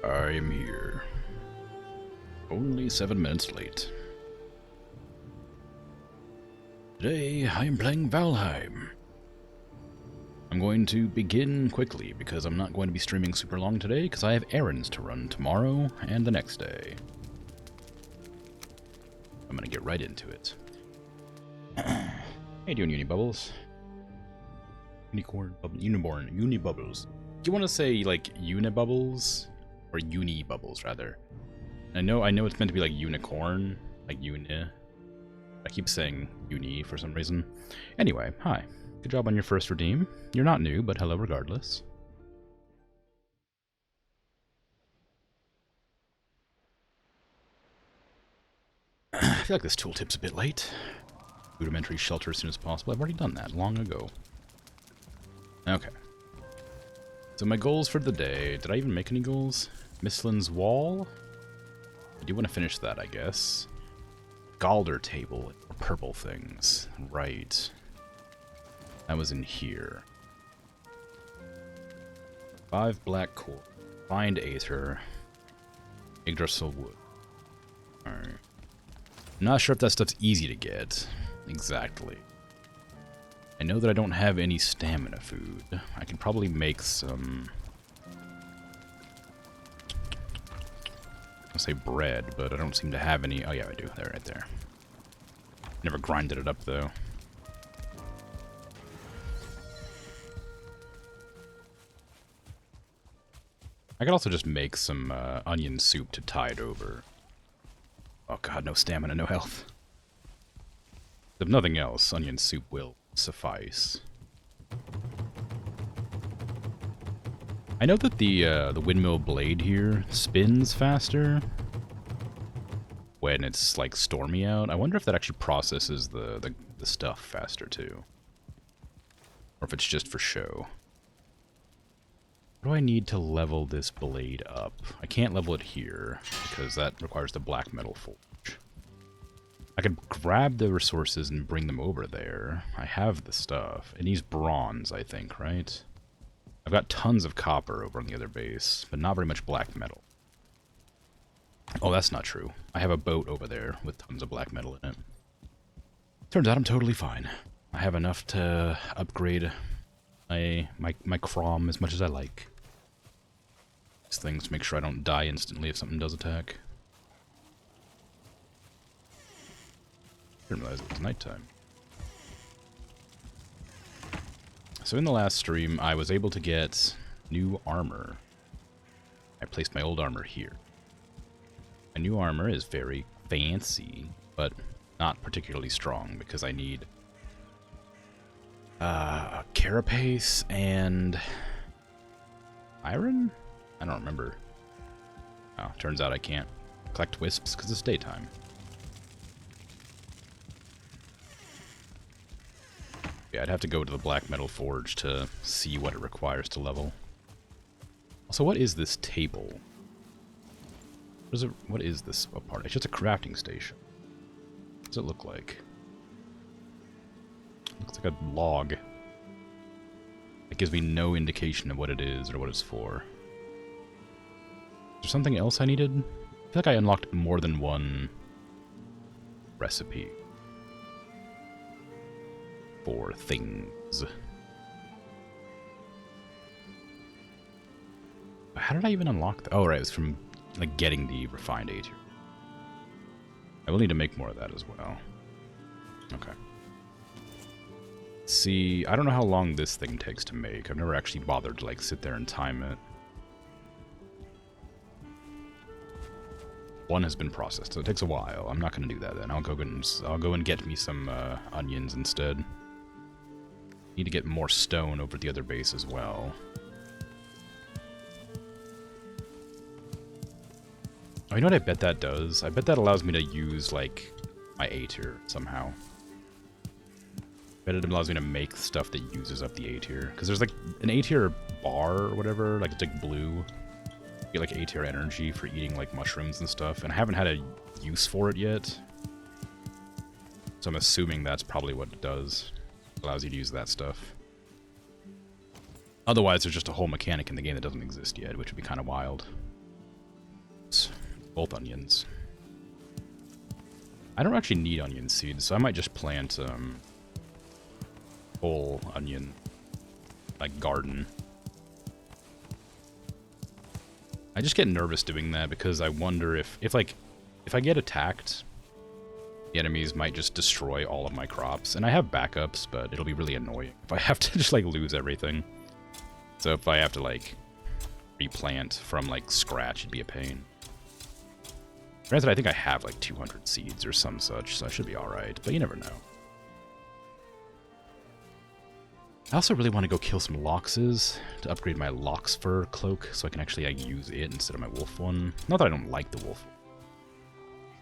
I am here. Only 7 minutes late. Today, I am playing Valheim. I'm going to begin quickly because I'm not going to be streaming super long today because I have errands to run tomorrow and the next day. I'm going to get right into it. How you doing, Unibubbles? Unicorn, Uniborn, Unibubbles. Do you want to say, like, Unibubbles? Or Unibubbles, rather. I know it's meant to be like unicorn, like uni. I keep saying uni for some reason. Anyway, hi. Good job on your first redeem. You're not new, but hello regardless. I feel like this tooltip's a bit late. Rudimentary shelter as soon as possible. I've already done that long ago. Okay. So my goals for the day. Did I even make any goals? Mistlin's Wall? I do want to finish that, I guess. Galder table. Purple things. Right. That was in here. 5 black core. Find Aether. Yggdrasil wood. Alright. I'm not sure if that stuff's easy to get. Exactly. I know that I don't have any stamina food. I can probably make some... I'll say bread, but I don't seem to have any... Oh yeah, I do. There, right there. Never grinded it up, though. I could also just make some onion soup to tide over. Oh god, no stamina, no health. If nothing else, onion soup will suffice. I know that the windmill blade here spins faster when it's like stormy out. I wonder if that actually processes the stuff faster too, or if it's just for show. What do I need to level this blade up? I can't level it here because that requires the black metal forge. I could grab the resources and bring them over there. I have the stuff. It needs bronze, I think, right? I've got tons of copper over on the other base, but not very much black metal. Oh, that's not true. I have a boat over there with tons of black metal in it. Turns out I'm totally fine. I have enough to upgrade my crom as much as I like. These things make sure I don't die instantly if something does attack. Didn't realize it was nighttime. So in the last stream, I was able to get new armor. I placed my old armor here. My new armor is very fancy, but not particularly strong because I need a carapace and iron? I don't remember. Oh, turns out I can't collect wisps because it's daytime. Yeah, I'd have to go to the black metal forge to see what it requires to level. Also, what is this table? What is this part? It's just a crafting station. What does it look like? Looks like a log. It gives me no indication of what it is or what it's for. Is there something else I needed? I feel like I unlocked more than one recipe for things. How did I even unlock that? Oh, right, it was from like getting the refined Aether. I will need to make more of that as well. Okay. See, I don't know how long this thing takes to make. I've never actually bothered to like sit there and time it. One has been processed, so it takes a while. I'm not going to do that then. I'll go and get me some onions instead. Need to get more stone over the other base as well. Oh, you know what I bet that does? I bet that allows me to use, like, my Aether somehow. I bet it allows me to make stuff that uses up the Aether. Because there's, like, an Aether bar or whatever, like, it's, like, blue. You get, like, Aether energy for eating, like, mushrooms and stuff. And I haven't had a use for it yet. So I'm assuming that's probably what it does. It allows you to use that stuff. Otherwise, there's just a whole mechanic in the game that doesn't exist yet, which would be kind of wild. Both onions. I don't actually need onion seeds, so I might just plant whole onion, like garden. I just get nervous doing that because I wonder if I get attacked, the enemies might just destroy all of my crops. And I have backups, but it'll be really annoying if I have to just like lose everything. So if I have to like replant from like scratch, it'd be a pain. Granted, I think I have like 200 seeds or some such, so I should be alright, but you never know. I also really want to go kill some loxes to upgrade my lox fur cloak so I can actually use it instead of my wolf one. Not that I don't like the wolf one.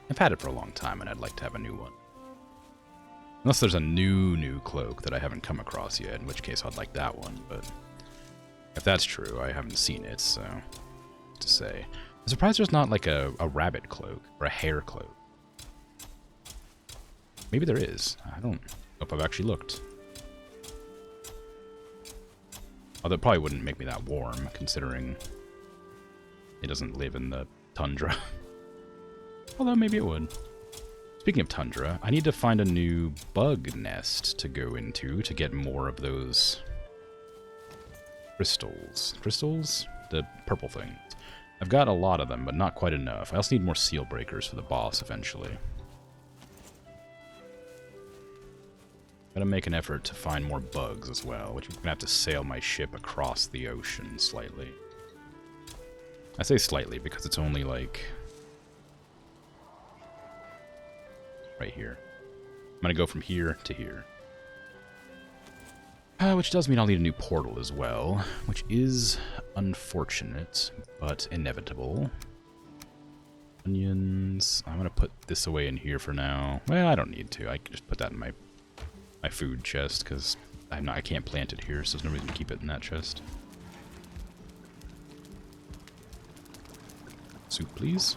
I've had it for a long time and I'd like to have a new one. Unless there's a new cloak that I haven't come across yet, in which case I'd like that one, but if that's true, I haven't seen it, so to say. I'm surprised there's not like a rabbit cloak or a hare cloak. Maybe there is. I don't know if I've actually looked. Although it probably wouldn't make me that warm, considering it doesn't live in the tundra. Although maybe it would. Speaking of tundra, I need to find a new bug nest to go into to get more of those crystals. Crystals? The purple things. I've got a lot of them, but not quite enough. I also need more seal breakers for the boss eventually. Gotta make an effort to find more bugs as well, which I'm gonna have to sail my ship across the ocean slightly. I say slightly because it's only like right here. I'm gonna go from here to here. Which does mean I'll need a new portal as well, which is unfortunate, but inevitable. Onions. I'm gonna put this away in here for now. Well, I don't need to. I can just put that in my food chest because I can't plant it here, so there's no reason to keep it in that chest. Soup, please.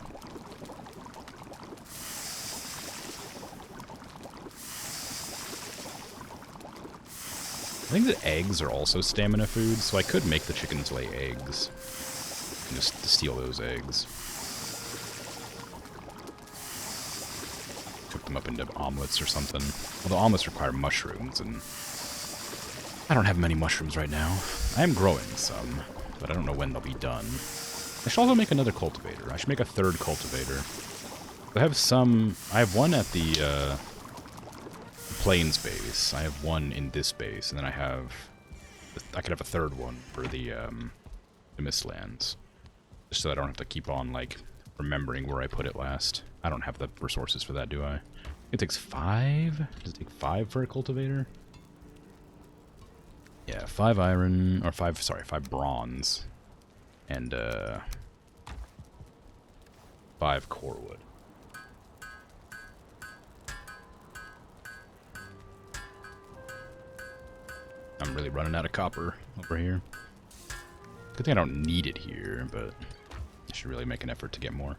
I think that eggs are also stamina food, so I could make the chickens lay eggs. And just steal those eggs. Cook them up into omelets or something. Although omelets require mushrooms, and I don't have many mushrooms right now. I am growing some, but I don't know when they'll be done. I should also make another cultivator. I should make a third cultivator. I have one at the Plains base. I have one in this base, and then I could have a third one for the Mistlands. Just so I don't have to keep on, like, remembering where I put it last. I don't have the resources for that, do I? It takes 5? Does it take 5 for a cultivator? Yeah, 5 iron, or 5 bronze. And, 5 core wood. I'm really running out of copper over here. Good thing I don't need it here, but I should really make an effort to get more.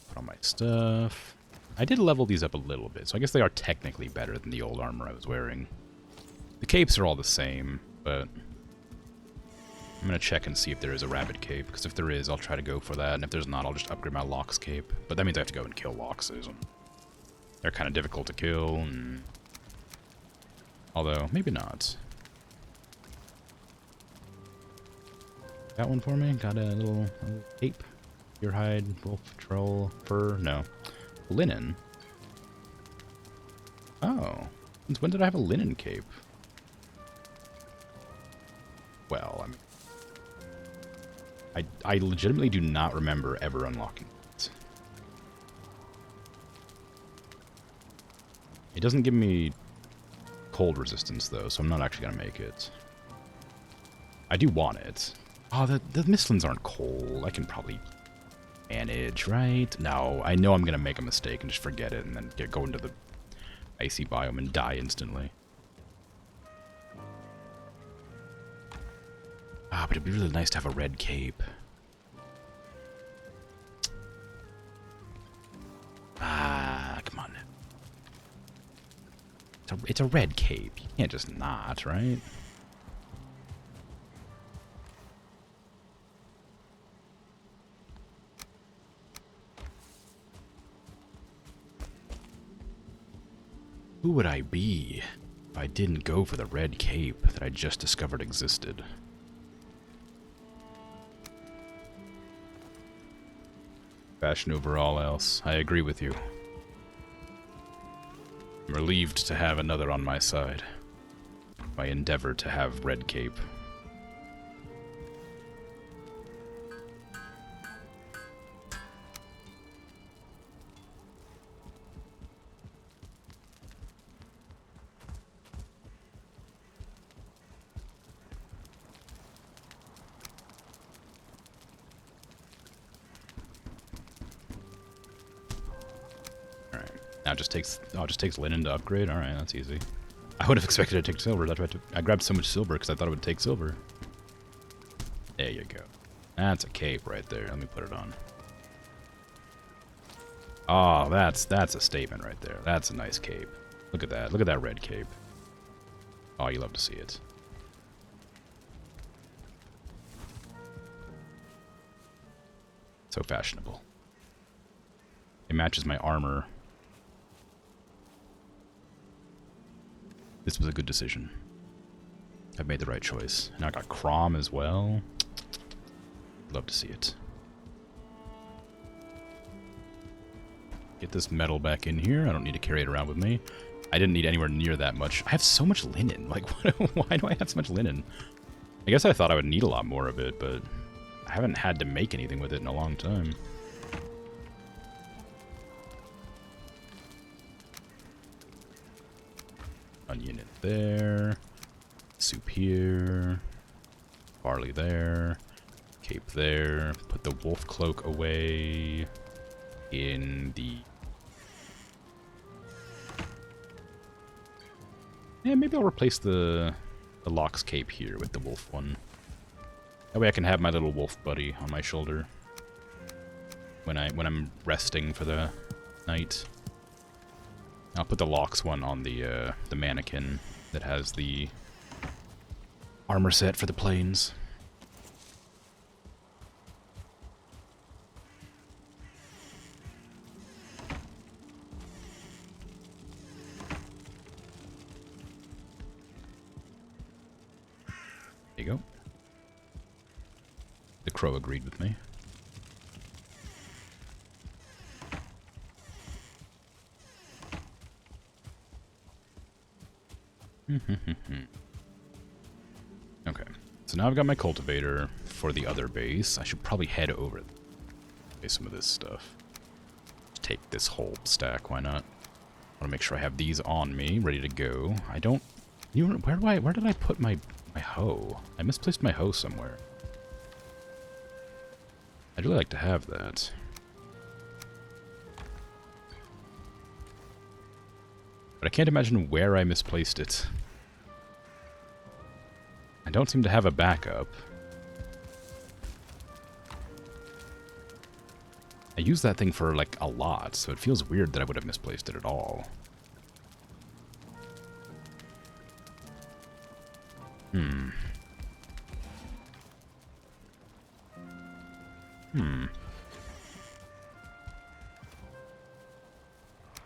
Put on my stuff. I did level these up a little bit, so I guess they are technically better than the old armor I was wearing. The capes are all the same, but I'm going to check and see if there is a rabbit cape, because if there is, I'll try to go for that, and if there's not, I'll just upgrade my Lox cape. But that means I have to go and kill Loxes, and they're kind of difficult to kill, and although, maybe not. Got one for me? Got a little cape? Deer hide, wolf, troll, fur? No. Linen? Oh. Since when did I have a linen cape? Well, I mean, I legitimately do not remember ever unlocking it. It doesn't give me cold resistance, though, so I'm not actually going to make it. I do want it. Oh, the Mistlands aren't cold. I can probably manage, right? No, I know I'm going to make a mistake and just forget it and then go into the icy biome and die instantly. Ah, but it'd be really nice to have a red cape. Ah, come on. It's a red cape. You can't just not, right? Who would I be if I didn't go for the red cape that I just discovered existed? Fashion over all else. I agree with you. I'm relieved to have another on my side. My endeavor to have red cape. Now it just takes linen to upgrade. All right, that's easy. I would have expected it to take silver. That's why I grabbed so much silver because I thought it would take silver. There you go. That's a cape right there. Let me put it on. Oh, that's a statement right there. That's a nice cape. Look at that. Look at that red cape. Oh, you love to see it. So fashionable. It matches my armor. This was a good decision. I've made the right choice. Now I got Crom as well. Love to see it. Get this metal back in here. I don't need to carry it around with me. I didn't need anywhere near that much. I have so much linen. Like, why do I have so much linen? I guess I thought I would need a lot more of it, but I haven't had to make anything with it in a long time. Onion in there, soup here, barley there, cape there, put the wolf cloak away in the... Yeah, maybe I'll replace the Locke's cape here with the wolf one. That way I can have my little wolf buddy on my shoulder when I'm resting for the night. I'll put the Locke's one on the mannequin that has the armor set for the planes. There you go. The crow agreed with me. Okay, so now I've got my cultivator for the other base. I should probably head over some of this stuff. Take this whole stack, why not? I want to make sure I have these on me, ready to go. I don't... Where did I put my hoe? I misplaced my hoe somewhere. I'd really like to have that. But I can't imagine where I misplaced it. I don't seem to have a backup. I use that thing for, like, a lot, so it feels weird that I would have misplaced it at all.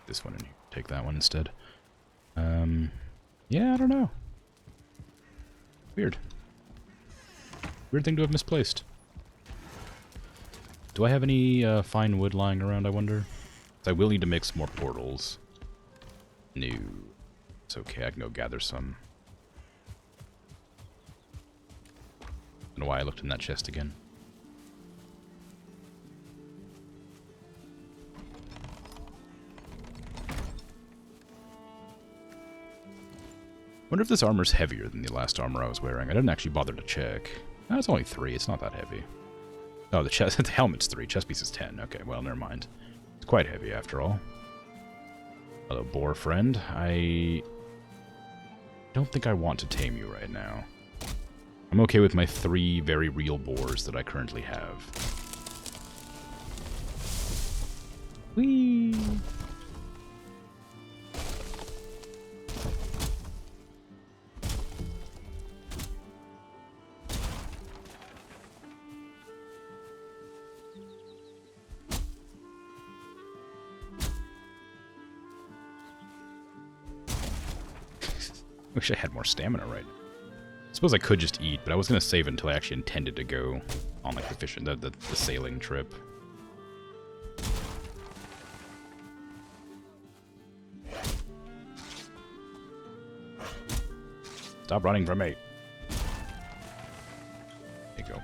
This one, and you take that one instead. Yeah, I don't know. Weird. Weird thing to have misplaced. Do I have any fine wood lying around, I wonder? I will need to make some more portals. No. It's okay, I can go gather some. I don't know why I looked in that chest again. Wonder if this armor's heavier than the last armor I was wearing. I didn't actually bother to check. No, it's only 3. It's not that heavy. Oh, the chest, the helmet's 3. Chest piece is 10. Okay, well, never mind. It's quite heavy after all. Hello, boar friend. I don't think I want to tame you right now. I'm okay with my 3 very real boars that I currently have. Whee! Wish I had more stamina right now. Suppose I could just eat, but I was gonna save until I actually intended to go on like the sailing trip. Stop running from me. There you go.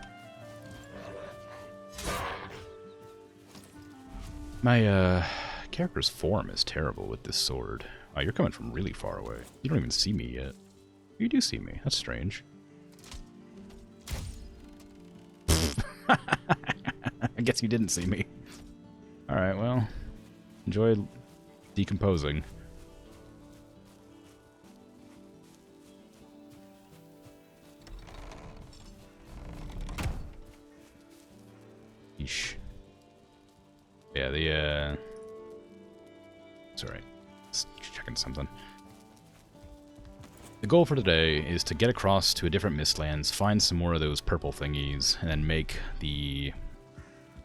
My character's form is terrible with this sword. Oh, you're coming from really far away. You don't even see me yet. You do see me. That's strange. I guess you didn't see me. Alright, well. Enjoy decomposing. Yeesh. Yeah, Sorry. Just checking something. The goal for today is to get across to a different Mistlands, find some more of those purple thingies, and then make the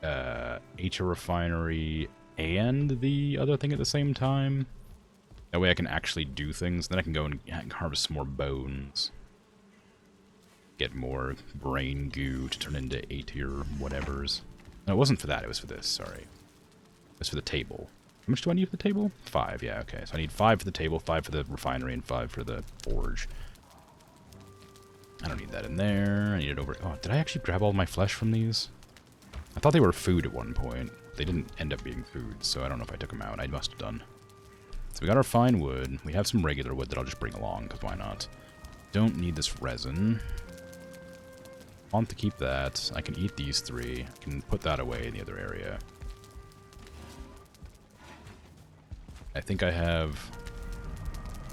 Acha refinery and the other thing at the same time. That way I can actually do things. Then I can go and harvest some more bones. Get more brain goo to turn into A-tier whatevers. No, it wasn't for that. It was for this. Sorry. It was for the table. How much do I need for the table? 5, yeah, okay. So I need 5 for the table, 5 for the refinery, and 5 for the forge. I don't need that in there. I need it over... Oh, did I actually grab all my flesh from these? I thought they were food at one point. They didn't end up being food, so I don't know if I took them out. I must have done. So we got our fine wood. We have some regular wood that I'll just bring along, because why not? Don't need this resin. I want to keep that. I can eat these 3. I can put that away in the other area. I think I have...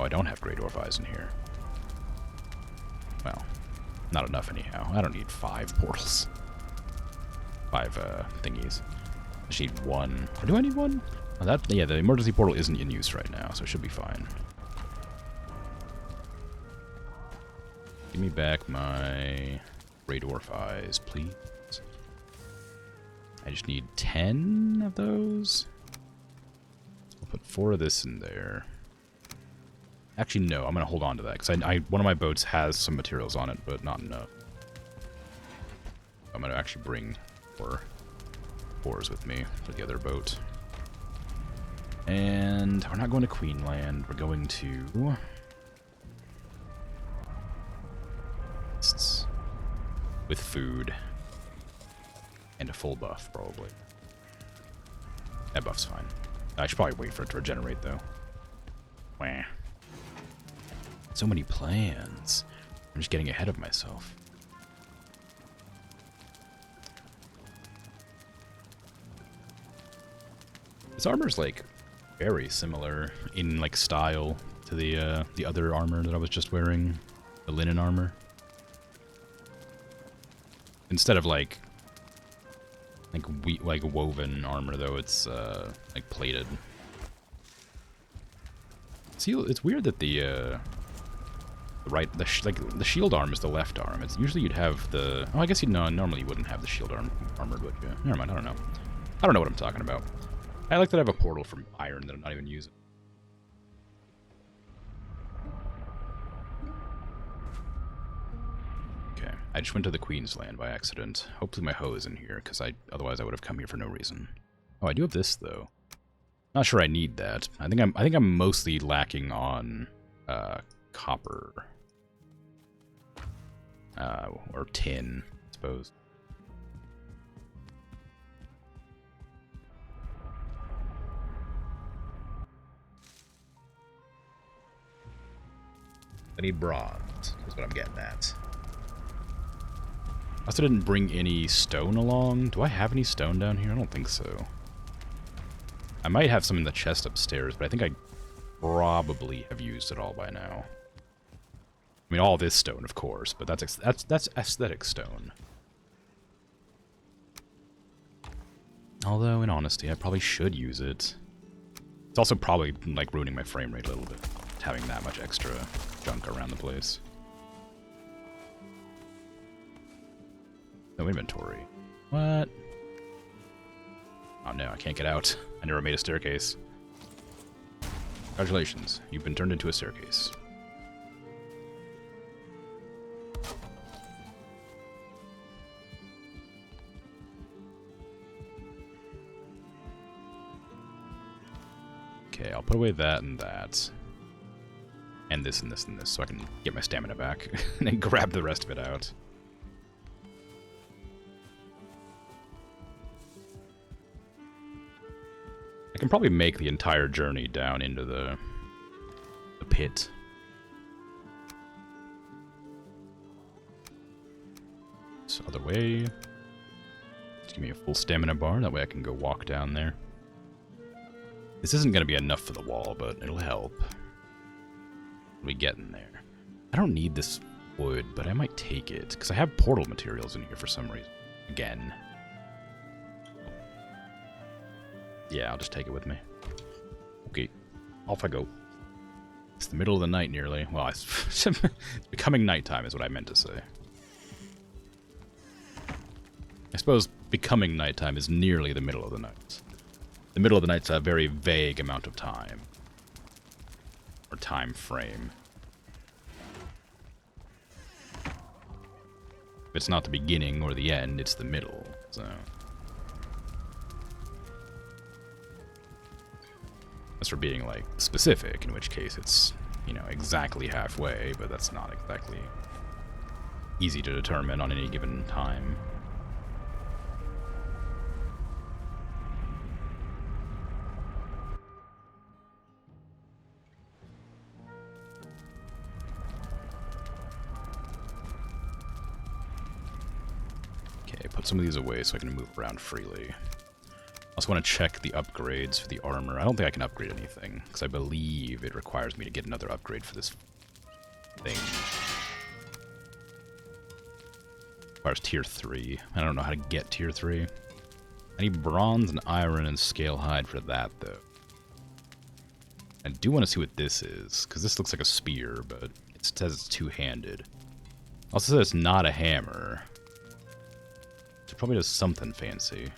Oh, I don't have Great Dwarf Eyes in here. Well, not enough anyhow. I don't need 5 portals. 5 thingies. I just need 1. Or do I need 1? Oh, yeah, the emergency portal isn't in use right now, so it should be fine. Give me back my Great Dwarf Eyes, please. I just need 10 of those. I'll put 4 of this in there. Actually, no, I'm going to hold on to that, because one of my boats has some materials on it, but not enough. I'm going to actually bring 4 ores with me for the other boat. And we're not going to Queenland, we're going to... with food. And a full buff, probably. That buff's fine. I should probably wait for it to regenerate, though. Wah. So many plans. I'm just getting ahead of myself. This armor's, like, very similar in, like, style to the other armor that I was just wearing. The linen armor. Instead of, like woven armor, though, it's like plated. See, it's weird that the shield arm is the left arm. It's usually you'd have the... Oh, I guess normally you wouldn't have the shield arm armored, would you? Never mind, I don't know. I don't know what I'm talking about. I like that I have a portal from iron that I'm not even using. Okay, I just went to the Queen's Land by accident. Hopefully my hoe is in here, because otherwise I would have come here for no reason. Oh, I do have this though. Not sure I need that. I think I'm mostly lacking on copper. Or tin, I suppose. I need bronze, is what I'm getting at. I also didn't bring any stone along. Do I have any stone down here? I don't think so. I might have some in the chest upstairs, but I think I probably have used it all by now. I mean, all this stone, of course, but that's aesthetic stone. Although, in honesty, I probably should use it. It's also probably, like, ruining my frame rate a little bit, having that much extra junk around the place. No inventory. What? Oh no, I can't get out. I never made a staircase. Congratulations, you've been turned into a staircase. Okay, I'll put away that and that. And this and this and this, so I can get my stamina back. And then grab the rest of it out. I can probably make the entire journey down into the pit. This other way. Just give me a full stamina bar, that way I can go walk down there. This isn't going to be enough for the wall, but it'll help. We get in there. I don't need this wood, but I might take it, because I have portal materials in here for some reason. Again. Yeah, I'll just take it with me. Okay, off I go. It's the middle of the night nearly. Well, it's becoming nighttime is what I meant to say. I suppose becoming nighttime is nearly the middle of the night. The middle of the night's a very vague amount of time. Or time frame. If it's not the beginning or the end, it's the middle, so... As for being, like, specific, in which case it's, you know, exactly halfway, but that's not exactly easy to determine on any given time. Okay, put some of these away so I can move around freely. I also want to check the upgrades for the armor. I don't think I can upgrade anything, because I believe it requires me to get another upgrade for this thing. Requires tier 3. I don't know how to get tier 3. I need bronze and iron and scale hide for that, though. I do want to see what this is, because this looks like a spear, but it says it's two-handed. Also says it's not a hammer. So it probably does something fancy.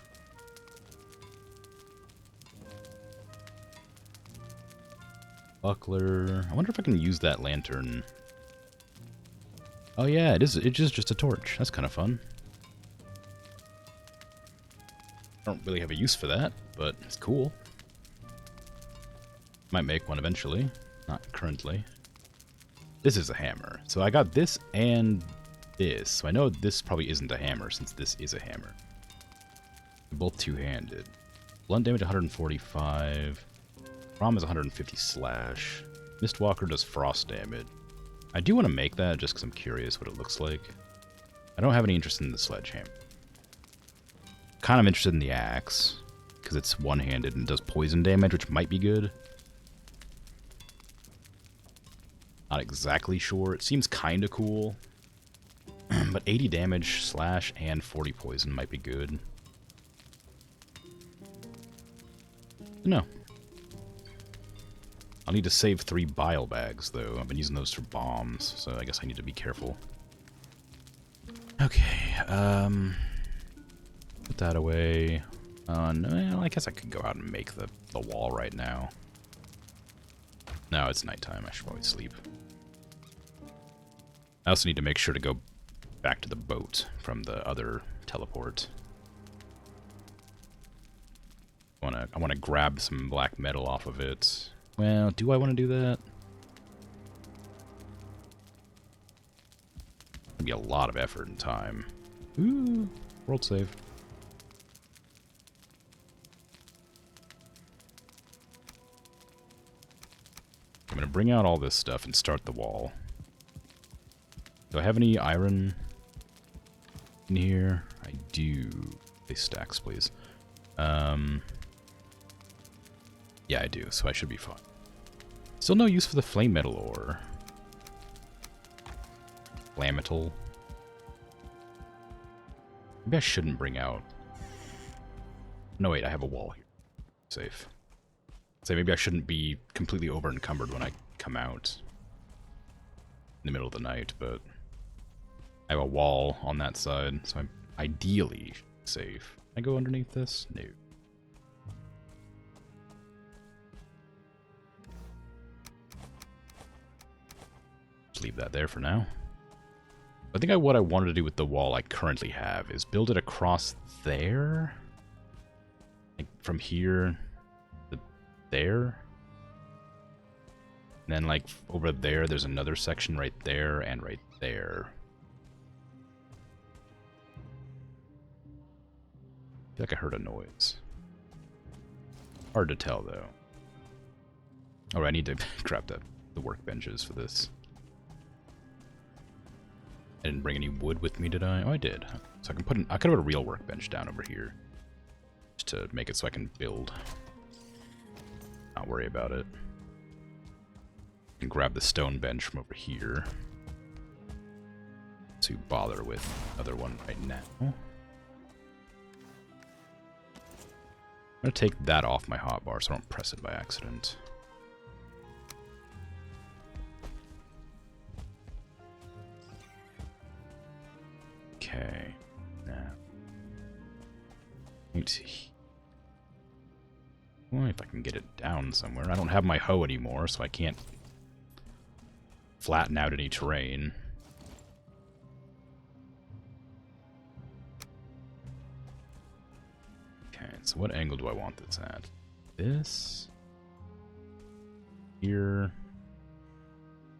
Buckler. I wonder if I can use that lantern. Oh yeah, it is. It's just a torch. That's kind of fun. I don't really have a use for that, but it's cool. Might make one eventually. Not currently. This is a hammer. So I got this and this. So I know this probably isn't a hammer since this is a hammer. They're both two-handed. Blunt damage 145. Rom is 150 slash. Mistwalker does frost damage. I do want to make that just because I'm curious what it looks like. I don't have any interest in the sledgehammer. Kind of interested in the axe because it's one-handed and does poison damage, which might be good. Not exactly sure. It seems kind of cool. But 80 damage slash and 40 poison might be good. No. I'll need to save 3 bile bags, though. I've been using those for bombs, so I guess I need to be careful. Okay, put that away. No, well, I guess I could go out and make the wall right now. No, it's nighttime. I should probably sleep. I also need to make sure to go back to the boat from the other teleport. I want to grab some black metal off of it. Well, do I want to do that? It'd be a lot of effort and time. Ooh, world save. I'm going to bring out all this stuff and start the wall. Do I have any iron in here? I do. They stacks, please. Yeah, I do, so I should be fine. Still no use for the flame metal ore. Flamital. Maybe I shouldn't bring out... No, wait, I have a wall here. Safe. Say maybe I shouldn't be completely over-encumbered when I come out in the middle of the night, but I have a wall on that side, so I'm ideally safe. Can I go underneath this? No. Leave that there for now. I think what I wanted to do with the wall I currently have is build it across there. Like from here to there. And then, like, over there, there's another section right there and right there. I feel like I heard a noise. Hard to tell, though. Oh, I need to grab the workbenches for this. I didn't bring any wood with me, did I? Oh, I did. So I can I could put a real workbench down over here. Just to make it so I can build. Not worry about it. And grab the stone bench from over here. To bother with the other one right now. I'm gonna take that off my hotbar so I don't press it by accident. Okay. Now. Let's see. Well, if I can get it down somewhere. I don't have my hoe anymore, so I can't flatten out any terrain. Okay, so what angle do I want this at? This? Here?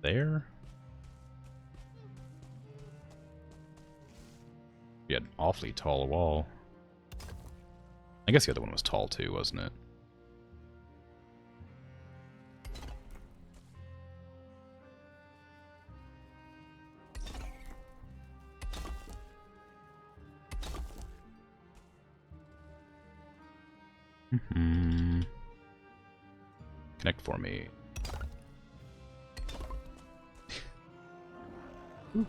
There? You had an awfully tall wall. I guess the other one was tall too, wasn't it? Connect for me. Oh,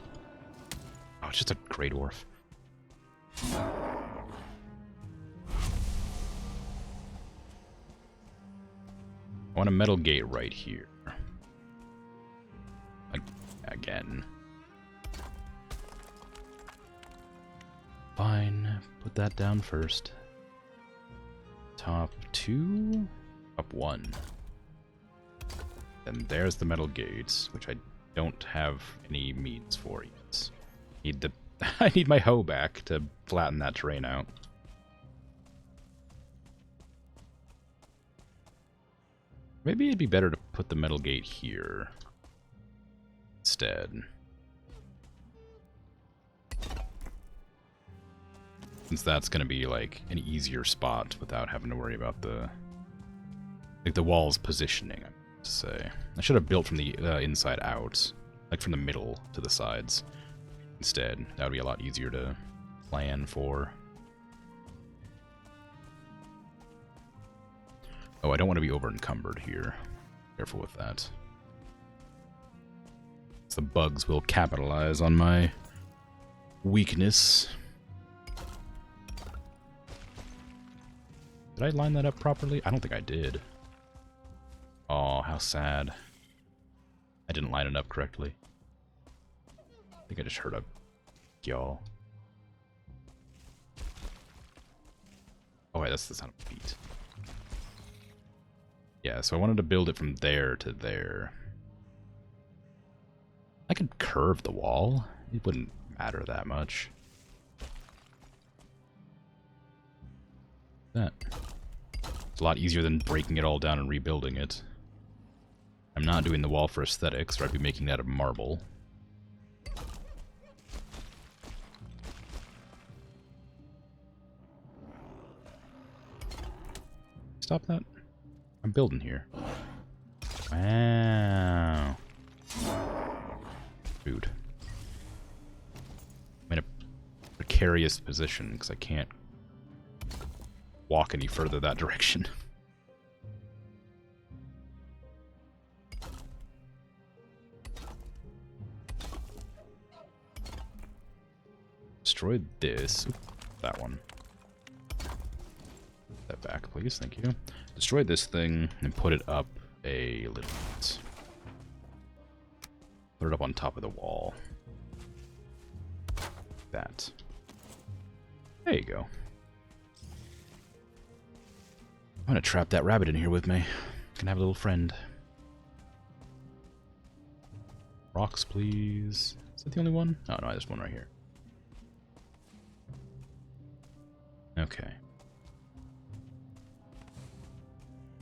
it's just a Grey Dwarf. I want a metal gate right here. Like, again. Fine. Put that down first. Top 2? Up 1. Then there's the metal gates, which I don't have any means for yet. I need my hoe back to flatten that terrain out. Maybe it'd be better to put the metal gate here instead. Since that's going to be like an easier spot without having to worry about the wall's positioning, I have to say. I should have built from the inside out, like from the middle to the sides. Instead, that would be a lot easier to plan for. Oh, I don't want to be over encumbered here. Careful with that. So the bugs will capitalize on my weakness. Did I line that up properly? I don't think I did. Oh, how sad. I didn't line it up correctly. I think I just heard a yawl. Oh, wait, that's the sound of feet. Yeah, so I wanted to build it from there to there. I could curve the wall. It wouldn't matter that much. That. It's a lot easier than breaking it all down and rebuilding it. I'm not doing the wall for aesthetics, or I'd be making that of marble. Stop that. I'm building here. Wow. Food. I'm in a precarious position because I can't walk any further that direction. Destroy this. Oop, that one. That back, please. Thank you. Destroy this thing and put it up a little bit. Put it up on top of the wall. That. There you go. I'm gonna trap that rabbit in here with me. Can have a little friend. Rocks, please. Is that the only one? Oh, no, there's one right here. Okay.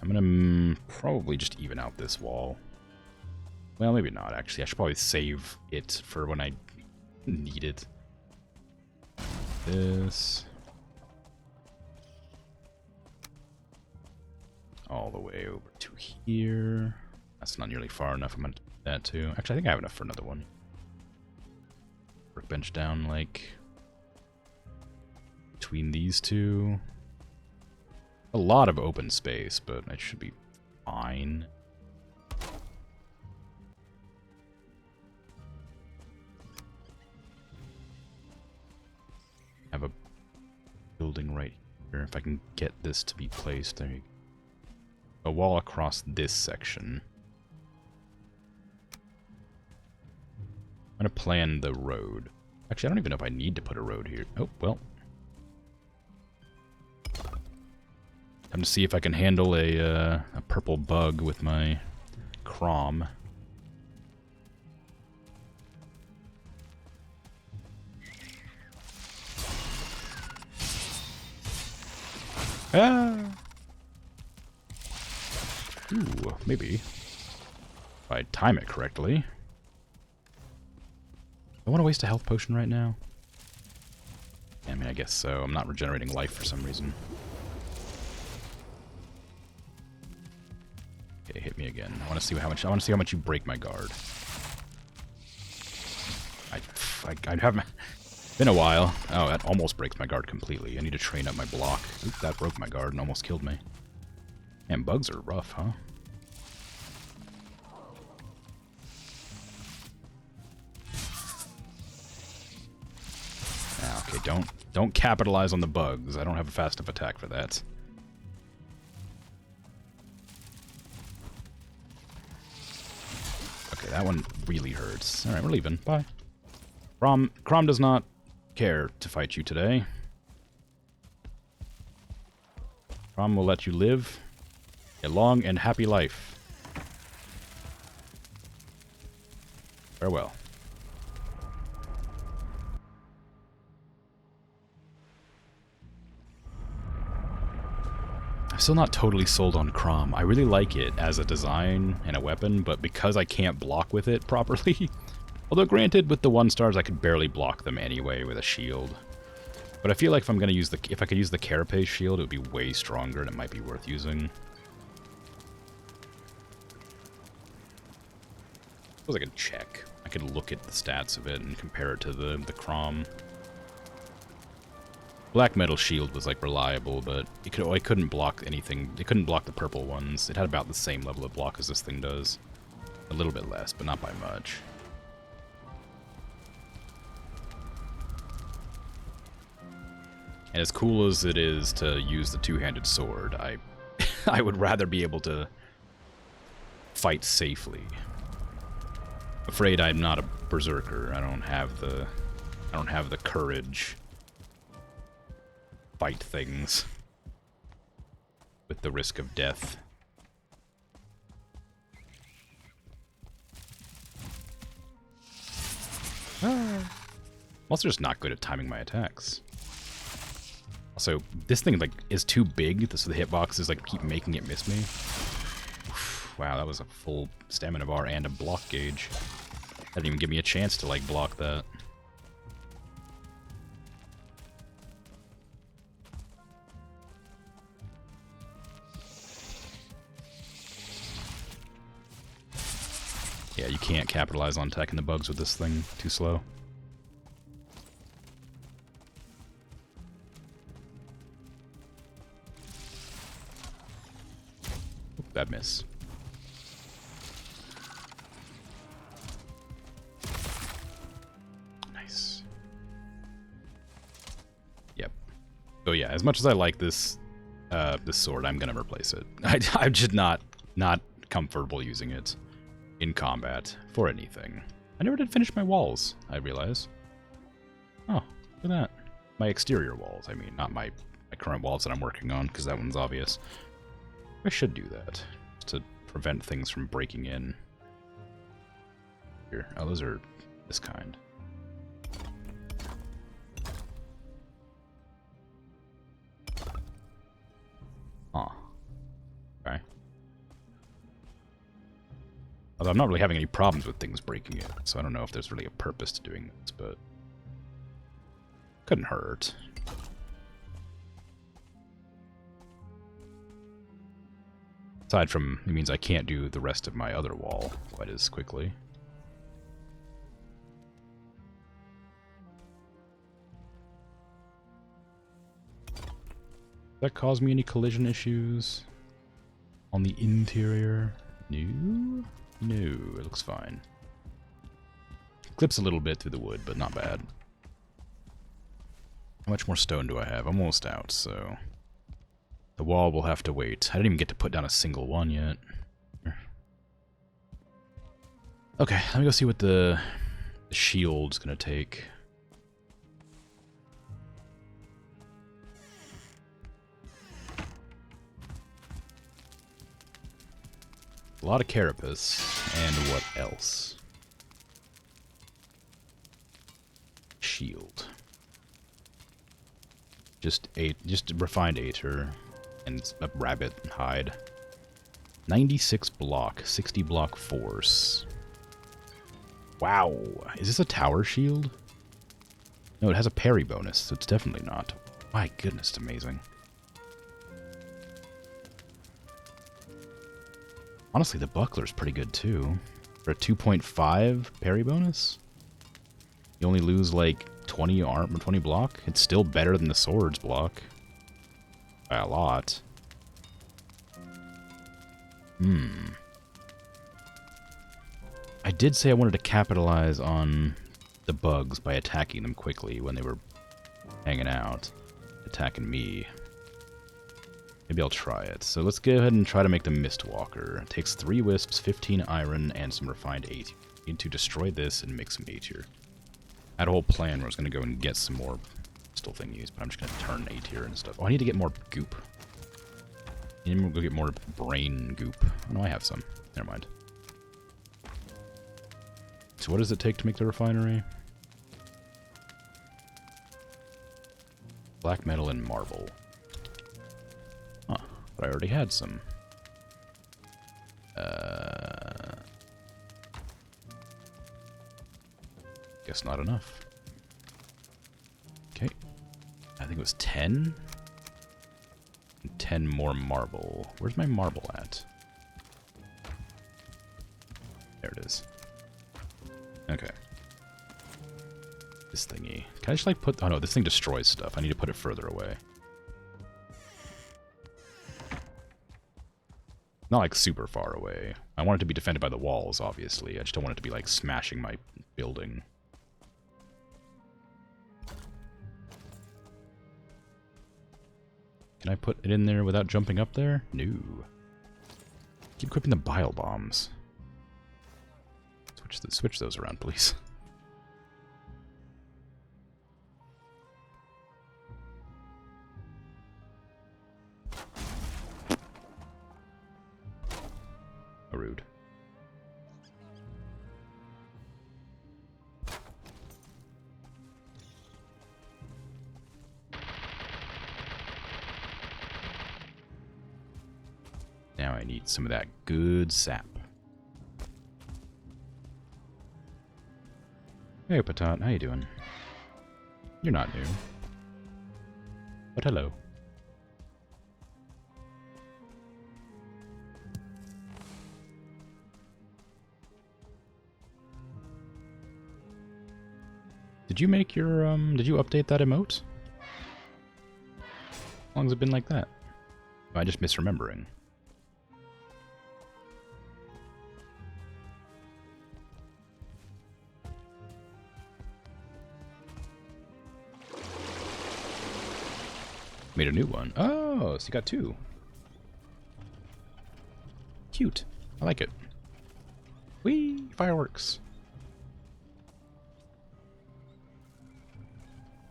I'm gonna probably just even out this wall. Well, maybe not, actually. I should probably save it for when I need it. This. All the way over to here. That's not nearly far enough. I'm going to do that too. Actually, I think I have enough for another one. Workbench down, like, between these two. A lot of open space, but it should be fine. Have a building right here. If I can get this to be placed, there you go. A wall across this section. I'm gonna plan the road. Actually, I don't even know if I need to put a road here. Oh, well. Time to see if I can handle a purple bug with my Krom. Ah! Ooh, maybe. If I time it correctly. I want to waste a health potion right now. I mean, I guess so. I'm not regenerating life for some reason. Okay, hit me again. I want to see how much you break my guard. I haven't been a while. Oh, that almost breaks my guard completely. I need to train up my block. Oop, that broke my guard and almost killed me. Man, bugs are rough, huh? Okay, don't capitalize on the bugs. I don't have a fast enough attack for that. Okay, that one really hurts. Alright, we're leaving. Bye. Krom does not care to fight you today. Krom will let you live a long and happy life. Farewell. I'm still not totally sold on Krom. I really like it as a design and a weapon, but because I can't block with it properly... Although granted, with the 1-stars I could barely block them anyway with a shield. But I feel like if I'm gonna use if I could use the Carapace shield, it would be way stronger and it might be worth using. I suppose I could check. I could look at the stats of it and compare it to the Krom. Black Metal Shield was, like, reliable, but it couldn't block anything. It couldn't block the purple ones. It had about the same level of block as this thing does. A little bit less, but not by much. And as cool as it is to use the two-handed sword, I would rather be able to fight safely. Afraid I'm not a berserker. I don't have the courage to fight things with the risk of death. I'm also just not good at timing my attacks. Also, this thing like is too big, so the hitboxes like keep making it miss me. Oof, wow, that was a full stamina bar and a block gauge. Didn't even give me a chance to like block that. Yeah, you can't capitalize on attacking the bugs with this thing. Too slow. Oop, bad miss. Nice. Yep. So yeah, as much as I like this this sword, I'm gonna replace it. I'm just not comfortable using it in combat for anything. I never did finish my walls, I realize. Oh, look at that. My exterior walls, I mean, not my current walls that I'm working on, because that one's obvious. I should do that, to prevent things from breaking in. Here. Oh, those are this kind. Huh. Okay. Although I'm not really having any problems with things breaking it, so I don't know if there's really a purpose to doing this, but couldn't hurt. Aside from, it means I can't do the rest of my other wall quite as quickly. Does that cause me any collision issues on the interior? No? No, it looks fine. Clips a little bit through the wood, but not bad. How much more stone do I have? I'm almost out, so the wall will have to wait. I didn't even get to put down a single one yet. Okay, let me go see what the shield's gonna take. A lot of carapace, and what else? Shield. Just refined aether and a rabbit hide. 96 block, 60 block force. Wow, is this a tower shield? No, it has a parry bonus, so it's definitely not. My goodness, it's amazing. Honestly, the buckler's pretty good too. For a 2.5 parry bonus, you only lose like 20 arm or 20 block. It's still better than the sword's block by a lot. I did say I wanted to capitalize on the bugs by attacking them quickly when they were hanging out, attacking me. Maybe I'll try it. So let's go ahead and try to make the Mistwalker. It takes 3 wisps, 15 iron, and some refined aether. Need to destroy this and make some aether. I had a whole plan where I was going to go and get some more crystal thingies, but I'm just going to turn aether and stuff. Oh, I need to get more goop. I need to go get more brain goop. Oh, no, I have some. Never mind. So what does it take to make the refinery? Black metal and marble. Huh, but I already had some. Guess not enough. Okay. I think it was 10? And 10 more marble. Where's my marble at? There it is. Okay. This thingy. Can I just like put... Oh no, this thing destroys stuff. I need to put it further away. Not like super far away. I want it to be defended by the walls, obviously. I just don't want it to be like smashing my building. Can I put it in there without jumping up there? No. Keep equipping the bile bombs. Switch those around, please. Rude. Now I need some of that good sap. Hey, Patat, how you doing? You're not new. But hello. Did you make your, did you update that emote? How long has it been like that? Am I just misremembering? Made a new one. Oh, so you got 2. Cute. I like it. Whee! Fireworks.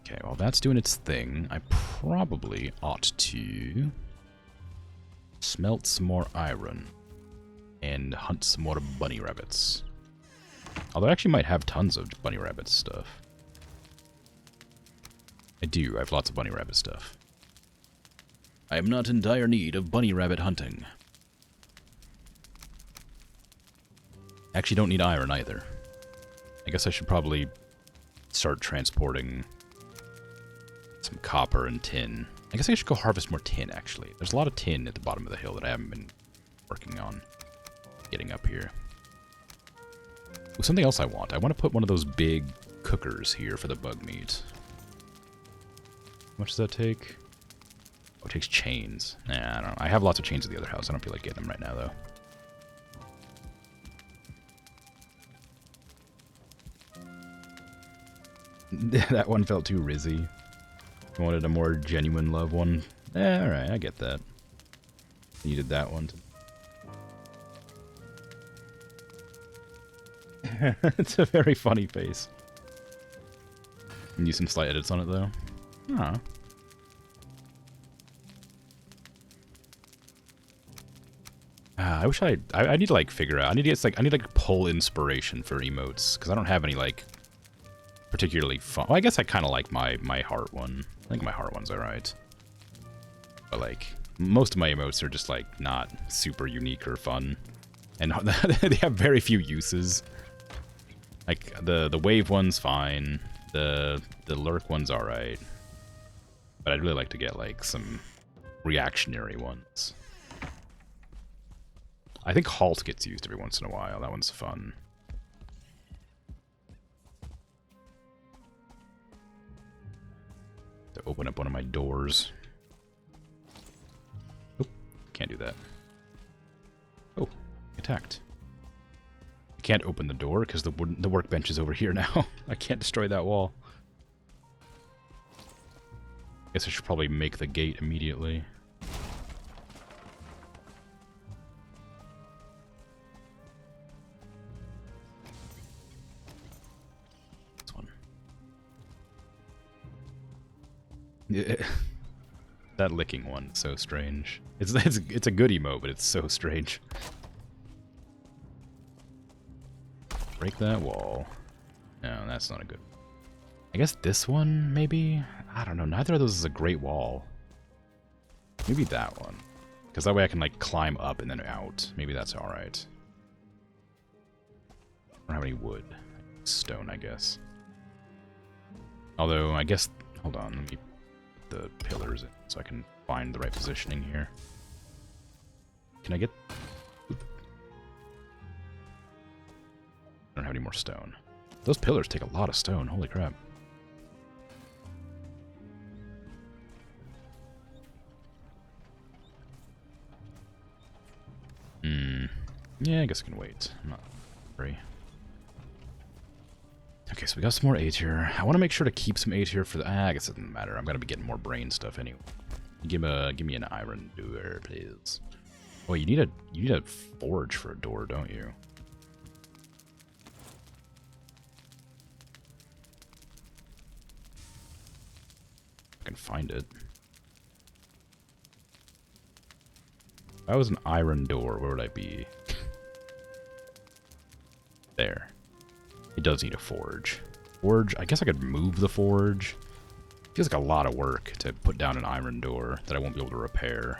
Okay, while that's doing its thing, I probably ought to smelt some more iron and hunt some more bunny rabbits. Although I actually might have tons of bunny rabbit stuff. I do. I have lots of bunny rabbit stuff. I am not in dire need of bunny rabbit hunting. Actually don't need iron either. I guess I should probably start transporting some copper and tin. I guess I should go harvest more tin, actually. There's a lot of tin at the bottom of the hill that I haven't been working on getting up here. Ooh, something else I want. I want to put one of those big cookers here for the bug meat. How much does that take? Oh, it takes chains. Nah, I don't know. I have lots of chains at the other house. I don't feel like getting them right now, though. That one felt too rizzy. I wanted a more genuine love one. Alright, I get that. Needed that one. It's a very funny face. Use some slight edits on it, though. Aw. I wish I need to, like, figure out. I need to, like, pull inspiration for emotes, because I don't have any, like, particularly fun. Well, I guess I kind of like my heart one. I think my heart one's alright. But, like, most of my emotes are just, like, not super unique or fun. And they have very few uses. Like, the wave one's fine. The lurk one's alright. But I'd really like to get, like, some reactionary ones. I think halt gets used every once in a while. That one's fun. To open up one of my doors. Oh, can't do that. Oh, attacked. I can't open the door because the workbench is over here now. I can't destroy that wall. Guess I should probably make the gate immediately. This one. Yeah. That licking one, so strange. It's a good emote, but it's so strange. Break that wall. No, that's not a good. I guess this one, maybe? I don't know. Neither of those is a great wall. Maybe that one. Because that way I can, like, climb up and then out. Maybe that's alright. I don't have any wood. Stone, I guess. Although, I guess... Hold on, let me put the pillars in so I can find the right positioning here. Can I get... Oop. I don't have any more stone. Those pillars take a lot of stone. Holy crap. Yeah, I guess I can wait. I'm not hurry. Okay, so we got some more A tier. I want to make sure to keep some A tier for the... I guess it doesn't matter. I'm going to be getting more brain stuff anyway. Give me an iron door, please. Oh, you need a forge for a door, don't you? I can find it. If I was an iron door, where would I be? There. It does need a forge. Forge, I guess I could move the forge. Feels like a lot of work to put down an iron door that I won't be able to repair.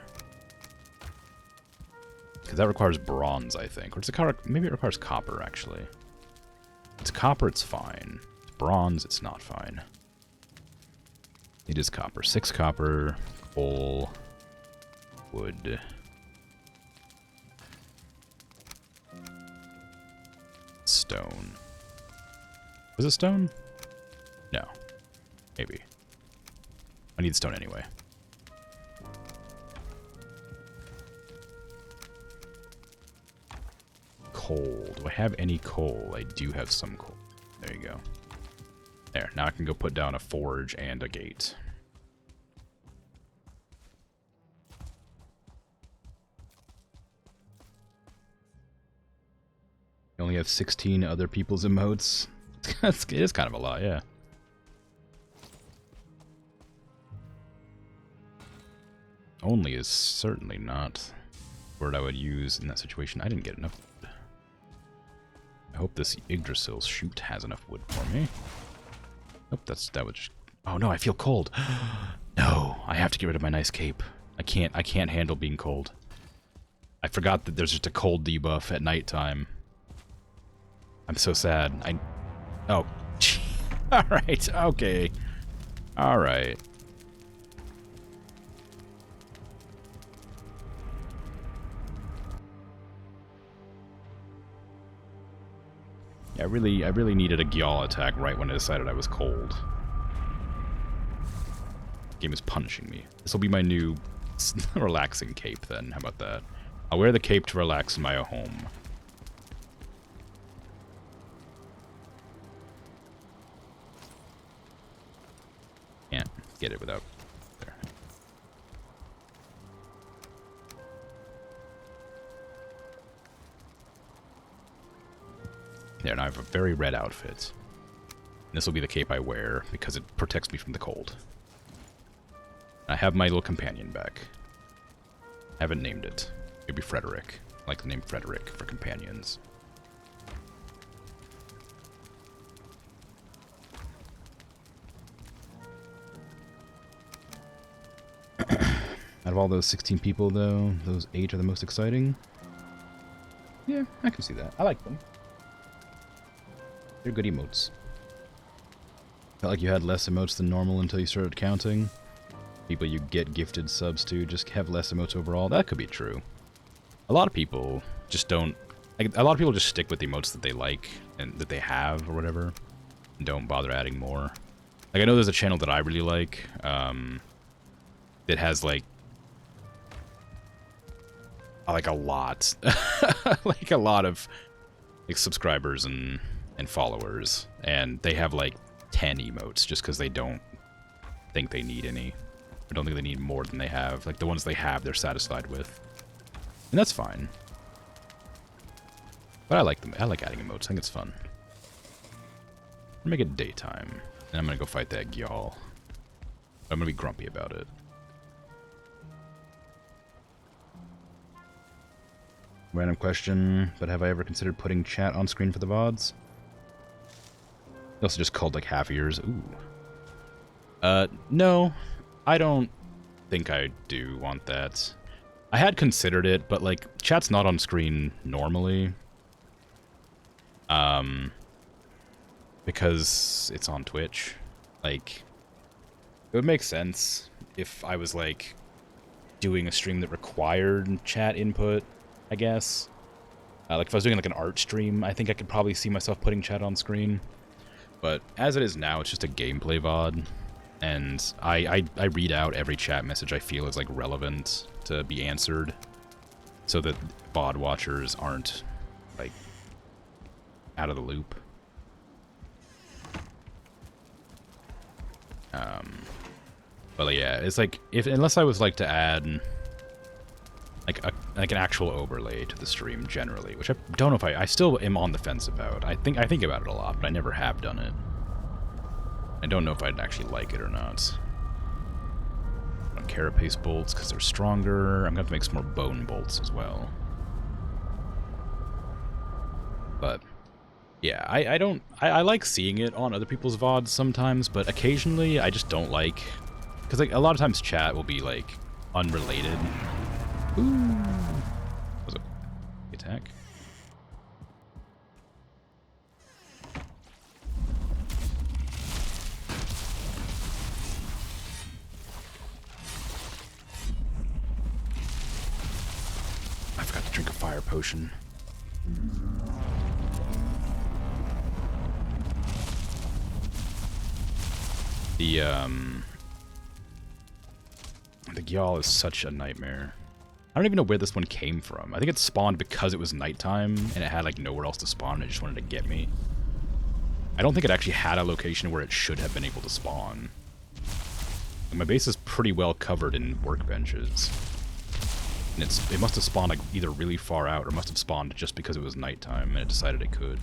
Because that requires bronze, I think. Or maybe it requires copper, actually. If it's copper, it's fine. If it's bronze, it's not fine. It is copper. 6 copper, coal, wood. Stone. Was it stone? No. Maybe. I need stone anyway. Coal. Do I have any coal? I do have some coal. There you go. There. Now I can go put down a forge and a gate. You only have 16 other people's emotes. It is kind of a lot, yeah. Only is certainly not the word I would use in that situation. I didn't get enough wood. I hope this Yggdrasil shoot has enough wood for me. Nope, that would just... Oh no, I feel cold. No, I have to get rid of my nice cape. I can't handle being cold. I forgot that there's just a cold debuff at nighttime. I'm so sad. Oh. Alright, okay. Alright. Yeah, I really needed a Gyal attack right when I decided I was cold. The game is punishing me. This will be my new relaxing cape then. How about that? I'll wear the cape to relax in my home. Can't get it without... There. There, now I have a very red outfit. This will be the cape I wear because it protects me from the cold. I have my little companion back. I haven't named it. Maybe Frederick. I like the name Frederick for companions. Out of all those 16 people, though, those 8 are the most exciting. Yeah, I can see that. I like them. They're good emotes. Felt like you had less emotes than normal until you started counting. People you get gifted subs to just have less emotes overall. That could be true. A lot of people just don't... Like, a lot of people just stick with the emotes that they like and that they have or whatever. And don't bother adding more. Like, I know there's a channel that I really like. That has, like a lot. like, a lot of, like, subscribers and followers. And they have, like, 10 emotes just because they don't think they need any. I don't think they need more than they have. Like, the ones they have, they're satisfied with. And that's fine. But I like them. I like adding emotes. I think it's fun. I'll make it daytime. And I'm going to go fight that Gyal. I'm going to be grumpy about it. Random question, but have I ever considered putting chat on screen for the VODs? They also just called like half ears. Ooh. No. I don't think I do want that. I had considered it, but like chat's not on screen normally. Because it's on Twitch. Like, it would make sense if I was like doing a stream that required chat input, I guess. Like if I was doing like an art stream, I think I could probably see myself putting chat on screen. But as it is now, it's just a gameplay VOD. And I read out every chat message I feel is like relevant to be answered. So that VOD watchers aren't like out of the loop. But yeah, it's like unless I was like to add like an actual overlay to the stream generally, which I don't know if I still am on the fence about. I think about it a lot, but I never have done it. I don't know if I'd actually like it or not. On carapace bolts because they're stronger. I'm gonna have to make some more bone bolts as well. But yeah, I like seeing it on other people's VODs sometimes, but occasionally I just don't like, because like a lot of times chat will be like unrelated. Ooh, was it attack? I forgot to drink a fire potion. The Gyal is such a nightmare. I don't even know where this one came from. I think it spawned because it was nighttime and it had like nowhere else to spawn and it just wanted to get me. I don't think it actually had a location where it should have been able to spawn. And my base is pretty well covered in workbenches. And it must have spawned like either really far out or must have spawned just because it was nighttime and it decided it could.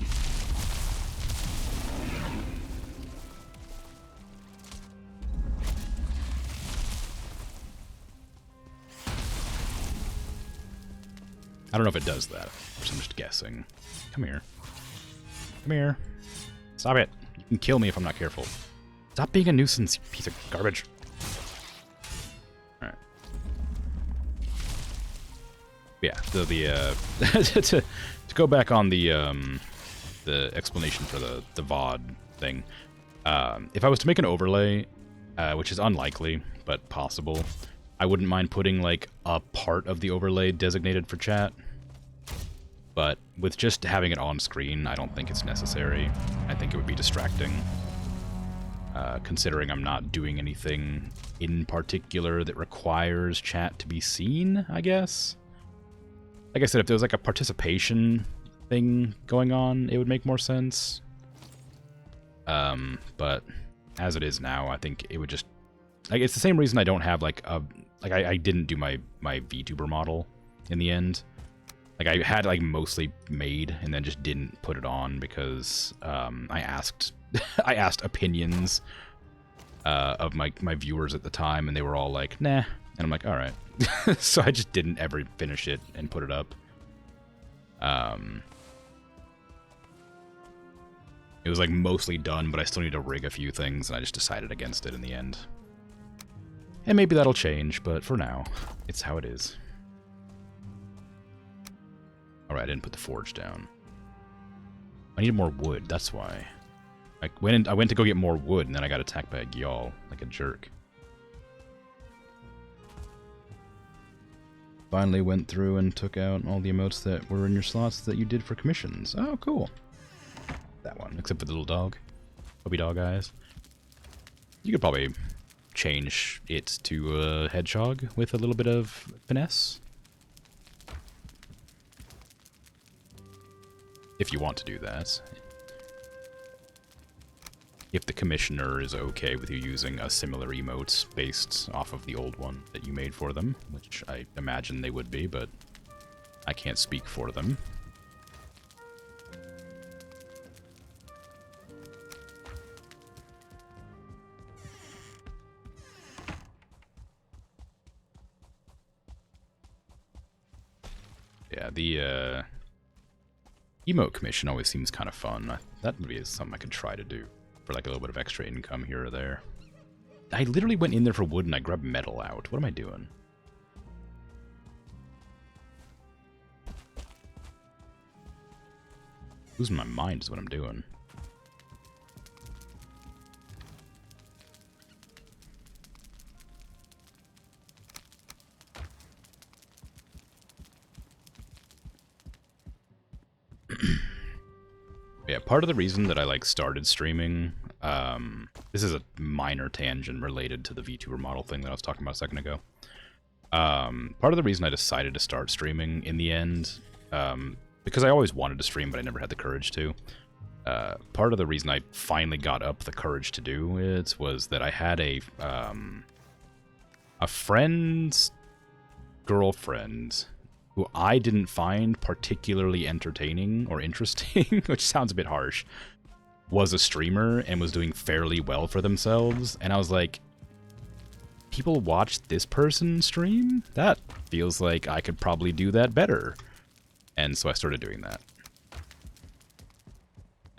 I don't know if it does that, so I'm just guessing. Come here. Come here. Stop it. You can kill me if I'm not careful. Stop being a nuisance, you piece of garbage. Alright. Yeah, to go back on the the explanation for the VOD thing. If I was to make an overlay, which is unlikely, but possible, I wouldn't mind putting, like, a part of the overlay designated for chat. But with just having it on screen, I don't think it's necessary. I think it would be distracting. Considering I'm not doing anything in particular that requires chat to be seen, I guess. Like I said, if there was like a participation thing going on, it would make more sense. But as it is now, I think it would just... Like, it's the same reason I don't have like a... Like, I didn't do my VTuber model in the end. Like, I had like mostly made and then just didn't put it on because I asked opinions of my viewers at the time, and they were all like, nah. And I'm like, all right. So I just didn't ever finish it and put it up. It was like mostly done, but I still need to rig a few things, and I just decided against it in the end. And maybe that'll change, but for now, it's how it is. Alright, I didn't put the forge down. I needed more wood, that's why. I went to go get more wood, and then I got attacked by a Gyal, like a jerk. Finally went through and took out all the emotes that were in your slots that you did for commissions. Oh, cool. That one, except for the little dog. Puppy dog eyes. You could probably change it to a hedgehog with a little bit of finesse. If you want to do that. If the commissioner is okay with you using a similar emote based off of the old one that you made for them, which I imagine they would be, but I can't speak for them. Yeah, the emote commission always seems kind of fun. That maybe is something I could try to do for like a little bit of extra income here or there. I literally went in there for wood and I grabbed metal out. What am I doing? Losing my mind is what I'm doing. Yeah, part of the reason that I like started streaming, this is a minor tangent related to the VTuber model thing that I was talking about a second ago. Part of the reason I decided to start streaming in the end, because I always wanted to stream, but I never had the courage to. Part of the reason I finally got up the courage to do it was that I had a friend's girlfriend who I didn't find particularly entertaining or interesting, which sounds a bit harsh, was a streamer and was doing fairly well for themselves. And I was like, people watch this person stream? That feels like I could probably do that better. And so I started doing that.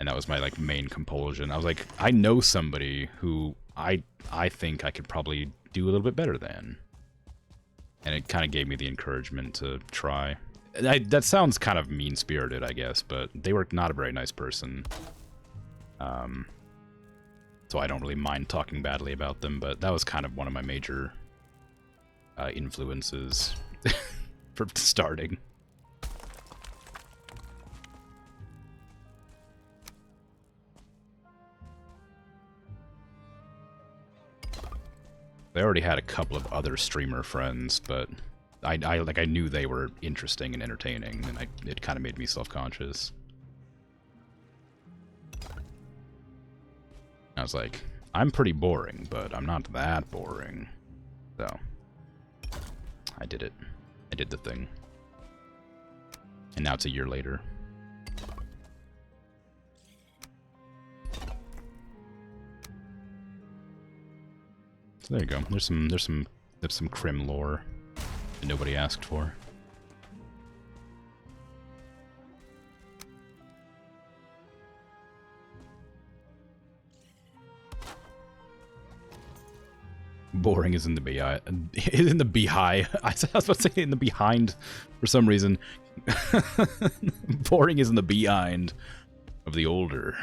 And that was my like main compulsion. I was like, I know somebody who I think I could probably do a little bit better than. And it kind of gave me the encouragement to try. That sounds kind of mean-spirited, I guess, but they were not a very nice person. So I don't really mind talking badly about them, but that was kind of one of my major influences for starting. I already had a couple of other streamer friends, but I knew they were interesting and entertaining, and it kind of made me self-conscious. I was like, I'm pretty boring, but I'm not that boring. So, I did it. I did the thing. And now it's a year later. So there you go. There's some Krim lore that nobody asked for. Boring is in the behind. In the beehive. I was about to say in the behind for some reason. Boring is in the behind. of the older.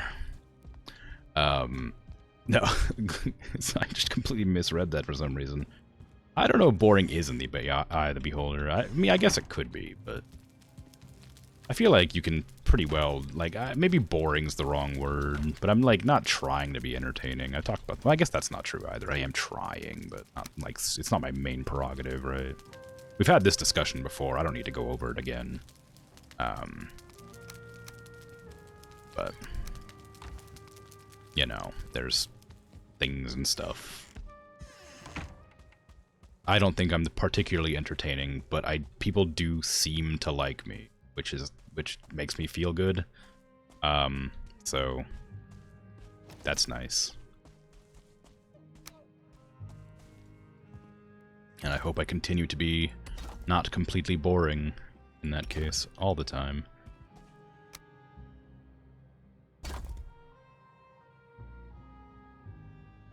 No, I just completely misread that for some reason. I don't know if boring is in the eye of the beholder. I mean, I guess it could be, but I feel like you can pretty well, like, maybe boring's the wrong word, but I'm, like, not trying to be entertaining. I talked about, well, I guess that's not true either. I am trying, but not, like, it's not my main prerogative, right? We've had this discussion before. I don't need to go over it again. But, you know, there's things and stuff. I don't think I'm particularly entertaining, but people do seem to like me, which makes me feel good. So that's nice. And I hope I continue to be not completely boring in that case all the time.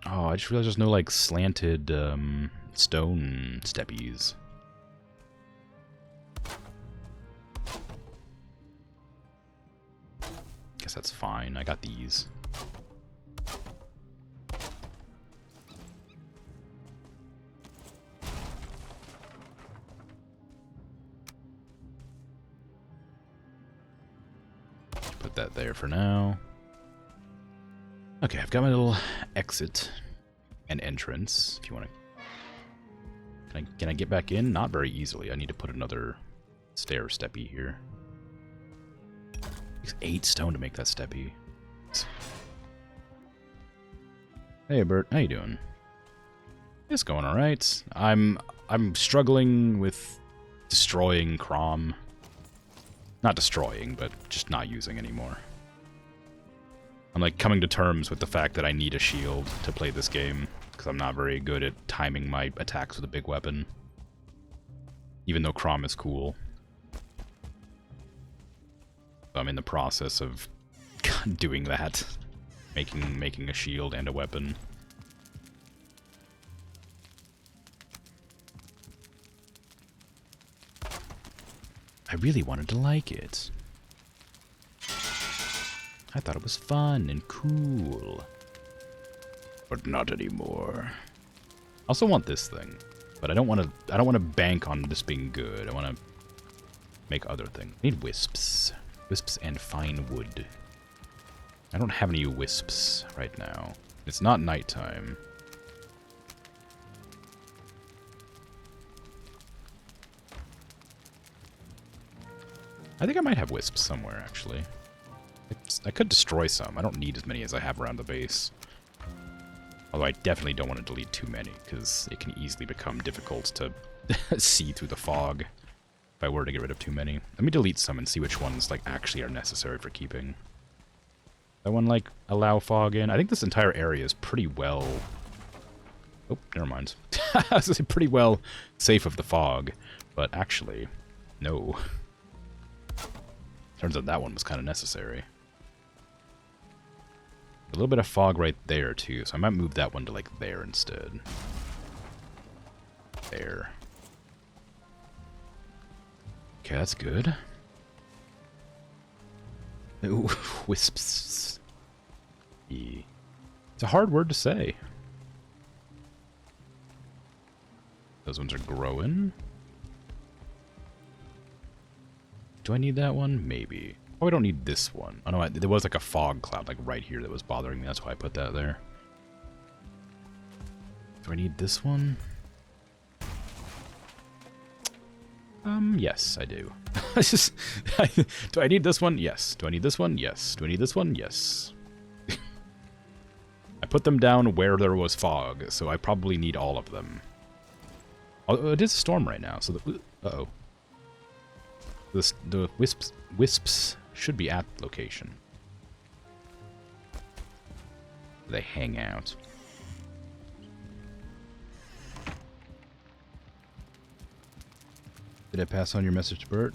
Oh, I just realized there's no, like, slanted, stone steppies. Guess that's fine. I got these. Put that there for now. Okay, I've got my little exit and entrance, if you want to... Can I get back in? Not very easily. I need to put another stair steppy here. It takes 8 stone to make that steppy. Hey, Bert. How you doing? It's going alright. I'm struggling with destroying Crom. Not destroying, but just not using anymore. I'm, like, coming to terms with the fact that I need a shield to play this game, because I'm not very good at timing my attacks with a big weapon. Even though Crom is cool. So I'm in the process of doing that. Making a shield and a weapon. I really wanted to like it. I thought it was fun and cool. But not anymore. I also want this thing, but I don't want to bank on this being good. I want to make other things. I need wisps. Wisps and fine wood. I don't have any wisps right now. It's not nighttime. I think I might have wisps somewhere, actually. I could destroy some. I don't need as many as I have around the base. Although I definitely don't want to delete too many, because it can easily become difficult to see through the fog if I were to get rid of too many. Let me delete some and see which ones, like, actually are necessary for keeping. That one, like, allow fog in? I think this entire area is pretty well... Oh, never mind. It's pretty well safe of the fog, but actually, no. Turns out that one was kind of necessary. A little bit of fog right there, too, so I might move that one to, like, there instead. There. Okay, that's good. Ooh, wisps. It's a hard word to say. Those ones are growing. Do I need that one? Maybe. Oh, I don't need this one. Oh no, there was like a fog cloud like right here that was bothering me. That's why I put that there. Do I need this one? Yes, I do. Do I need this one? Yes. Do I need this one? Yes. Do I need this one? Yes. I put them down where there was fog, so I probably need all of them. Oh, it is a storm right now, so the... Uh-oh. The wisps should be at location. They hang out. Did I pass on your message to Bert?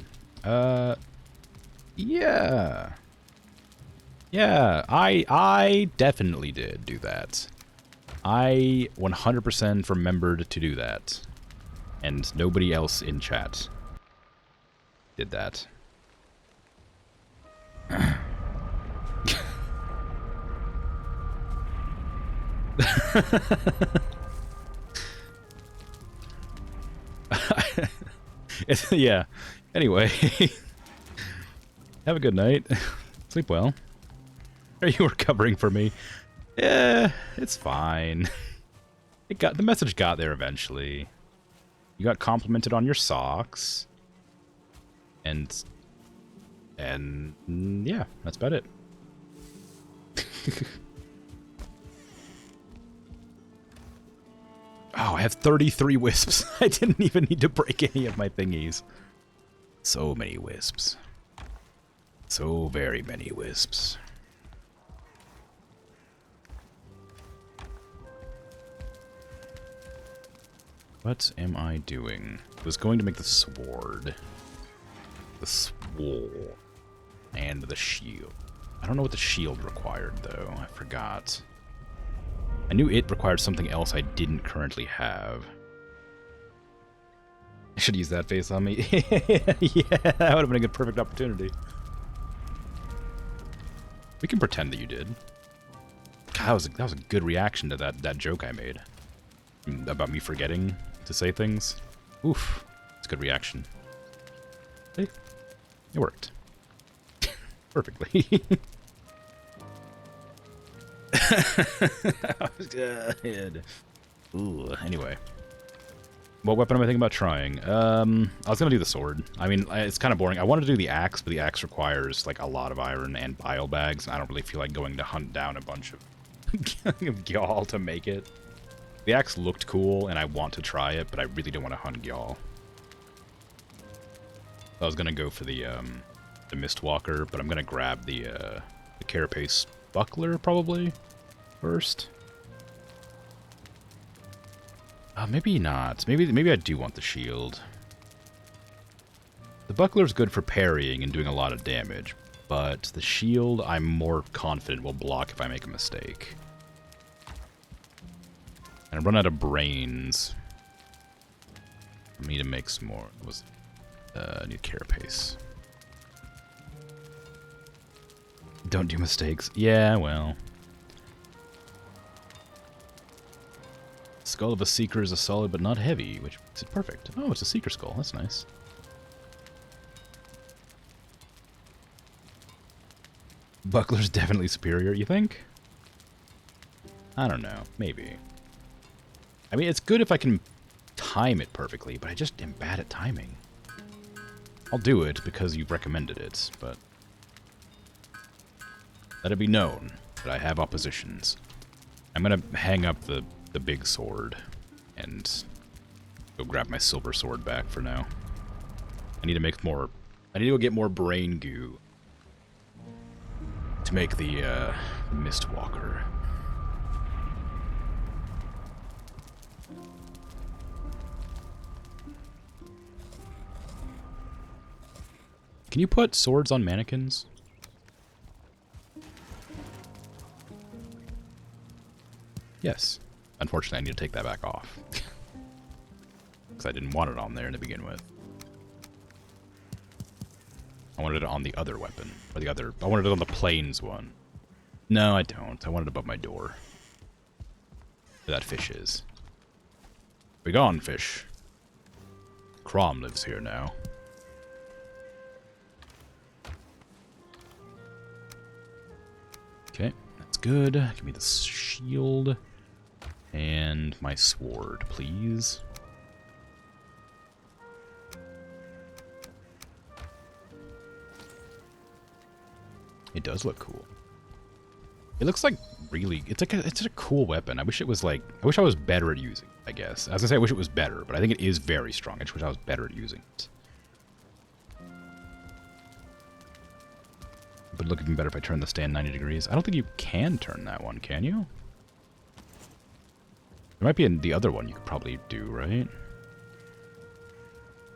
Yeah. Yeah, I definitely did do that. I 100% remembered to do that. And nobody else in chat did that. Yeah. Anyway, have a good night. Sleep well. Are you recovering for me? Yeah, it's fine. The message got there eventually. You got complimented on your socks. And yeah, that's about it. Oh, I have 33 wisps. I didn't even need to break any of my thingies. So many wisps. So very many wisps. What am I doing? I was going to make the sword. The sword. And the shield. I don't know what the shield required, though. I forgot. I knew it required something else I didn't currently have. I should use that face on me. Yeah, that would have been a good, perfect opportunity. We can pretend that you did. God, that was a good reaction to that joke I made. About me forgetting to say things. Oof. It's a good reaction. Hey, it worked. Perfectly. Ooh, anyway. What weapon am I thinking about trying? I was gonna do the sword. I mean, it's kind of boring. I wanted to do the axe, but the axe requires, like, a lot of iron and bile bags, and I don't really feel like going to hunt down a bunch of Gyal to make it. The axe looked cool, and I want to try it, but I really don't want to hunt Gyal. I was gonna go for the Mistwalker, but I'm gonna grab the Carapace Buckler, probably, first. Maybe not. Maybe I do want the shield. The Buckler's good for parrying and doing a lot of damage, but the shield I'm more confident will block if I make a mistake. And I run out of brains. I need to make some more. I need Carapace. Don't do mistakes. Yeah, well. Skull of a Seeker is a solid but not heavy, which makes it perfect. Oh, it's a Seeker skull. That's nice. Buckler's definitely superior, you think? I don't know. Maybe. I mean, it's good if I can time it perfectly, but I just am bad at timing. I'll do it because you've recommended it, but let it be known that I have oppositions. I'm gonna hang up the big sword and go grab my silver sword back for now. I need to make more. I need to go get more brain goo to make the Mistwalker. Can you put swords on mannequins? Yes. Unfortunately, I need to take that back off. Because I didn't want it on there to begin with. I wanted it on the other weapon. Or the other... I wanted it on the plains one. No, I don't. I want it above my door. Where that fish is. Be gone, fish. Crom lives here now. Okay, that's good. Give me the shield. And my sword, please. It does look cool. It looks like really... It's a cool weapon. I wish it was like... I wish I was better at using it, I guess. I was gonna say I wish it was better, but I think it is very strong. I just wish I was better at using it. It would look even better if I turned the stand 90 degrees. I don't think you can turn that one, can you? There might be the other one you could probably do, right?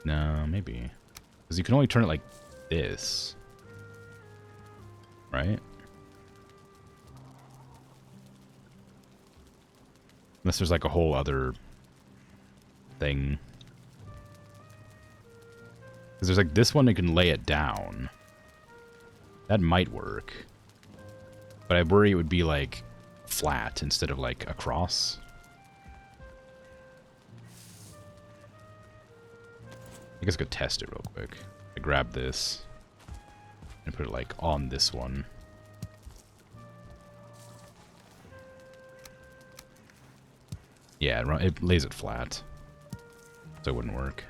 No, maybe. Because you can only turn it like this. Right? Unless there's like a whole other thing. Because there's like this one that can lay it down. That might work. But I worry it would be like flat instead of like across. I guess I could test it real quick. I grab this and put it like on this one. Yeah, it lays it flat, so it wouldn't work.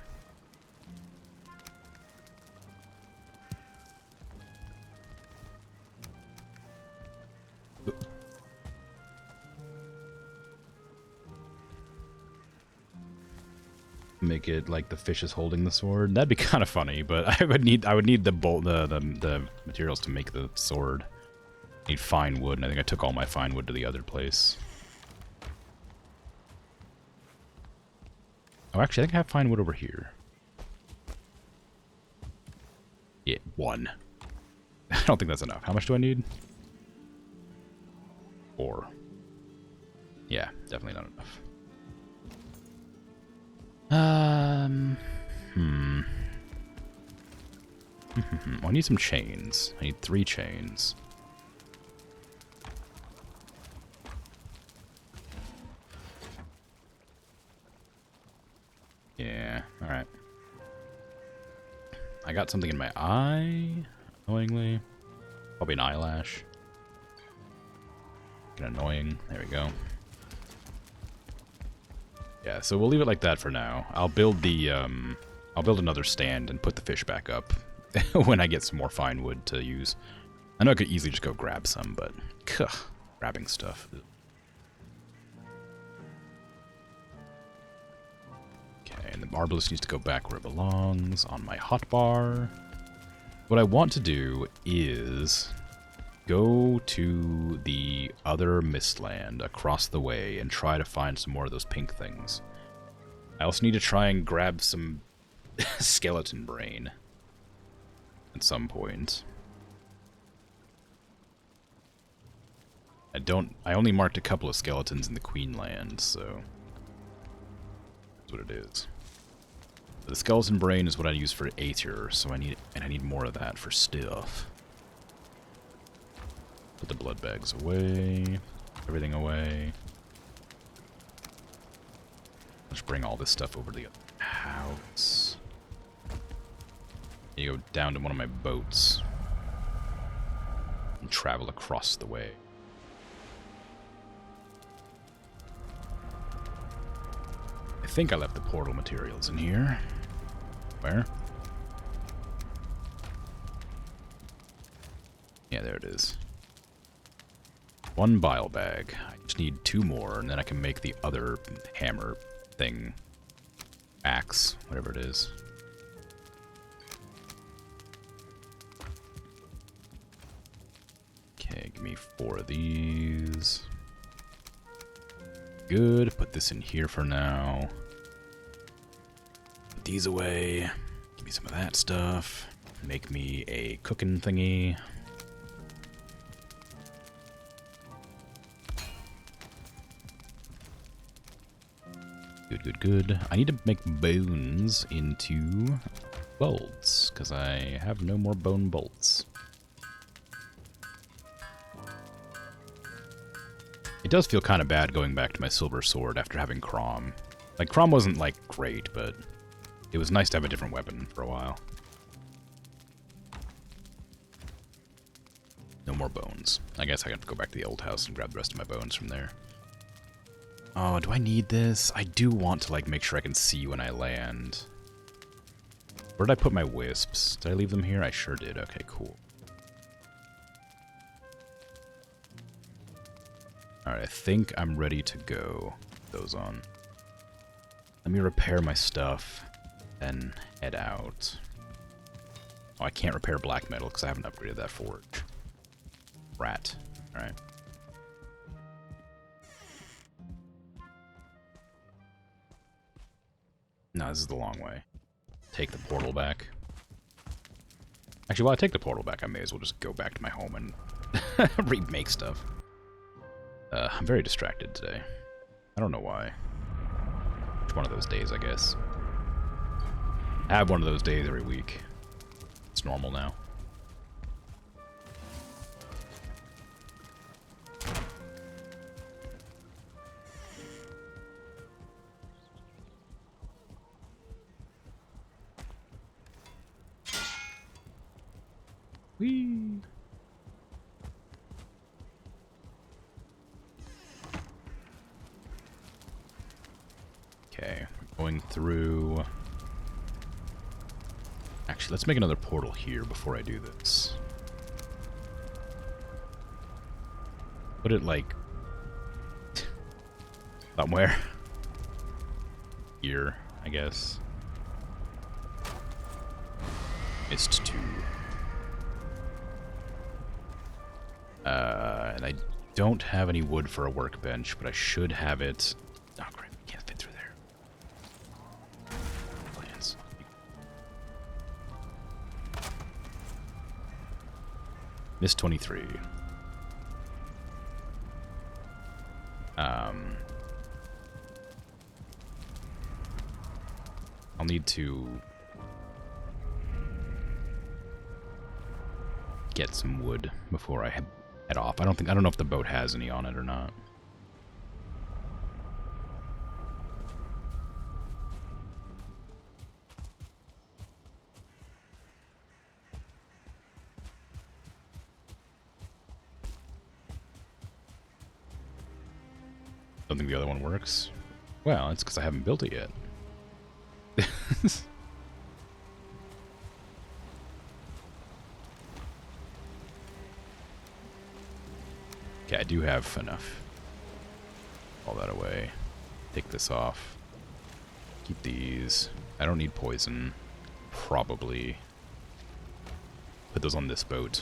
Make it like the fish is holding the sword. That'd be kind of funny, but I would need the materials to make the sword. I need fine wood, and I think I took all my fine wood to the other place. Oh, actually, I think I have fine wood over here. Yeah, 1. I don't think that's enough. How much do I need? 4. Yeah, definitely not enough. I need some chains. I need 3 chains. Yeah, alright. I got something in my eye, annoyingly. Probably an eyelash. Get annoying. There we go. Yeah, so we'll leave it like that for now. I'll build the, I'll build another stand and put the fish back up when I get some more fine wood to use. I know I could easily just go grab some, but, grabbing stuff. Okay, and the arbalist needs to go back where it belongs, on my hotbar. What I want to do is go to the other mistland across the way and try to find some more of those pink things. I also need to try and grab some skeleton brain at some point. I only marked a couple of skeletons in the Queenland, so that's what it is. The skeleton brain is what I use for Aether, so I need more of that for stuff. Put the blood bags away, everything away. Let's bring all this stuff over to the house. You go down to one of my boats and travel across the way. I think I left the portal materials in here. Where? Yeah, there it is. 1 bile bag. I just need 2 more, and then I can make the other hammer thing. Axe, whatever it is. Okay, give me 4 of these. Good. Put this in here for now. Put these away. Give me some of that stuff. Make me a cooking thingy. Good. I need to make bones into bolts, because I have no more bone bolts. It does feel kind of bad going back to my silver sword after having Crom. Like, Crom wasn't, like, great, but it was nice to have a different weapon for a while. No more bones. I guess I have to go back to the old house and grab the rest of my bones from there. Oh, do I need this? I do want to, like, make sure I can see when I land. Where did I put my wisps? Did I leave them here? I sure did. Okay, cool. Alright, I think I'm ready to go. Those on. Let me repair my stuff, then head out. Oh, I can't repair black metal because I haven't upgraded that forge. Rat. Alright. No, this is the long way. Take the portal back. Actually, while I take the portal back, I may as well just go back to my home and remake stuff. I'm very distracted today. I don't know why. It's one of those days, I guess. I have one of those days every week. It's normal now. Whee! Okay, we're going through... Actually, let's make another portal here before I do this. Put it, like... somewhere. Here, I guess. Missed 2. And I don't have any wood for a workbench, but I should have it... Oh, crap. Can't fit through there. Plans. Missed 23. I'll need to get some wood before I head off. I don't know if the boat has any on it or not. Don't think the other one works. Well, it's because I haven't built it yet. Okay, I do have enough. All that away. Take this off. Keep these. I don't need poison. Probably. Put those on this boat.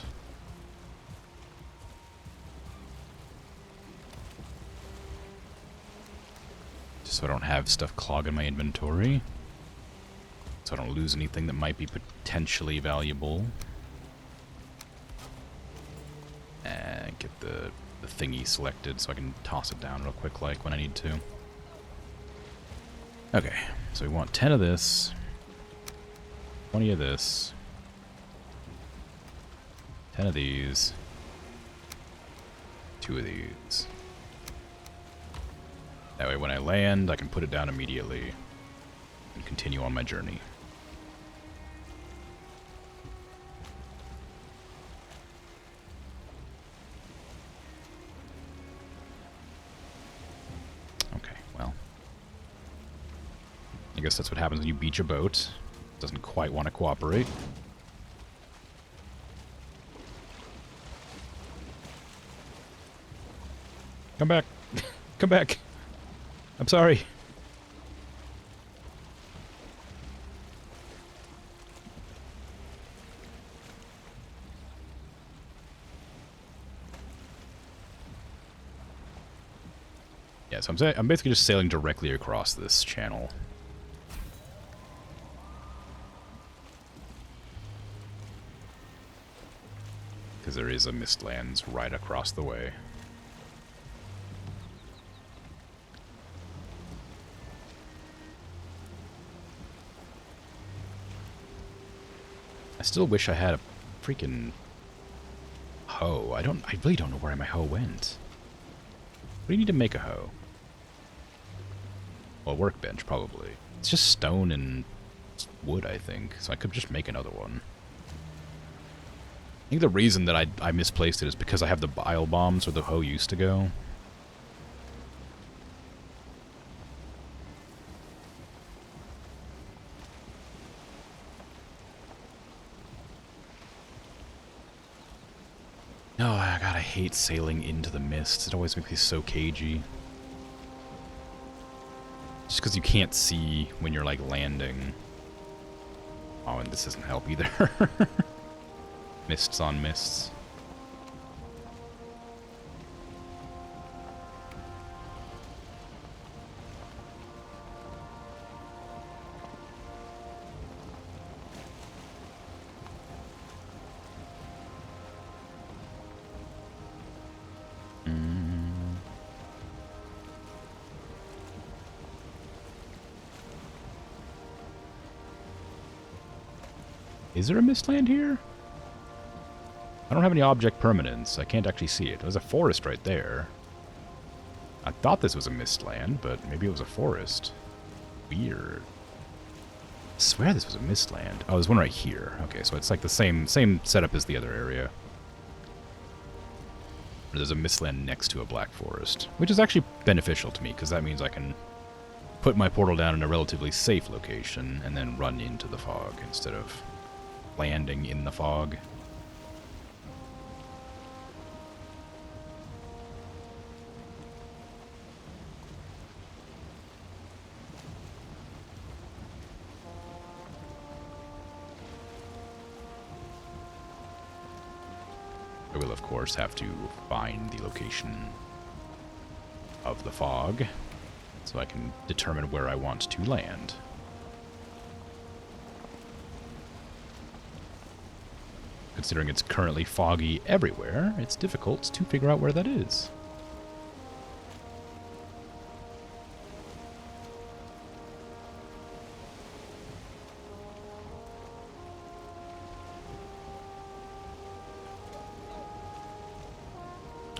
Just so I don't have stuff clogging my inventory. So I don't lose anything that might be potentially valuable. And get the thingy selected so I can toss it down real quick like when I need to. Okay, so we want 10 of this, 20 of this, 10 of these, 2 of these. That way when I land, I can put it down immediately and continue on my journey. I guess that's what happens when you beach a boat. It doesn't quite want to cooperate. Come back. Come back. I'm sorry. Yeah, so I'm basically just sailing directly across this channel. Because there is a Mistlands right across the way. I still wish I had a freaking hoe. I really don't know where my hoe went. What do you need to make a hoe? Well, a workbench, probably. It's just stone and wood, I think. So I could just make another one. I think the reason that I misplaced it is because I have the bile bombs where the hoe used to go. Oh, God, I hate sailing into the mist. It always makes me so cagey. Just because you can't see when you're, like, landing. Oh, and this doesn't help either. Mists on mists. Is there a mistland here? I don't have any object permanence. I can't actually see it. There's a forest right there. I thought this was a mistland, but maybe it was a forest. Weird. swear this was a mistland. Oh, there's one right here. Okay, so it's like the same setup as the other area. There's a mistland next to a black forest, which is actually beneficial to me, because that means I can put my portal down in a relatively safe location and then run into the fog instead of landing in the fog. I will, of course, have to find the location of the fog so I can determine where I want to land. Considering it's currently foggy everywhere, it's difficult to figure out where that is.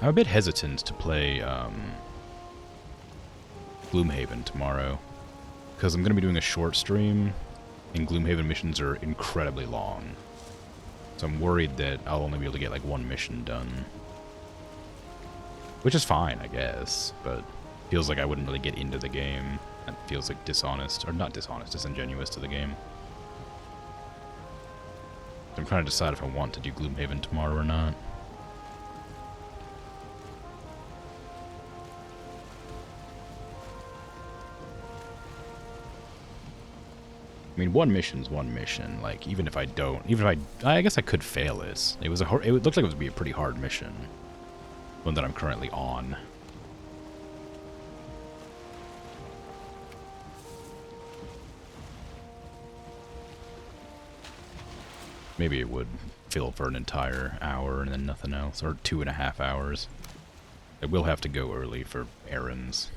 I'm a bit hesitant to play Gloomhaven tomorrow, because I'm going to be doing a short stream, and Gloomhaven missions are incredibly long. So I'm worried that I'll only be able to get like one mission done. Which is fine, I guess, but feels like I wouldn't really get into the game. That feels like dishonest, or not dishonest, disingenuous to the game. I'm trying to decide if I want to do Gloomhaven tomorrow or not. I mean, one mission's one mission. Like, even if I guess I could fail it. It looked like it would be a pretty hard mission. One that I'm currently on. Maybe it would fill for an entire hour and then nothing else, or 2.5 hours. I will have to go early for errands.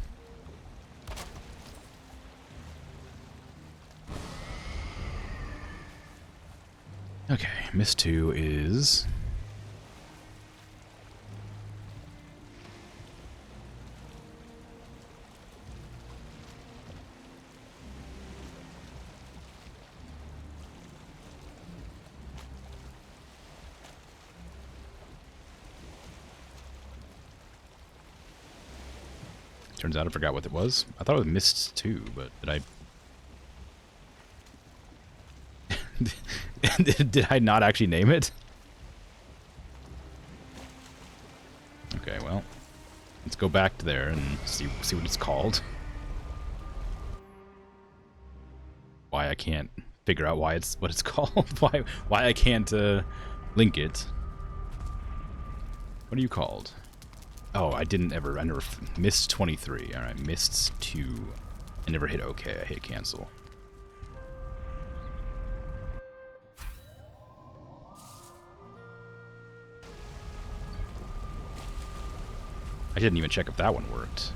Okay, Miss 2 is... Turns out I forgot what it was. I thought it was Mist 2, but did I... Did I not actually name it? Okay, well, let's go back to there and see what it's called. Why I can't figure out what it's called. Why I can't link it. What are you called? Oh, I never missed 23. All right, missed 2. I never hit OK. I hit cancel. I didn't even check if that one worked.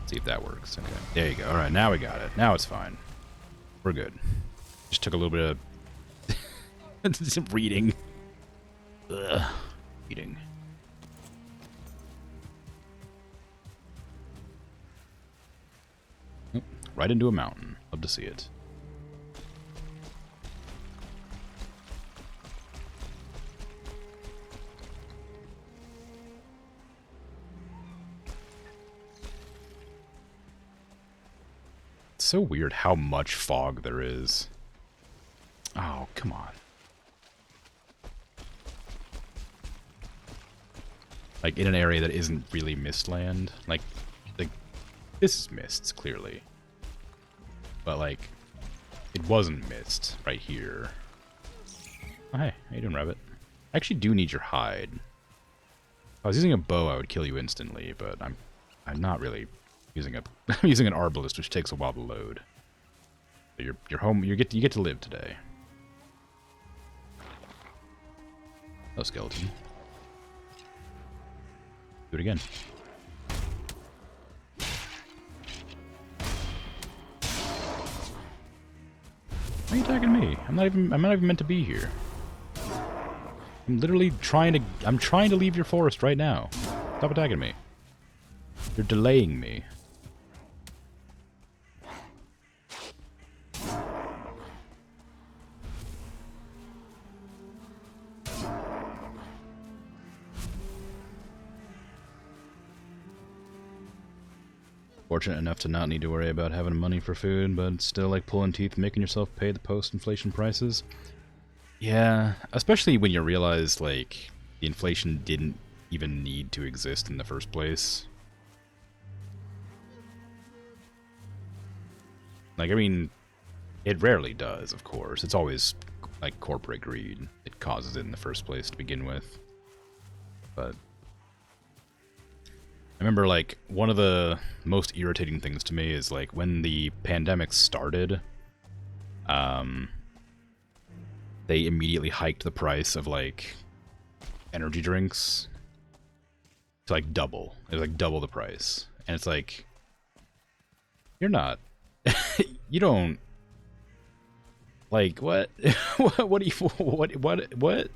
See if that works. Okay. There you go. Alright, now we got it. Now it's fine. We're good. Just took a little bit of reading. Ugh. Reading. Right into a mountain. Love to see it. So weird how much fog there is. Oh, come on. Like, in an area that isn't really Mistland. Like, this is Mists, clearly. But, like, it wasn't Mist right here. Oh, hey. How you doing, Rabbit? I actually do need your hide. If I was using a bow, I would kill you instantly, but I'm not really... I'm using an arbalist, which takes a while to load. So you're home. You get to live today. Oh, skeleton. Do it again. Why are you attacking me? I'm not even meant to be here. I'm literally trying to leave your forest right now. Stop attacking me. You're delaying me. fortunate enough to not need to worry about having money for food, but still like pulling teeth, making yourself pay the post-inflation prices. Yeah, especially when you realize like the inflation didn't even need to exist in the first place. Like, I mean, it rarely does, of course. It's always like corporate greed that causes it in the first place to begin with. But I remember, like, one of the most irritating things to me is, like, when the pandemic started, they immediately hiked the price of, like, energy drinks to, like, double. It was, like, double the price. And it's like, you're not... you don't... Like, what? What do you... What?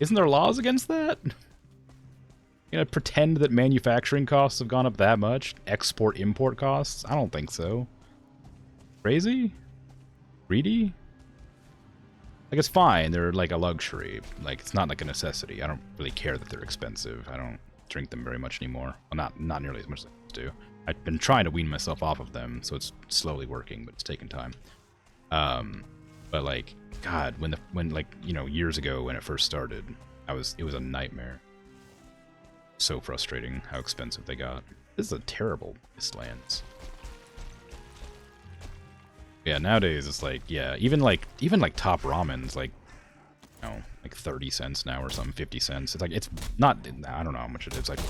Isn't there laws against that? You gonna pretend that manufacturing costs have gone up that much? Export-import costs? I don't think so. Crazy? Greedy? Like, it's fine. They're like a luxury. Like, it's not like a necessity. I don't really care that they're expensive. I don't drink them very much anymore. Well, not nearly as much as I used to. I've been trying to wean myself off of them, so it's slowly working, but it's taking time. But like, God, when like, you know, years ago when it first started, it was a nightmare. So frustrating how expensive they got. This is a terrible Mistlands. Yeah, nowadays it's like, yeah, even like top ramen's like, you know, like 30 cents now or something, 50 cents. It's like, it's not, I don't know how much it is. Like,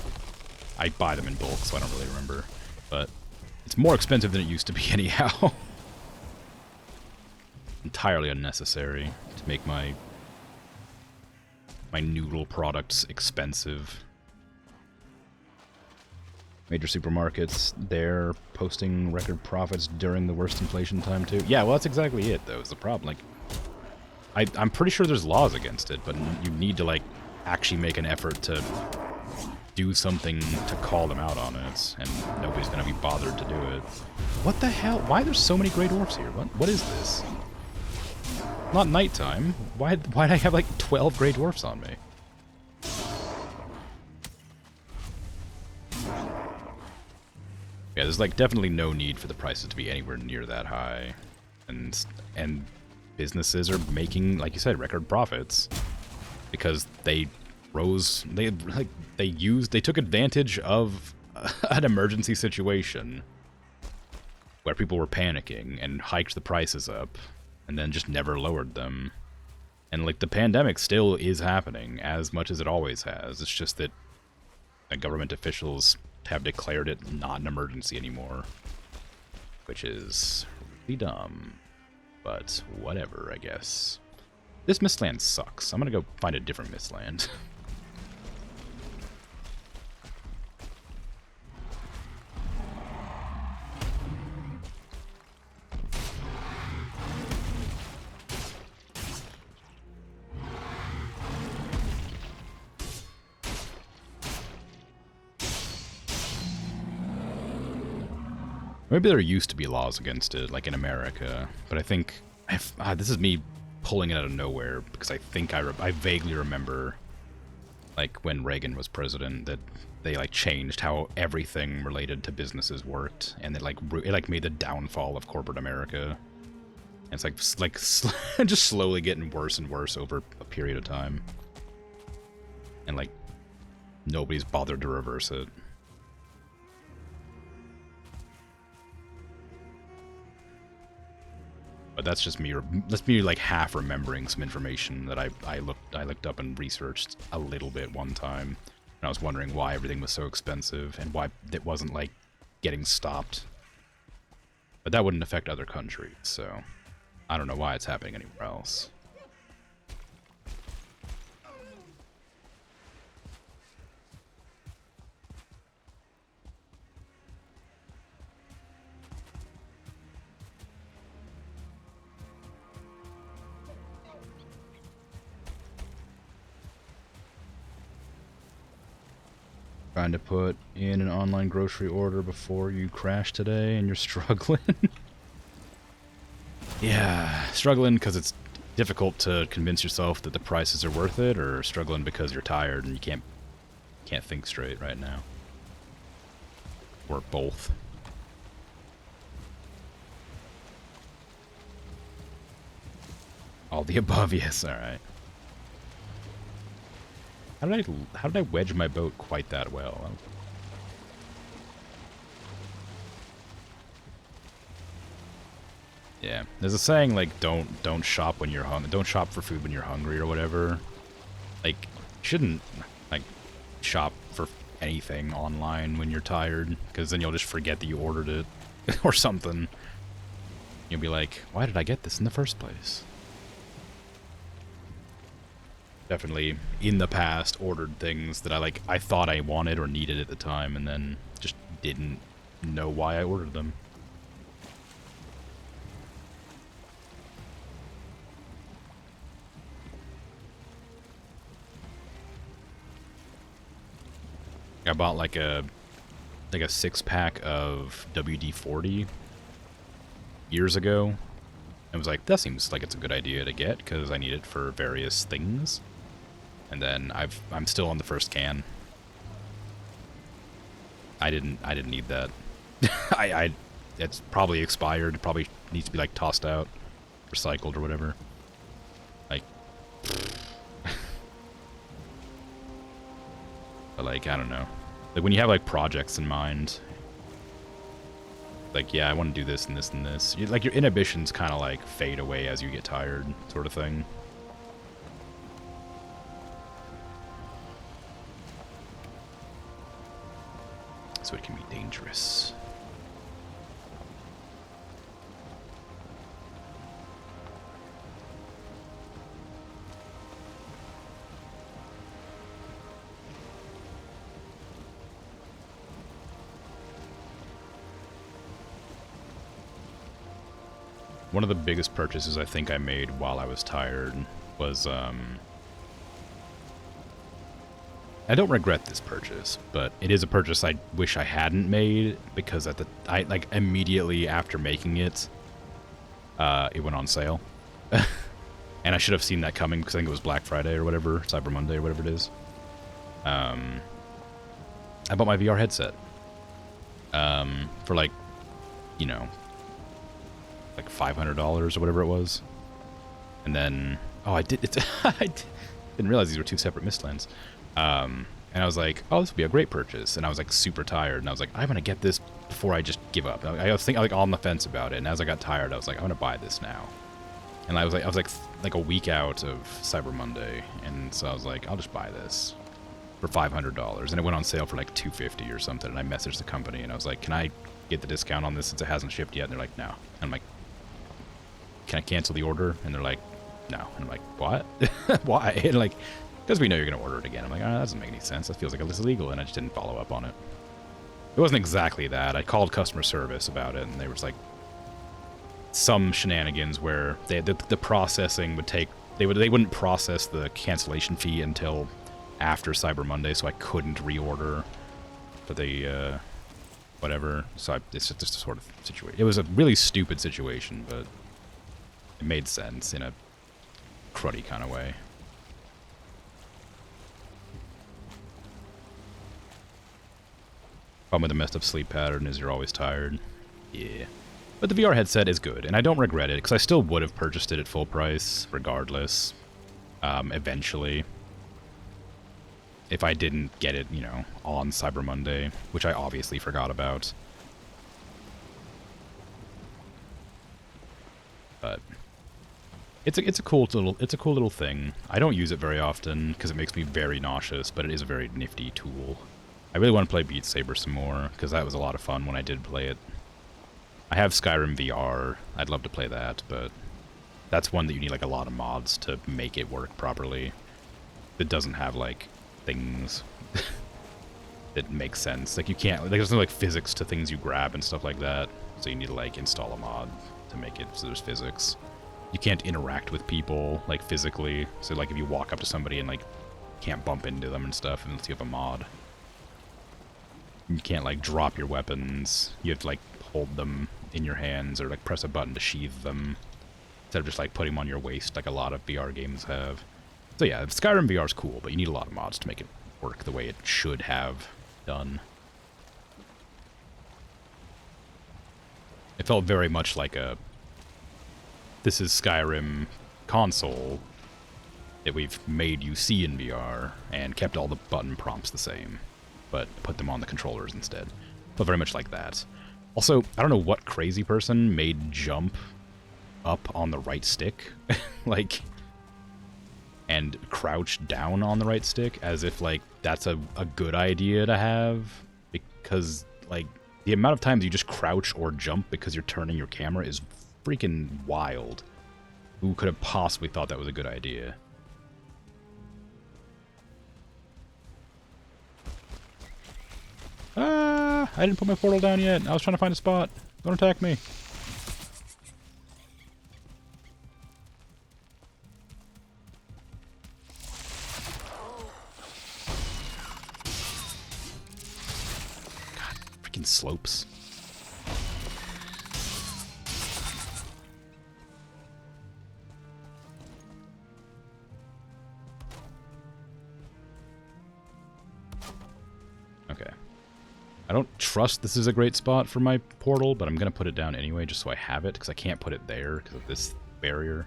I buy them in bulk, so I don't really remember. But it's more expensive than it used to be anyhow. Entirely unnecessary to make my noodle products expensive. Major supermarkets, they're posting record profits during the worst inflation time, too. Yeah, well, that's exactly it, though, is the problem. Like, I'm pretty sure there's laws against it, but you need to, like, actually make an effort to do something to call them out on it, and nobody's gonna be bothered to do it. What the hell? Why are there so many Grey Dwarfs here? What is this? Not nighttime. Why'd I have, like, 12 Grey Dwarfs on me? Yeah, there's like definitely no need for the prices to be anywhere near that high, and businesses are making, like you said, record profits because they took advantage of an emergency situation where people were panicking and hiked the prices up and then just never lowered them. And like the pandemic still is happening as much as it always has. It's just that government officials have declared it not an emergency anymore, which is really dumb, but whatever, I guess. This Mistland sucks. I'm gonna go find a different Mistland. Maybe there used to be laws against it, like in America, but I think... this is me pulling it out of nowhere, because I think I vaguely remember, like, when Reagan was president, that they, like, changed how everything related to businesses worked, and it, like, made the downfall of corporate America. And it's, like just slowly getting worse and worse over a period of time. And, like, nobody's bothered to reverse it. But that's just me. That's me like half remembering some information that I looked up and researched a little bit one time, and I was wondering why everything was so expensive and why it wasn't like getting stopped. But that wouldn't affect other countries, so I don't know why it's happening anywhere else. Trying to put in an online grocery order before you crash today and you're struggling. Yeah, struggling because it's difficult to convince yourself that the prices are worth it, or struggling because you're tired and you can't think straight right now. Or both. All the above, yes, alright. How did I wedge my boat quite that well? Yeah, there's a saying like don't shop when you're don't shop for food when you're hungry or whatever. Like, you shouldn't like shop for anything online when you're tired, because then you'll just forget that you ordered it or something. You'll be like, why did I get this in the first place? Definitely in the past ordered things that I thought I wanted or needed at the time, and then just didn't know why I ordered them. I bought like a 6-pack of WD-40 years ago. And was like, that seems like it's a good idea to get because I need it for various things. And then I'm still on the first can. I didn't need that. It's probably expired. It probably needs to be like tossed out, recycled or whatever. Like, but like, I don't know. Like when you have like projects in mind, like, yeah, I want to do this and this and this. Like your inhibitions kind of like fade away as you get tired, sort of thing. So it can be dangerous. One of the biggest purchases I think I made while I was tired was, I don't regret this purchase, but it is a purchase I wish I hadn't made, because like immediately after making it, it went on sale. And I should have seen that coming because I think it was Black Friday or whatever, Cyber Monday or whatever it is. I bought my VR headset. For like, you know, like $500 or whatever it was. And then, oh, I didn't realize these were two separate Mistlands. And I was like, oh, this would be a great purchase. And I was like super tired, and I was like, I'm gonna get this before I just give up. I was thinking like on the fence about it, and as I got tired, I was like, I'm gonna buy this now. And I was like a week out of Cyber Monday, and so I was like, I'll just buy this for $500, and it went on sale for like $250 or something. And I messaged the company, and I was like, can I get the discount on this since it hasn't shipped yet? And they're like, no. And I'm like, can I cancel the order? And they're like, no. And I'm like, what? Why? And like, because we know you're going to order it again. I'm like, that doesn't make any sense. That feels like it's illegal, and I just didn't follow up on it. It wasn't exactly that. I called customer service about it, and they was like, some shenanigans where the processing would take, they wouldn't process the cancellation fee until after Cyber Monday, so I couldn't reorder for the whatever. So it's just a sort of situation. It was a really stupid situation, but it made sense in a cruddy kind of way. Problem with the messed up sleep pattern is you're always tired. Yeah. But the VR headset is good, and I don't regret it, because I still would have purchased it at full price, regardless, eventually. If I didn't get it, you know, on Cyber Monday, which I obviously forgot about. But it's a cool little thing. I don't use it very often because it makes me very nauseous, but it is a very nifty tool. I really want to play Beat Saber some more, because that was a lot of fun when I did play it. I have Skyrim VR. I'd love to play that, but that's one that you need like a lot of mods to make it work properly. It doesn't have like things that make sense. Like you can't, like there's no like physics to things you grab and stuff like that. So you need to like install a mod to make it so there's physics. You can't interact with people like physically. So like if you walk up to somebody and like can't bump into them and stuff unless you have a mod. You can't like drop your weapons. You have to like hold them in your hands or like press a button to sheath them instead of just like putting them on your waist like a lot of VR games have. So yeah, Skyrim VR is cool, but you need a lot of mods to make it work the way it should have done. It felt very much like a, this is Skyrim console that we've made you see in VR and kept all the button prompts the same, but put them on the controllers instead. But very much like that. Also, I don't know what crazy person made jump up on the right stick, like, and crouch down on the right stick, as if, like, that's a good idea to have, because, like, the amount of times you just crouch or jump because you're turning your camera is freaking wild. Who could have possibly thought that was a good idea? Ah, I didn't put my portal down yet. I was trying to find a spot. Don't attack me. God, freaking slopes. Okay. I don't trust this is a great spot for my portal, but I'm going to put it down anyway just so I have it, because I can't put it there because of this barrier.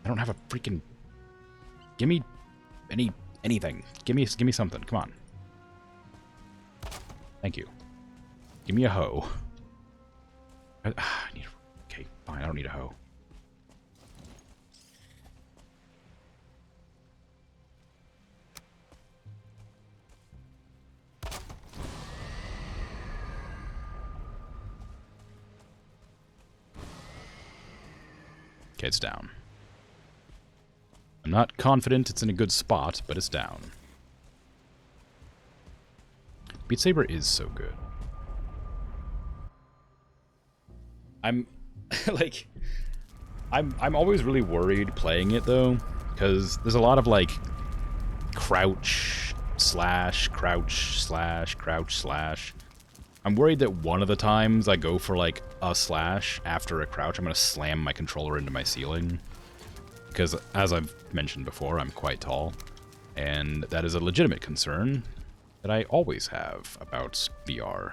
I don't have a freaking... Give me anything. Give me something. Come on. Thank you. Give me a hoe. I need a... Okay, fine. I don't need a hoe. Okay, it's down. I'm not confident it's in a good spot, but it's down. Beat Saber is so good. I'm like I'm always really worried playing it though, because there's a lot of like crouch slash crouch slash crouch slash. I'm worried that one of the times I go for, like, a slash after a crouch, I'm going to slam my controller into my ceiling. Because, as I've mentioned before, I'm quite tall. And that is a legitimate concern that I always have about VR.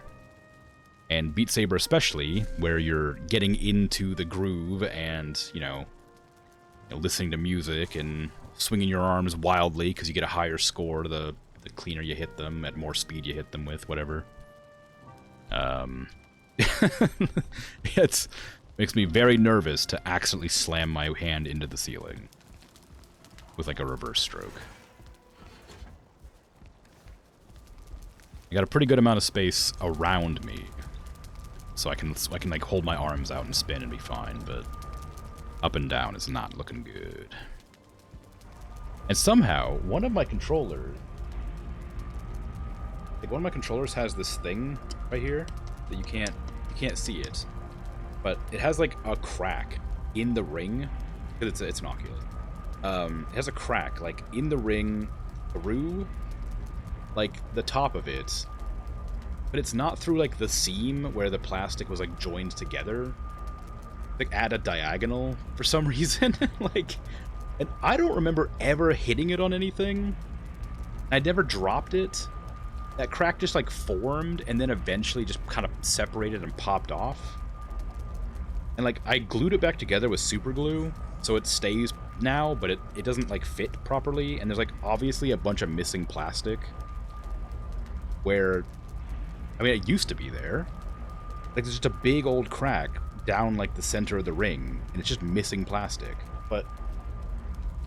And Beat Saber especially, where you're getting into the groove and, you know, listening to music and swinging your arms wildly because you get a higher score the cleaner you hit them, at more speed you hit them with, whatever. It makes me very nervous to accidentally slam my hand into the ceiling with like a reverse stroke. I got a pretty good amount of space around me, so I can like hold my arms out and spin and be fine. But up and down is not looking good. And somehow one of my controllers. Like one of my controllers has this thing right here that you can't see it, but it has like a crack in the ring because it's an Oculus. It has a crack like in the ring through like the top of it, but it's not through like the seam where the plastic was like joined together. Like at a diagonal for some reason. Like, and I don't remember ever hitting it on anything. I never dropped it. That crack just like formed and then eventually just kind of separated and popped off. And like I glued it back together with super glue, so it stays now, but it doesn't like fit properly. And there's like obviously a bunch of missing plastic. Where, I mean, it used to be there. Like there's just a big old crack down like the center of the ring, and it's just missing plastic. But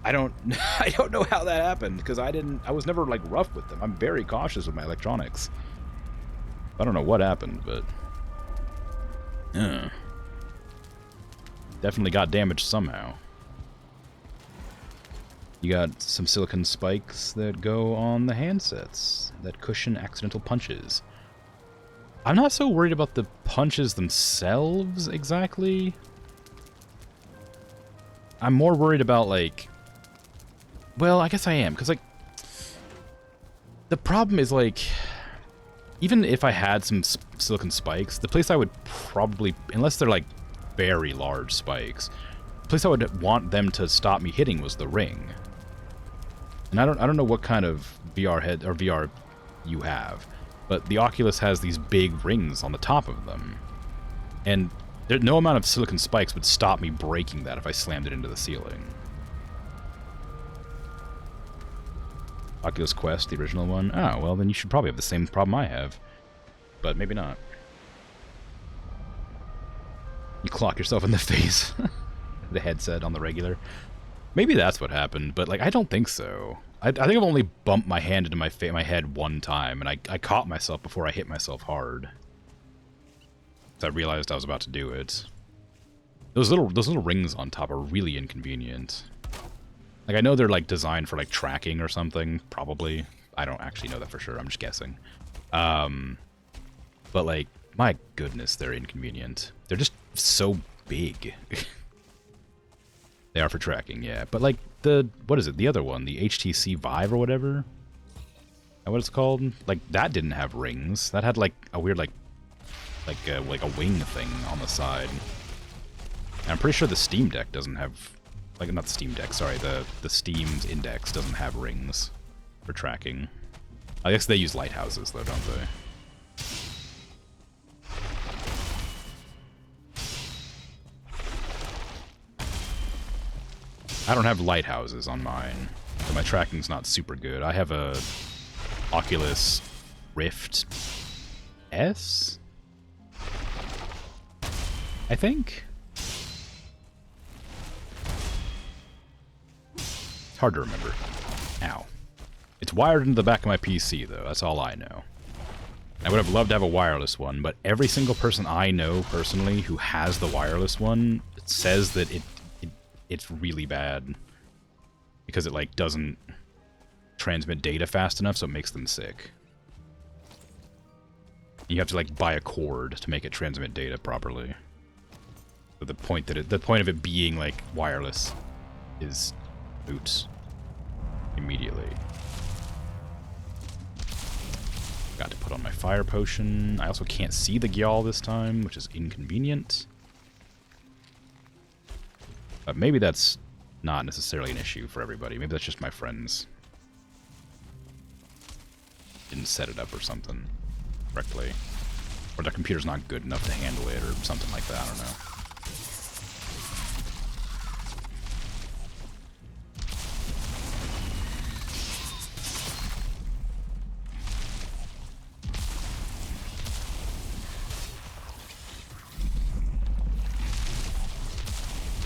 I don't know how that happened, because I was never like rough with them. I'm very cautious with my electronics. I don't know what happened, but definitely got damaged somehow. You got some silicone spikes that go on the handsets that cushion accidental punches. I'm not so worried about the punches themselves exactly. I'm more worried about like, well, I guess I am, because, like, the problem is, like, even if I had some silicone spikes, the place I would probably, unless they're, like, very large spikes, the place I would want them to stop me hitting was the ring. And I don't know what kind of VR head or VR you have, but the Oculus has these big rings on the top of them. And There's no amount of silicon spikes would stop me breaking that if I slammed it into the ceiling. Oculus Quest, the original one. Oh, well, then you should probably have the same problem I have. But maybe not. You clock yourself in the face. The headset on the regular. Maybe that's what happened, but, like, I don't think so. I think I've only bumped my hand into my head one time, and I caught myself before I hit myself hard. So I realized I was about to do it. Those little rings on top are really inconvenient. Like, I know they're, like, designed for, like, tracking or something, probably. I don't actually know that for sure, I'm just guessing. But, like, my goodness, they're inconvenient. They're just so big. They are for tracking, yeah. But, like, what is it, the other one? The HTC Vive or whatever? Is that what it's called? Like, that didn't have rings. That had, like, a weird, like a wing thing on the side. And I'm pretty sure the Steam Deck doesn't have... Like, not the Steam Deck, sorry. The Steam's Index doesn't have rings for tracking. I guess they use lighthouses, though, don't they? I don't have lighthouses on mine, so my tracking's not super good. I have a Oculus Rift S? I think? It's hard to remember. Ow. It's wired into the back of my PC, though. That's all I know. I would have loved to have a wireless one, but every single person I know personally who has the wireless one says that it's really bad because it, like, doesn't transmit data fast enough, so it makes them sick. You have to, like, buy a cord to make it transmit data properly. So the point of it being, like, wireless is moot immediately. Got to put on my fire potion. I also can't see the Gyal this time, which is inconvenient. But maybe that's not necessarily an issue for everybody. Maybe that's just my friends. Didn't set it up or something correctly. Or their computer's not good enough to handle it or something like that, I don't know.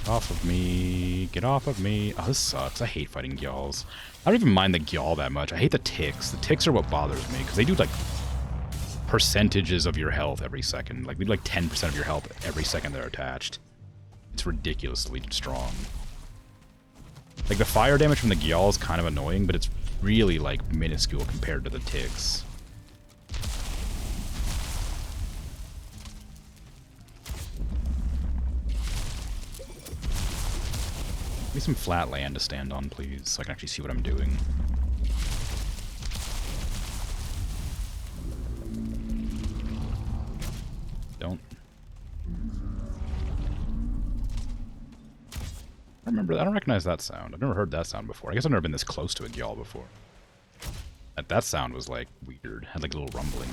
Off of me. Get off of me. Oh, this sucks. I hate fighting Gyals. I don't even mind the Gyal that much. I hate the ticks. The ticks are what bothers me, because they do, like, percentages of your health every second. Like, they do, like, 10% of your health every second they're attached. It's ridiculously strong. Like, the fire damage from the Gyal is kind of annoying, but it's really, like, minuscule compared to the ticks. Give me some flat land to stand on, please, so I can actually see what I'm doing. Don't. I don't recognize that sound. I've never heard that sound before. I guess I've never been this close to a Gyal before. That sound was, like, weird. It had, like, a little rumbling.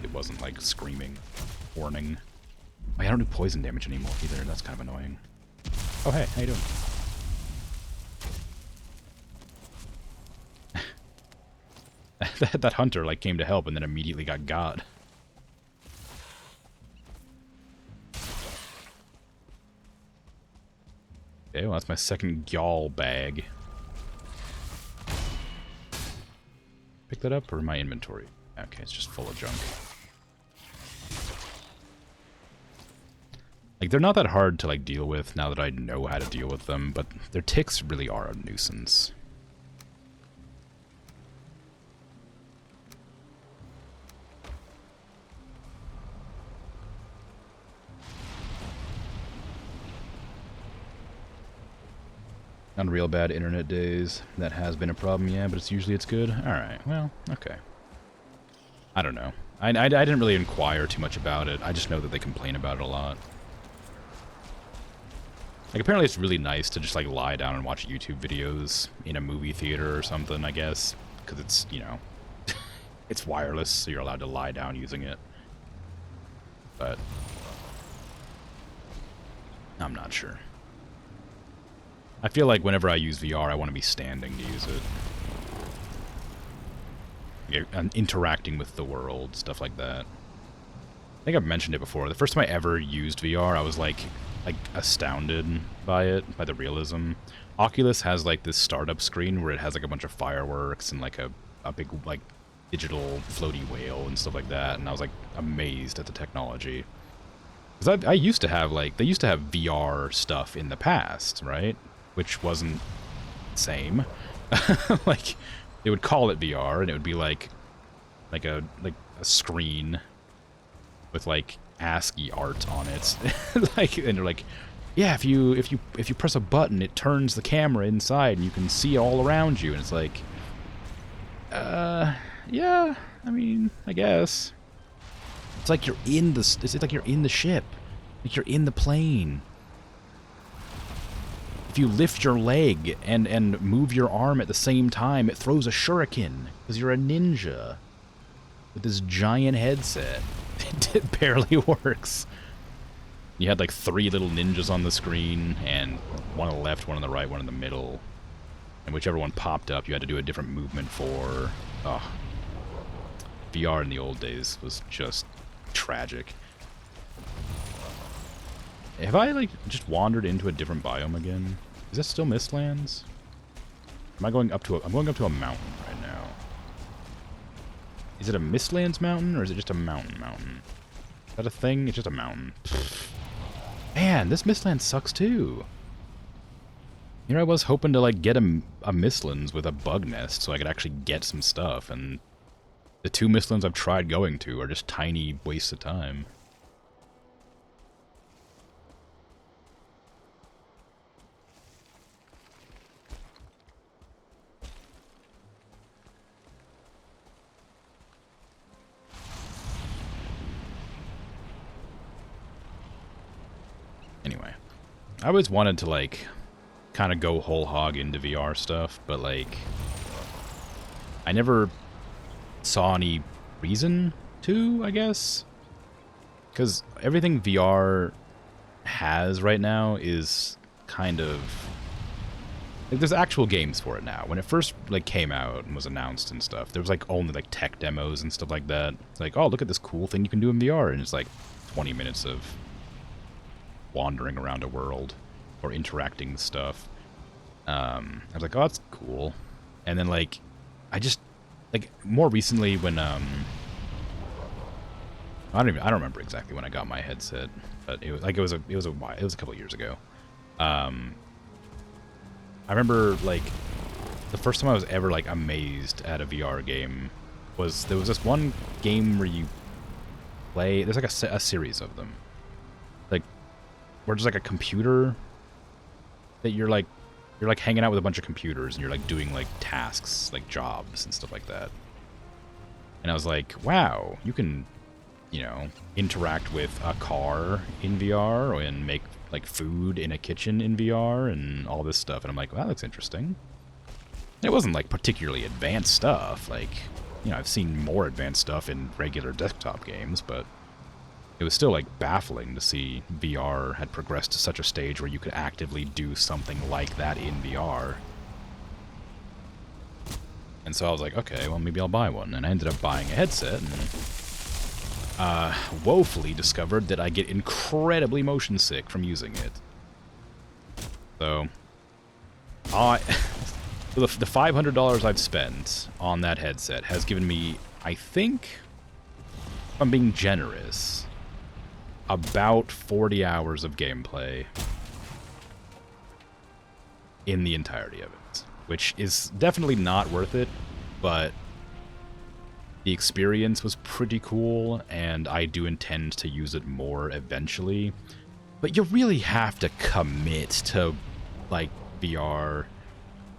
It wasn't, like, screaming. Warning. Oh, yeah, I don't do poison damage anymore either. That's kind of annoying. Oh, hey, how you doing? That hunter, like, came to help and then immediately got. Okay, well, that's my second Gyal bag. Pick that up, or my inventory? Okay, it's just full of junk. Like, they're not that hard to, like, deal with now that I know how to deal with them, but their ticks really are a nuisance. On real bad internet days, that has been a problem, yeah, but it's good. Alright, well, okay. I don't know. I didn't really inquire too much about it. I just know that they complain about it a lot. Like, apparently it's really nice to just, like, lie down and watch YouTube videos in a movie theater or something, I guess. Because it's, you know, it's wireless, so you're allowed to lie down using it. But I'm not sure. I feel like whenever I use VR, I want to be standing to use it. And interacting with the world, stuff like that. I think I've mentioned it before. The first time I ever used VR, I was like astounded by it, by the realism. Oculus has like this startup screen where it has like a bunch of fireworks and like a big like digital floaty whale and stuff like that, and I was like amazed at the technology. Because I used to have like, they used to have VR stuff in the past, right? Which wasn't the same. Like, they would call it VR, and it would be like a screen with like ASCII art on it. Like, and they're like, yeah, if you press a button, it turns the camera inside, and you can see all around you. And it's like, yeah, I mean, I guess. It's like you're in the. It's like you're in the ship, like you're in the plane. If you lift your leg and move your arm at the same time, it throws a shuriken because you're a ninja with this giant headset. It barely works. You had like 3 little ninjas on the screen, and one on the left, one on the right, one in the middle, and whichever one popped up, you had to do a different movement for. Oh, VR in the old days was just tragic. Have I like just wandered into a different biome again? Is that still Mistlands? Am I going up to a? I'm going up to a mountain right now. Is it a Mistlands mountain or is it just a mountain? Is that a thing? It's just a mountain. Pfft. Man, this Mistland sucks too. Here I was hoping to like get a Mistlands with a bug nest so I could actually get some stuff, and the 2 Mistlands I've tried going to are just tiny wastes of time. Anyway, I always wanted to like kind of go whole hog into VR stuff, but like I never saw any reason to, I guess, because everything VR has right now is kind of like, there's actual games for it now. When it first like came out and was announced and stuff, there was like only like tech demos and stuff like that. It's like, oh, look at this cool thing you can do in VR, and it's like 20 minutes of wandering around a world or interacting with stuff. I was like, oh, that's cool. And then like I just like more recently when I don't remember exactly when I got my headset, but it was like it was a couple of years ago. I remember like the first time I was ever like amazed at a VR game was there was this one game where you play. There's like a series of them, like where there's like a computer that you're like hanging out with a bunch of computers and you're like doing like tasks, like jobs and stuff like that. And I was like, wow, you can, you know, interact with a car in VR and make like food in a kitchen in VR and all this stuff. And I'm like, well, that looks interesting. It wasn't like particularly advanced stuff. Like, you know, I've seen more advanced stuff in regular desktop games, but it was still like baffling to see VR had progressed to such a stage where you could actively do something like that in VR. And so I was like, okay, well, maybe I'll buy one. And I ended up buying a headset and woefully discovered that I get incredibly motion sick from using it. So, the $500 I've spent on that headset has given me, I think, if I'm being generous, about 40 hours of gameplay in the entirety of it, which is definitely not worth it, but the experience was pretty cool, and I do intend to use it more eventually. But you really have to commit to, like, VR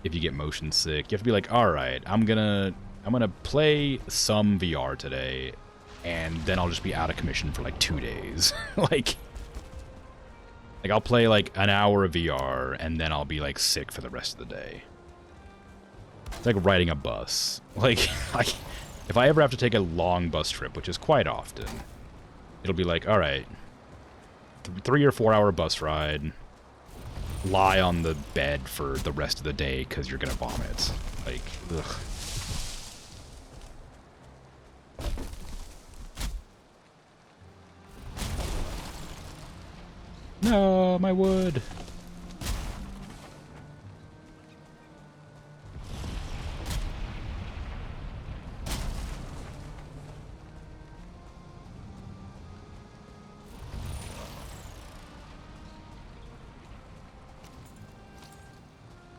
if you get motion sick. You have to be like, alright, I'm gonna play some VR today, and then I'll just be out of commission for like 2 days. like I'll play like an hour of VR and then I'll be like sick for the rest of the day. It's like riding a bus. Like if I ever have to take a long bus trip, which is quite often, it'll be like, all right, 3 or 4 hour bus ride, lie on the bed for the rest of the day because you're gonna vomit. Like, ugh. No, my wood.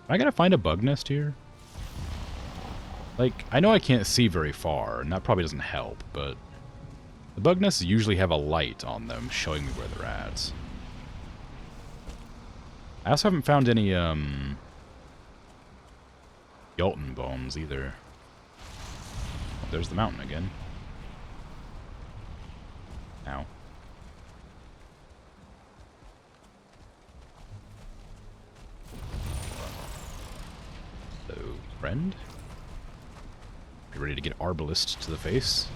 I gotta find a bug nest here. Like, I know I can't see very far, and that probably doesn't help, but the bug nests usually have a light on them showing me where they're at. I also haven't found any, Yolton bones either. Oh, there's the mountain again. Ow. Hello, friend. Be ready to get Arbalist to the face.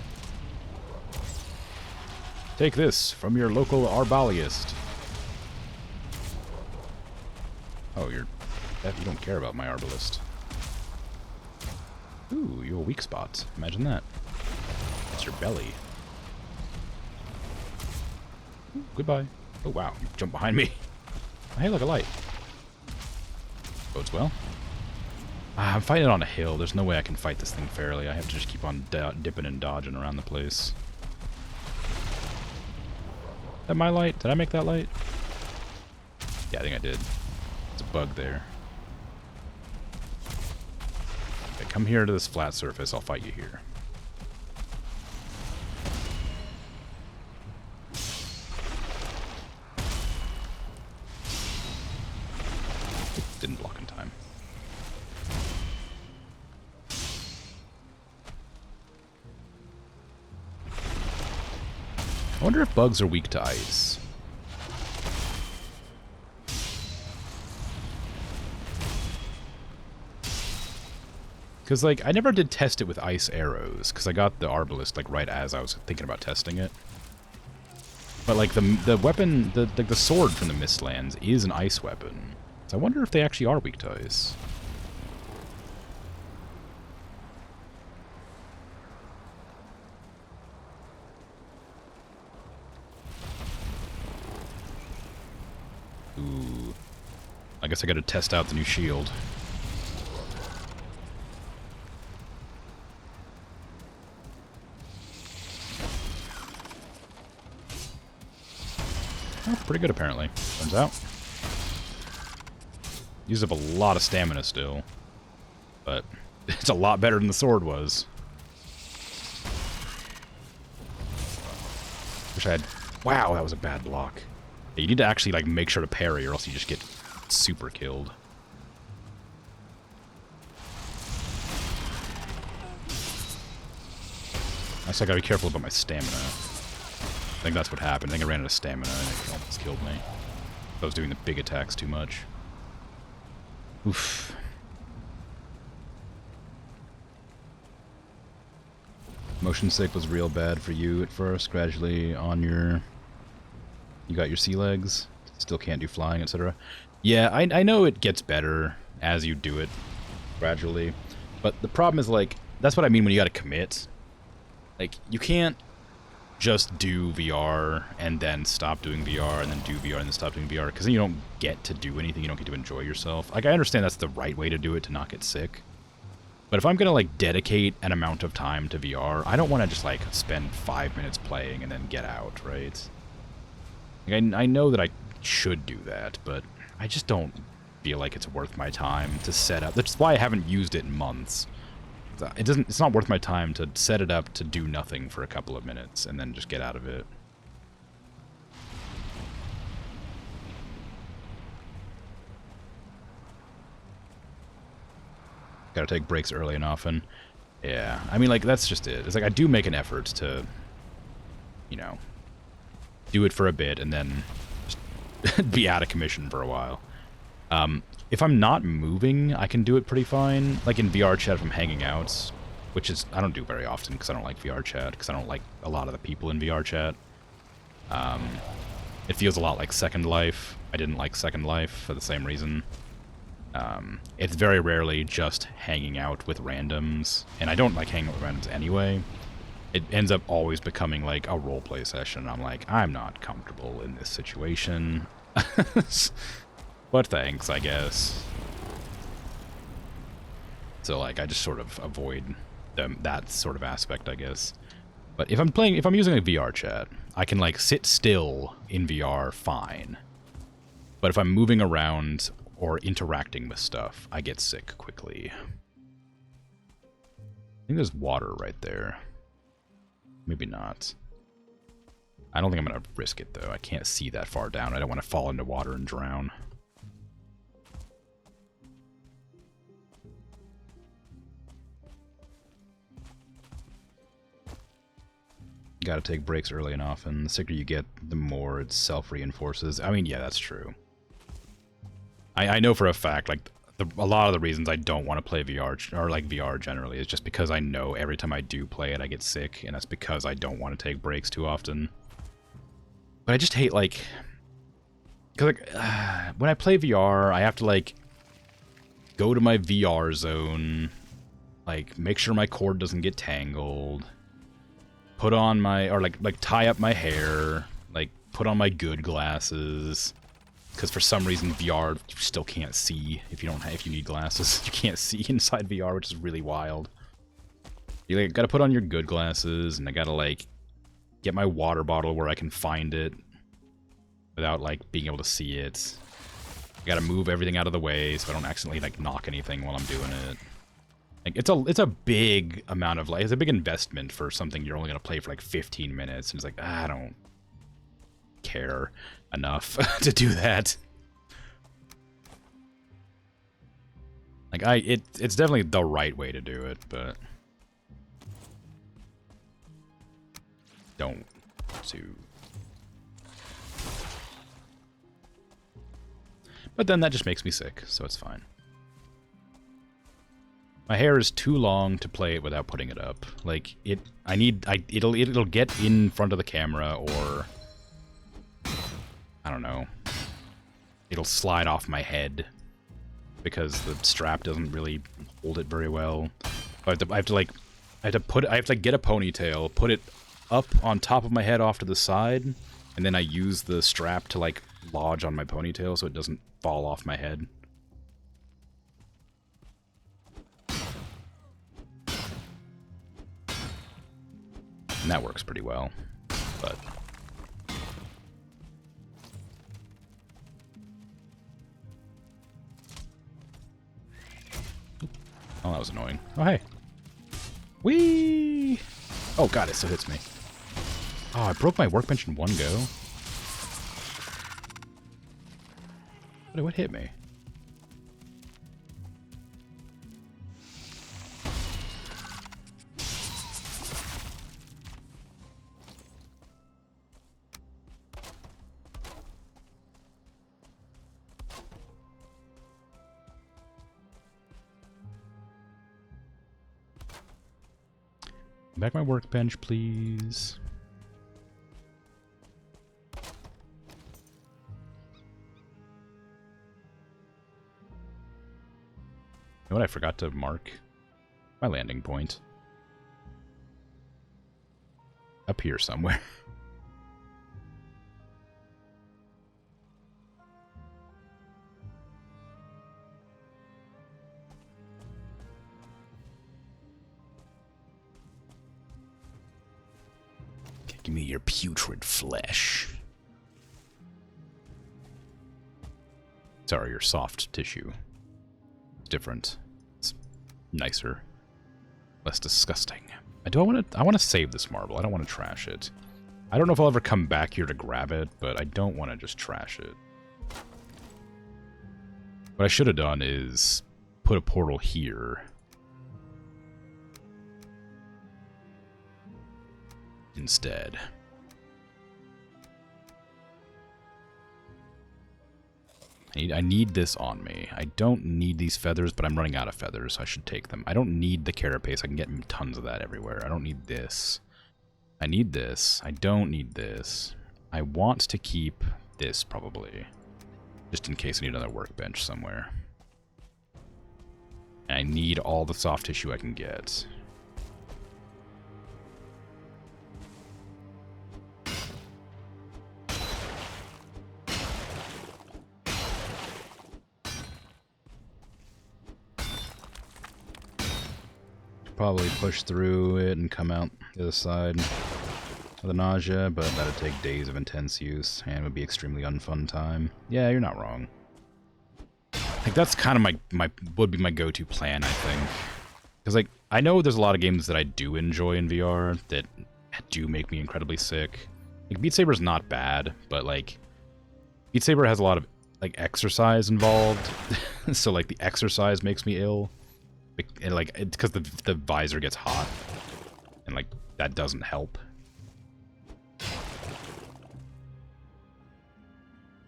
Take this from your local Arbalist. Oh, you don't care about my Arbalist. Ooh, you're a weak spot. Imagine that. That's your belly. Ooh, goodbye. Oh, wow. You jumped behind me. Hey, look, a light. Bodes well. I'm fighting it on a hill. There's no way I can fight this thing fairly. I have to just keep on dipping and dodging around the place. Is that my light? Did I make that light? Yeah, I think I did. There's a bug there. Okay, come here to this flat surface. I'll fight you here. Didn't block in time. I wonder if bugs are weak to ice. Because, like, I never did test it with ice arrows, because I got the Arbalist, like, right as I was thinking about testing it. But, like, the weapon, the sword from the Mistlands is an ice weapon. So I wonder if they actually are weak to ice. Ooh. I guess I gotta test out the new shield. Oh, pretty good apparently, turns out. Used up a lot of stamina still, but it's a lot better than the sword was. Wish I had... Wow, that was a bad block. Yeah, you need to actually, like, make sure to parry or else you just get super killed. I gotta be careful about my stamina. I think that's what happened. I think I ran out of stamina and it almost killed me. I was doing the big attacks too much. Oof. Motion sick was real bad for you at first. Gradually on your... You got your sea legs. Still can't do flying, etc. Yeah, I know it gets better as you do it gradually. But the problem is, like, that's what I mean when you gotta commit. Like, you can't just do VR and then stop doing VR and then do VR and then stop doing VR, because then you don't get to do anything, you don't get to enjoy yourself. Like, I understand that's the right way to do it to not get sick. But if I'm gonna, like, dedicate an amount of time to VR, I don't want to just, like, spend 5 minutes playing and then get out, right? Like, I know that I should do that, but I just don't feel like it's worth my time to set up. That's why I haven't used it in months. It's not worth my time to set it up to do nothing for a couple of minutes and then just get out of it. Gotta take breaks early and often. Yeah, I mean, like, that's just it. It's like, I do make an effort to, you know, do it for a bit and then just be out of commission for a while. If I'm not moving, I can do it pretty fine. Like in VR chat if I'm hanging out, which is, I don't do very often because I don't like VR chat, because I don't like a lot of the people in VR chat. It feels a lot like Second Life. I didn't like Second Life for the same reason. It's very rarely just hanging out with randoms, and I don't like hanging out with randoms anyway. It ends up always becoming like a roleplay session. I'm like, I'm not comfortable in this situation. But thanks, I guess. So like, I just sort of avoid that sort of aspect, I guess. But if I'm using a VR chat, I can like sit still in VR fine. But if I'm moving around or interacting with stuff, I get sick quickly. I think there's water right there. Maybe not. I don't think I'm going to risk it, though. I can't see that far down. I don't want to fall into water and drown. Gotta take breaks early and often. The sicker you get, the more it self-reinforces. I mean, yeah, that's true. I know for a fact, like, a lot of the reasons I don't want to play VR, or like VR generally, is just because I know every time I do play it, I get sick, and that's because I don't want to take breaks too often. But I just hate, like... Because, like, when I play VR, I have to, like, go to my VR zone, like, make sure my cord doesn't get tangled, put on my... or, like tie up my hair, like, put on my good glasses... Because for some reason VR you still can't see if you need glasses. You can't see inside VR, which is really wild. You like, gotta put on your good glasses, and I gotta like get my water bottle where I can find it without like being able to see it. I gotta move everything out of the way so I don't accidentally like knock anything while I'm doing it. Like it's a big amount of like it's a big investment for something you're only gonna play for like 15 minutes, and it's like I don't care enough to do that. Like it's definitely the right way to do it, but don't to. But then that just makes me sick, so it's fine. My hair is too long to play it without putting it up. Like it'll get in front of the camera, or I don't know. It'll slide off my head because the strap doesn't really hold it very well. I have to get a ponytail, put it up on top of my head off to the side, and then I use the strap to like lodge on my ponytail so it doesn't fall off my head. And that works pretty well, but oh, that was annoying. Oh, hey. Whee! Oh, God, it still hits me. Oh, I broke my workbench in one go. What hit me? Back my workbench, please. You know what I forgot to mark? My landing point. Up here somewhere. Give me your putrid flesh. Sorry, your soft tissue. It's different. It's nicer. Less disgusting. I want to save this marble. I don't want to trash it. I don't know if I'll ever come back here to grab it, but I don't want to just trash it. What I should have done is put a portal here. Instead. I need this on me. I don't need these feathers, but I'm running out of feathers, so I should take them. I don't need the carapace. I can get tons of that everywhere. I don't need this. I need this. I don't need this. I want to keep this, probably. Just in case I need another workbench somewhere. And I need all the soft tissue I can get. Probably push through it and come out the other side of the nausea, but that'd take days of intense use and would be extremely unfun time. Yeah, you're not wrong. Like, that's kind of would be my go-to plan, I think. Because, like, I know there's a lot of games that I do enjoy in VR that do make me incredibly sick. Like, Beat Saber's not bad, but, like, Beat Saber has a lot of, like, exercise involved. So, like, the exercise makes me ill. And, like, it's because the visor gets hot. And, like, that doesn't help.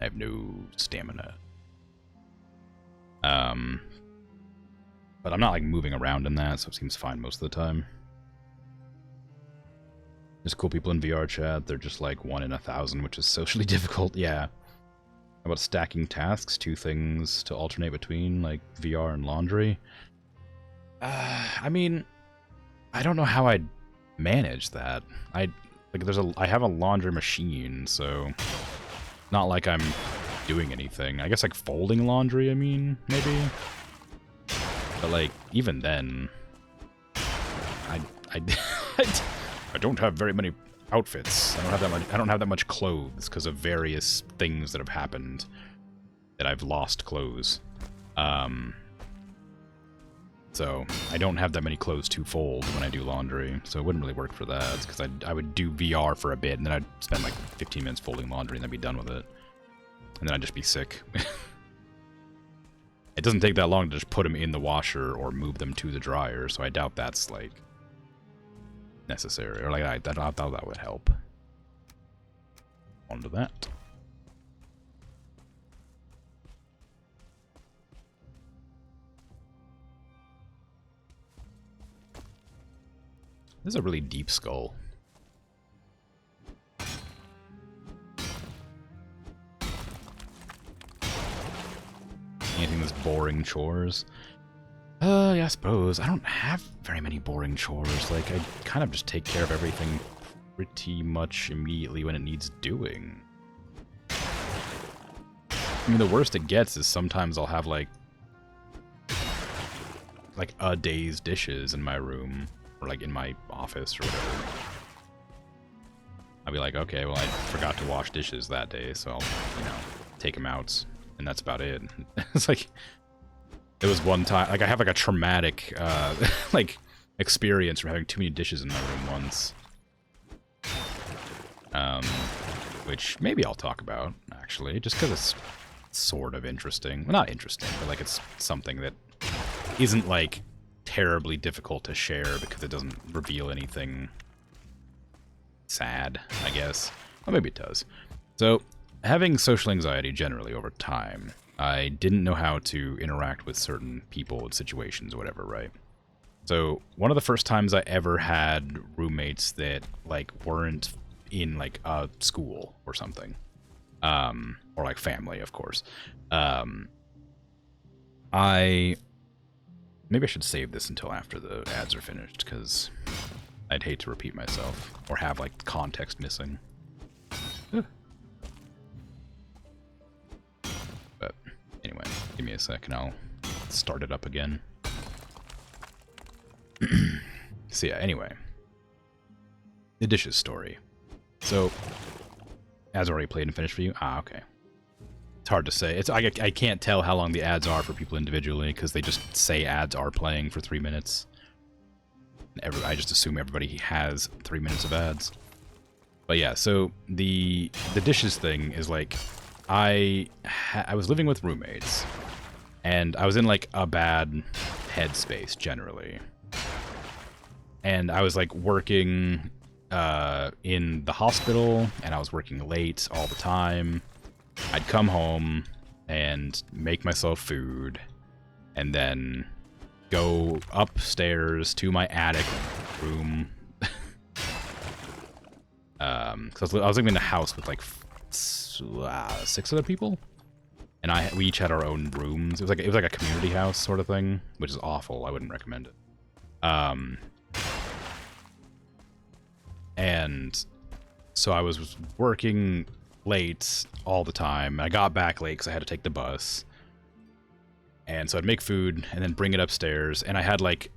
I have no stamina. But I'm not, like, moving around in that, so it seems fine most of the time. There's cool people in VR chat. They're just, like, 1 in 1,000, which is socially difficult. Yeah. How about stacking tasks? 2 things to alternate between, like, VR and laundry? I mean, I don't know how I'd manage that. I have a laundry machine, so not like I'm doing anything. I guess like folding laundry, I mean, maybe. But like even then, I don't have very many outfits. I don't have that much clothes because of various things that have happened that I've lost clothes. So I don't have that many clothes to fold when I do laundry, so it wouldn't really work for that, because I would do VR for a bit, and then I'd spend like 15 minutes folding laundry, and then be done with it. And then I'd just be sick. It doesn't take that long to just put them in the washer or move them to the dryer, so I doubt that's, like, necessary. Or, like, I thought that would help. On to that. This is a really deep skull. Anything that's boring chores? Yeah, I suppose. I don't have very many boring chores. Like, I kind of just take care of everything pretty much immediately when it needs doing. I mean, the worst it gets is sometimes I'll have, like a day's dishes in my room. Or, like, in my office or whatever. I'll be like, okay, well, I forgot to wash dishes that day, so I'll, you know, take them out, and that's about it. It's like, it was one time, like, I have, like, a traumatic, like, experience from having too many dishes in my room once. Which maybe I'll talk about, actually, just because it's sort of interesting. Well, not interesting, but, like, it's something that isn't, like, terribly difficult to share because it doesn't reveal anything sad, I guess. Well, maybe it does. So, having social anxiety generally over time, I didn't know how to interact with certain people and situations or whatever, right? So, one of the first times I ever had roommates that, like, weren't in, like, a school or something, or, like, family, of course, maybe I should save this until after the ads are finished, because I'd hate to repeat myself, or have, like, context missing. But, anyway, give me a second, I'll start it up again. So yeah, anyway. The dishes story. So, ads already played and finished for you? Ah, okay. It's hard to say. I can't tell how long the ads are for people individually, because they just say ads are playing for 3 minutes. I just assume everybody has 3 minutes of ads. But yeah, so the dishes thing is like, I was living with roommates, and I was in like a bad headspace generally. And I was like working in the hospital, and I was working late all the time. I'd come home and make myself food, and then go upstairs to my attic room. Because I was living in a house with like 6 other people, and we each had our own rooms. It was like a community house sort of thing, which is awful. I wouldn't recommend it. And so I was working late all the time. I got back late because I had to take the bus. And so I'd make food and then bring it upstairs. And I had like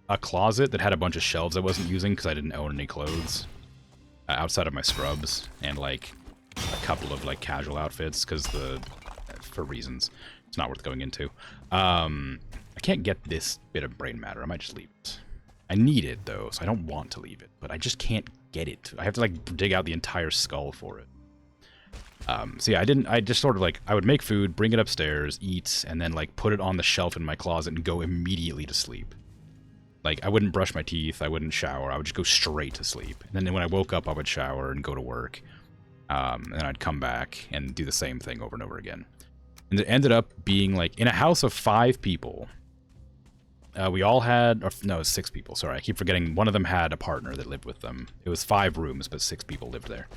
a closet that had a bunch of shelves I wasn't using because I didn't own any clothes outside of my scrubs and like a couple of like casual outfits because for reasons it's not worth going into. I can't get this bit of brain matter. I might just leave it. I need it though, so I don't want to leave it, but I just can't get it. I have to like dig out the entire skull for it. So yeah, I just sort of like, I would make food, bring it upstairs, eat, and then like put it on the shelf in my closet and go immediately to sleep. Like, I wouldn't brush my teeth, I wouldn't shower, I would just go straight to sleep. And then when I woke up, I would shower and go to work. And then I'd come back and do the same thing over and over again. And it ended up being like, in a house of 5 people, we all had, or no, it was 6 people, sorry, I keep forgetting, one of them had a partner that lived with them. It was 5 rooms, but 6 people lived there.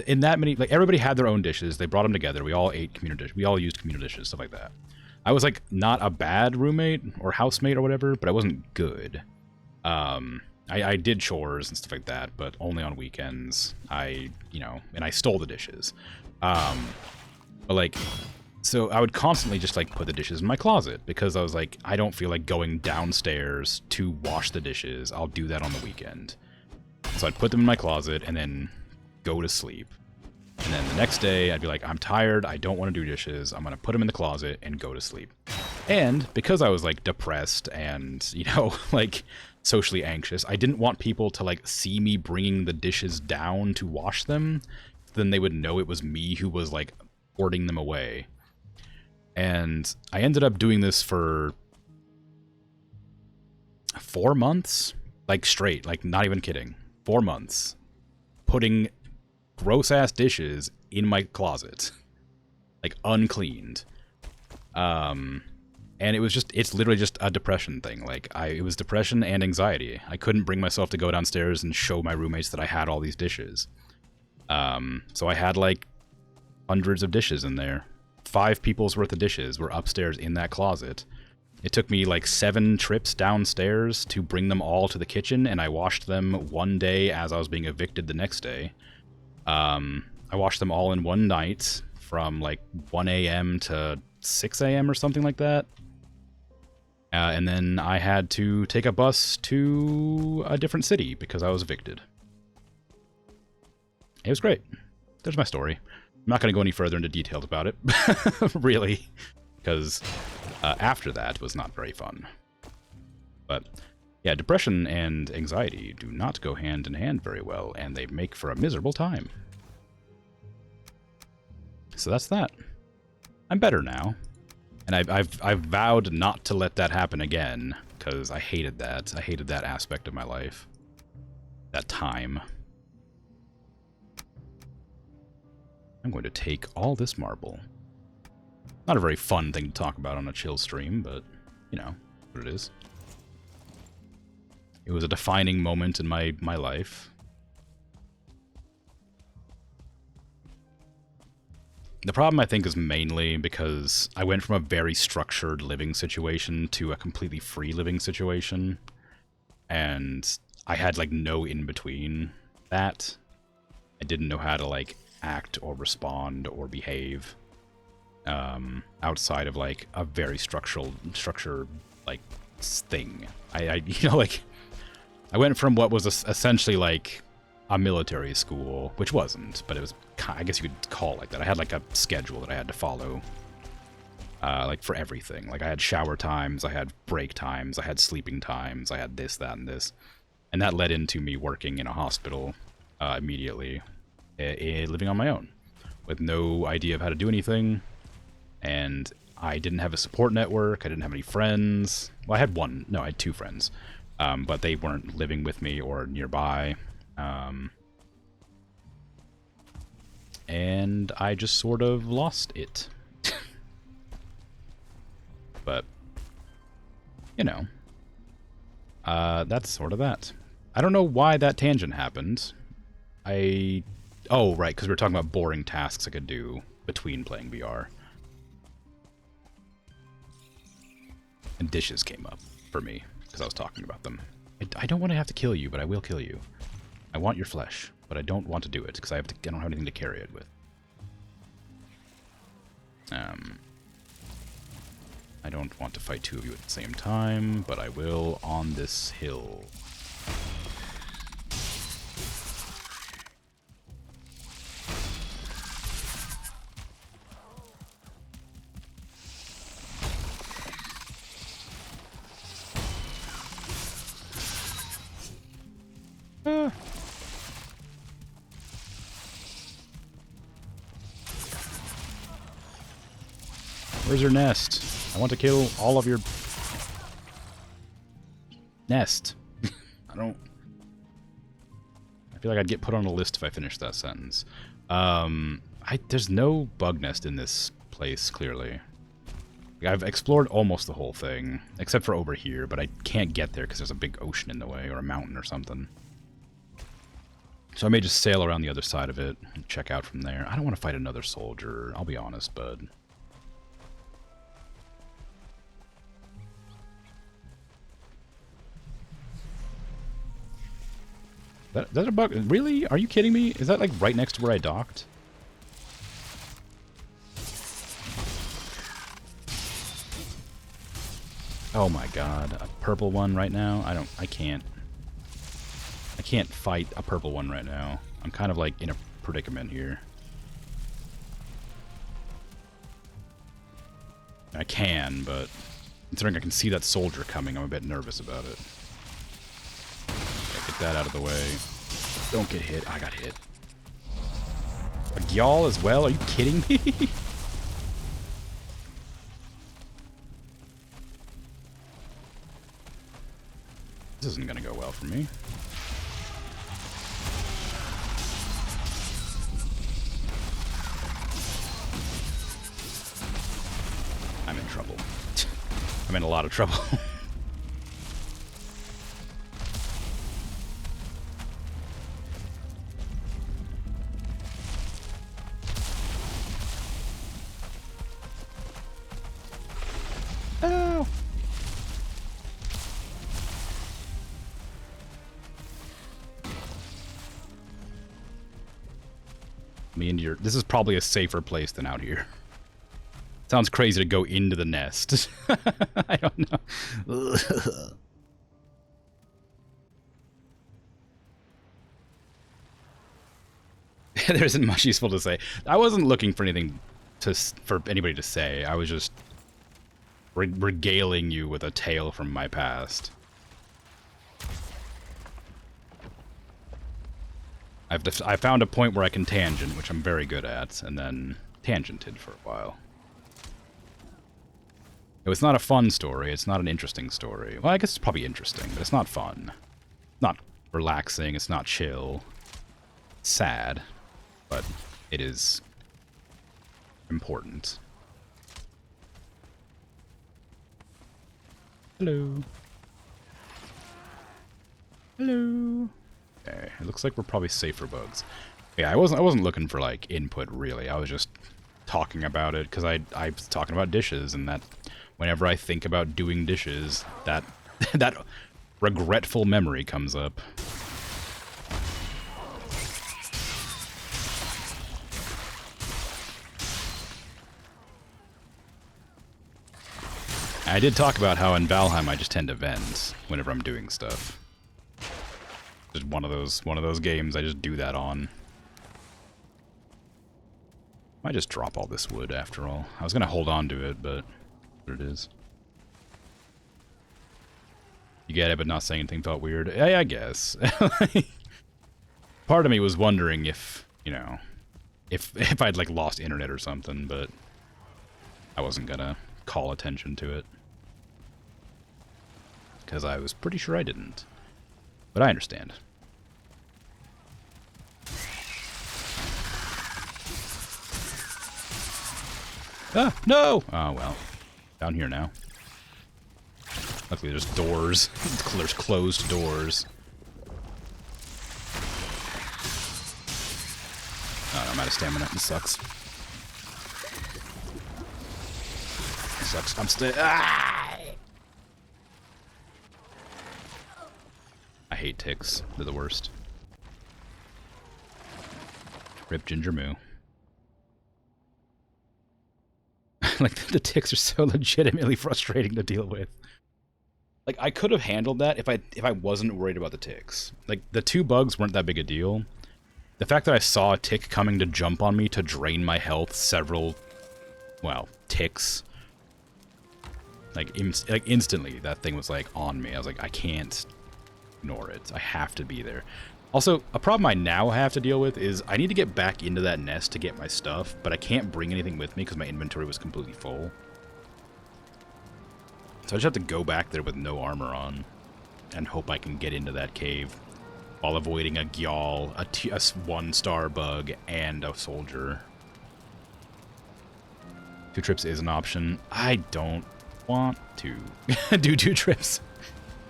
In that many, like, everybody had their own dishes. They brought them together. We all ate communal dishes. We all used communal dishes, stuff like that. I was, like, not a bad roommate or housemate or whatever, but I wasn't good. I did chores and stuff like that, but only on weekends. And I stole the dishes. But, like, so I would constantly just, like, put the dishes in my closet because I was like, I don't feel like going downstairs to wash the dishes. I'll do that on the weekend. So I'd put them in my closet and then go to sleep. And then the next day, I'd be like, I'm tired, I don't want to do dishes, I'm going to put them in the closet and go to sleep. And because I was, like, depressed and, like, socially anxious, I didn't want people to, like, see me bringing the dishes down to wash them. Then they would know it was me who was, like, hoarding them away. And I ended up doing this for 4 months, like, straight, like, not even kidding. 4 months, putting gross-ass dishes in my closet, like, uncleaned. And it's literally just a depression thing. Like, it was depression and anxiety. I couldn't bring myself to go downstairs and show my roommates that I had all these dishes. So I had, like, hundreds of dishes in there. 5 people's worth of dishes were upstairs in that closet. It took me like 7 trips downstairs to bring them all to the kitchen, and I washed them one day as I was being evicted the next day. I washed them all in one night from like 1 a.m. to 6 a.m. or something like that. And then I had to take a bus to a different city because I was evicted. It was great. There's my story. I'm not going to go any further into details about it, really, because after that was not very fun. But yeah, depression and anxiety do not go hand in hand very well, and they make for a miserable time. So that's that. I'm better now, and I've vowed not to let that happen again because I hated that. I hated that aspect of my life, that time. I'm going to take all this marble. Not a very fun thing to talk about on a chill stream, but, what it is. It was a defining moment in my life. The problem, I think, is mainly because I went from a very structured living situation to a completely free living situation, and I had, like, no in-between that. I didn't know how to, like, act or respond or behave outside of like a very structured like thing. I went from what was essentially like a military school, which wasn't, but it was, I guess you could call it like that. I had like a schedule that I had to follow, like for everything. Like I had shower times, I had break times, I had sleeping times, I had this, that, and this, and that led into me working in a hospital immediately. Living on my own with no idea of how to do anything, and I didn't have a support network. I didn't have any friends. Well, I had 2 friends, but they weren't living with me or nearby, and I just sort of lost it. But that's sort of that. I don't know why that tangent happened. Oh, right, because we were talking about boring tasks I could do between playing VR. And dishes came up for me, because I was talking about them. I don't want to have to kill you, but I will kill you. I want your flesh, but I don't want to do it, because I don't have anything to carry it with. I don't want to fight two of you at the same time, but I will on this hill. Where's your nest? I want to kill all of your nest. I feel like I'd get put on a list if I finished that sentence. There's no bug nest in this place, clearly. I've explored almost the whole thing, except for over here, but I can't get there because there's a big ocean in the way, or a mountain or something. So I may just sail around the other side of it and check out from there. I don't want to fight another soldier, I'll be honest, bud. That's a bug? Really? Are you kidding me? Is that like right next to where I docked? Oh my god, a purple one right now? I can't fight a purple one right now. I'm kind of like in a predicament here. I can, but considering I can see that soldier coming, I'm a bit nervous about it. Get that out of the way. Don't get hit. I got hit. A Gyal as well? Are you kidding me? This isn't gonna go well for me. I'm in trouble. I'm in a lot of trouble. This is probably a safer place than out here. Sounds crazy to go into the nest. I don't know. There isn't much useful to say. I wasn't looking for anything for anybody to say. I was just regaling you with a tale from my past. I found a point where I can tangent, which I'm very good at, and then tangented for a while. It's not a fun story. It's not an interesting story. Well, I guess it's probably interesting, but it's not fun. It's not relaxing. It's not chill. It's sad, but it is important. Hello. Hello. Okay, it looks like we're probably safe for bugs. Yeah, I wasn't looking for like input really. I was just talking about it because I was talking about dishes, and that whenever I think about doing dishes, that that regretful memory comes up. I did talk about how in Valheim I just tend to vent whenever I'm doing stuff. Just one of those games I just do that on. Might just drop all this wood after all. I was gonna hold on to it, but there it is. You get it, but not saying anything felt weird. I guess. Part of me was wondering if, you know, if I'd like lost internet or something, but I wasn't gonna call attention to it. Because I was pretty sure I didn't. But I understand. Ah, no! Oh, well. Down here now. Luckily there's doors. There's closed doors. Oh, no, I'm out of stamina. This sucks. This sucks. I'm still... Ah! I hate ticks. They're the worst. Rip Ginger Moo. Like, the ticks are so legitimately frustrating to deal with. Like, I could have handled that if I wasn't worried about the ticks. Like, the 2 bugs weren't that big a deal. The fact that I saw a tick coming to jump on me to drain my health several, well, ticks. Like, instantly, that thing was, like, on me. I was like, I can't ignore it. I have to be there. Also, a problem I now have to deal with is I need to get back into that nest to get my stuff, but I can't bring anything with me because my inventory was completely full. So I just have to go back there with no armor on and hope I can get into that cave while avoiding a Gyal, a 1-star bug, and a soldier. 2 trips is an option. I don't want to do 2 trips.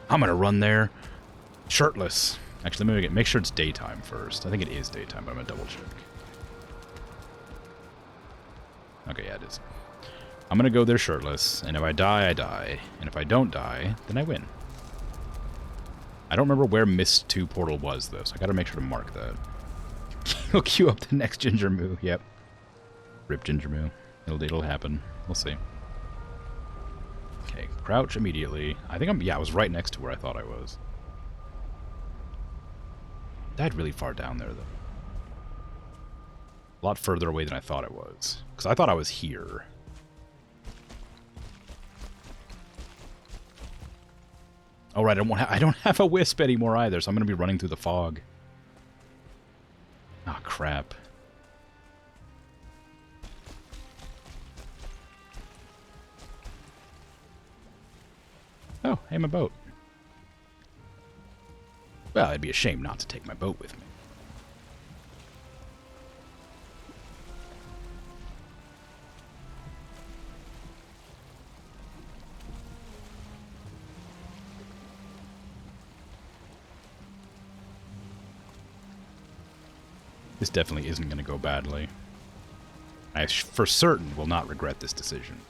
I'm gonna run there shirtless. Actually, let me make sure it's daytime first. I think it is daytime, but I'm gonna double check. Okay, yeah, it is. I'm gonna go there shirtless, and if I die, I die. And if I don't die, then I win. I don't remember where Mist 2 portal was, though, so I gotta make sure to mark that. He'll queue up the next Ginger Moo. Yep. Rip Ginger Moo. It'll happen. We'll see. Okay, crouch immediately. I think I was right next to where I thought I was. Died really far down there, though. A lot further away than I thought it was. Because I thought I was here. Oh, right, I don't have a wisp anymore either, so I'm going to be running through the fog. Oh, crap. Oh, hey, my boat. Well, it'd be a shame not to take my boat with me. This definitely isn't going to go badly. I for certain will not regret this decision.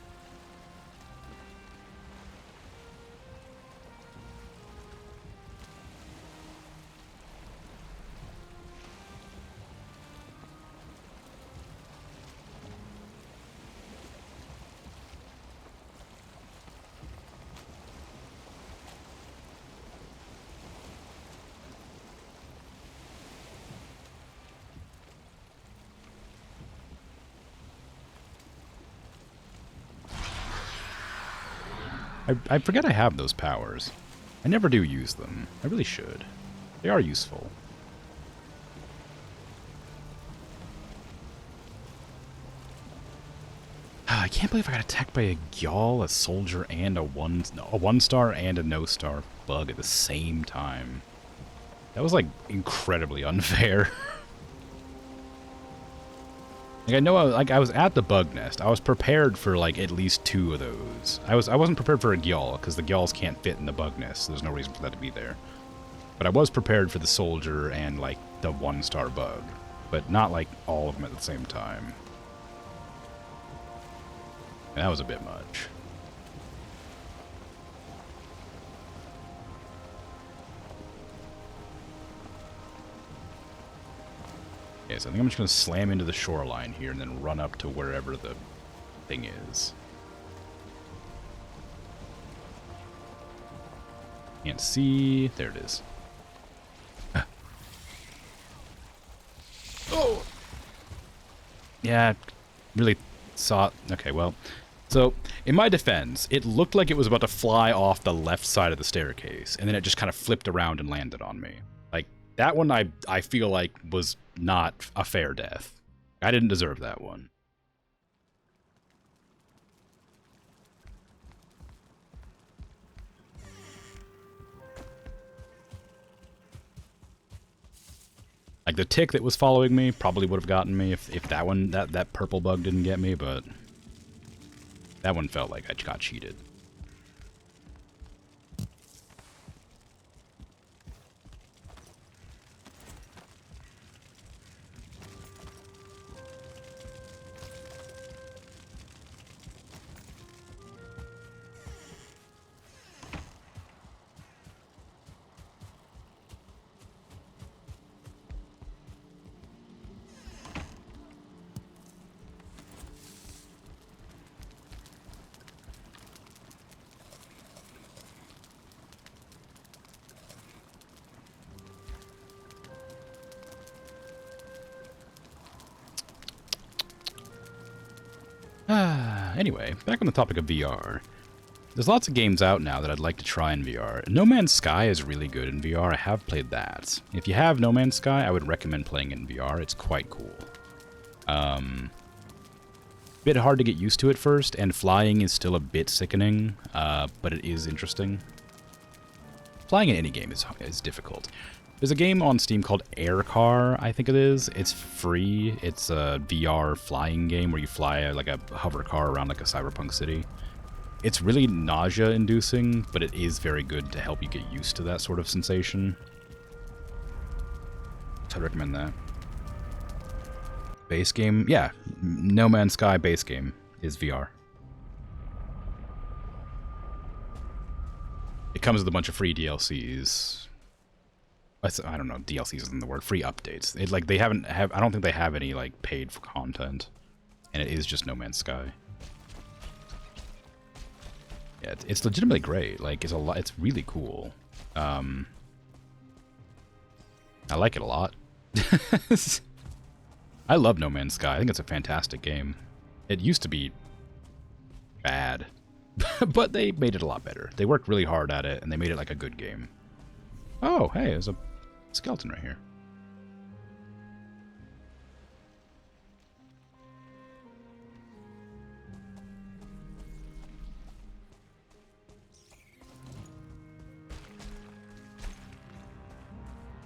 I forget I have those powers. I never do use them. I really should. They are useful. I can't believe I got attacked by a Gyal, a soldier, and a 1-star and a no-star bug at the same time. That was, like, incredibly unfair. Like, I know I was at the bug nest. I was prepared for, like, at least 2 of those. I wasn't prepared for a Gyal, because the Gyals can't fit in the bug nest, so there's no reason for that to be there. But I was prepared for the soldier and, like, the 1-star bug. But not, like, all of them at the same time. And that was a bit much. Okay, so I think I'm just going to slam into the shoreline here and then run up to wherever the thing is. Can't see. There it is. Oh! Yeah, really saw... Okay, well... So, in my defense, it looked like it was about to fly off the left side of the staircase, and then it just kind of flipped around and landed on me. Like, that one I feel like was not a fair death. I didn't deserve that one. Like, the tick that was following me probably would have gotten me if that one, that purple bug didn't get me, but that one felt like I got cheated. Anyway, back on the topic of VR. There's lots of games out now that I'd like to try in VR. No Man's Sky is really good in VR. I have played that. If you have No Man's Sky, I would recommend playing it in VR. It's quite cool. Bit hard to get used to at first, and flying is still a bit sickening, but it is interesting. Flying in any game is difficult. There's a game on Steam called Air Car, I think it is. It's free. It's a VR flying game where you fly like a hover car around like a cyberpunk city. It's really nausea-inducing, but it is very good to help you get used to that sort of sensation. So I'd recommend that. Base game? Yeah. No Man's Sky base game is VR. It comes with a bunch of free DLCs. I don't know, DLCs isn't the word. Free updates. I don't think they have any like paid for content. And it is just No Man's Sky. Yeah, it's legitimately great. Like it's really cool. I like it a lot. I love No Man's Sky. I think it's a fantastic game. It used to be bad, but they made it a lot better. They worked really hard at it, and they made it like a good game. Oh, hey, there's a skeleton right here.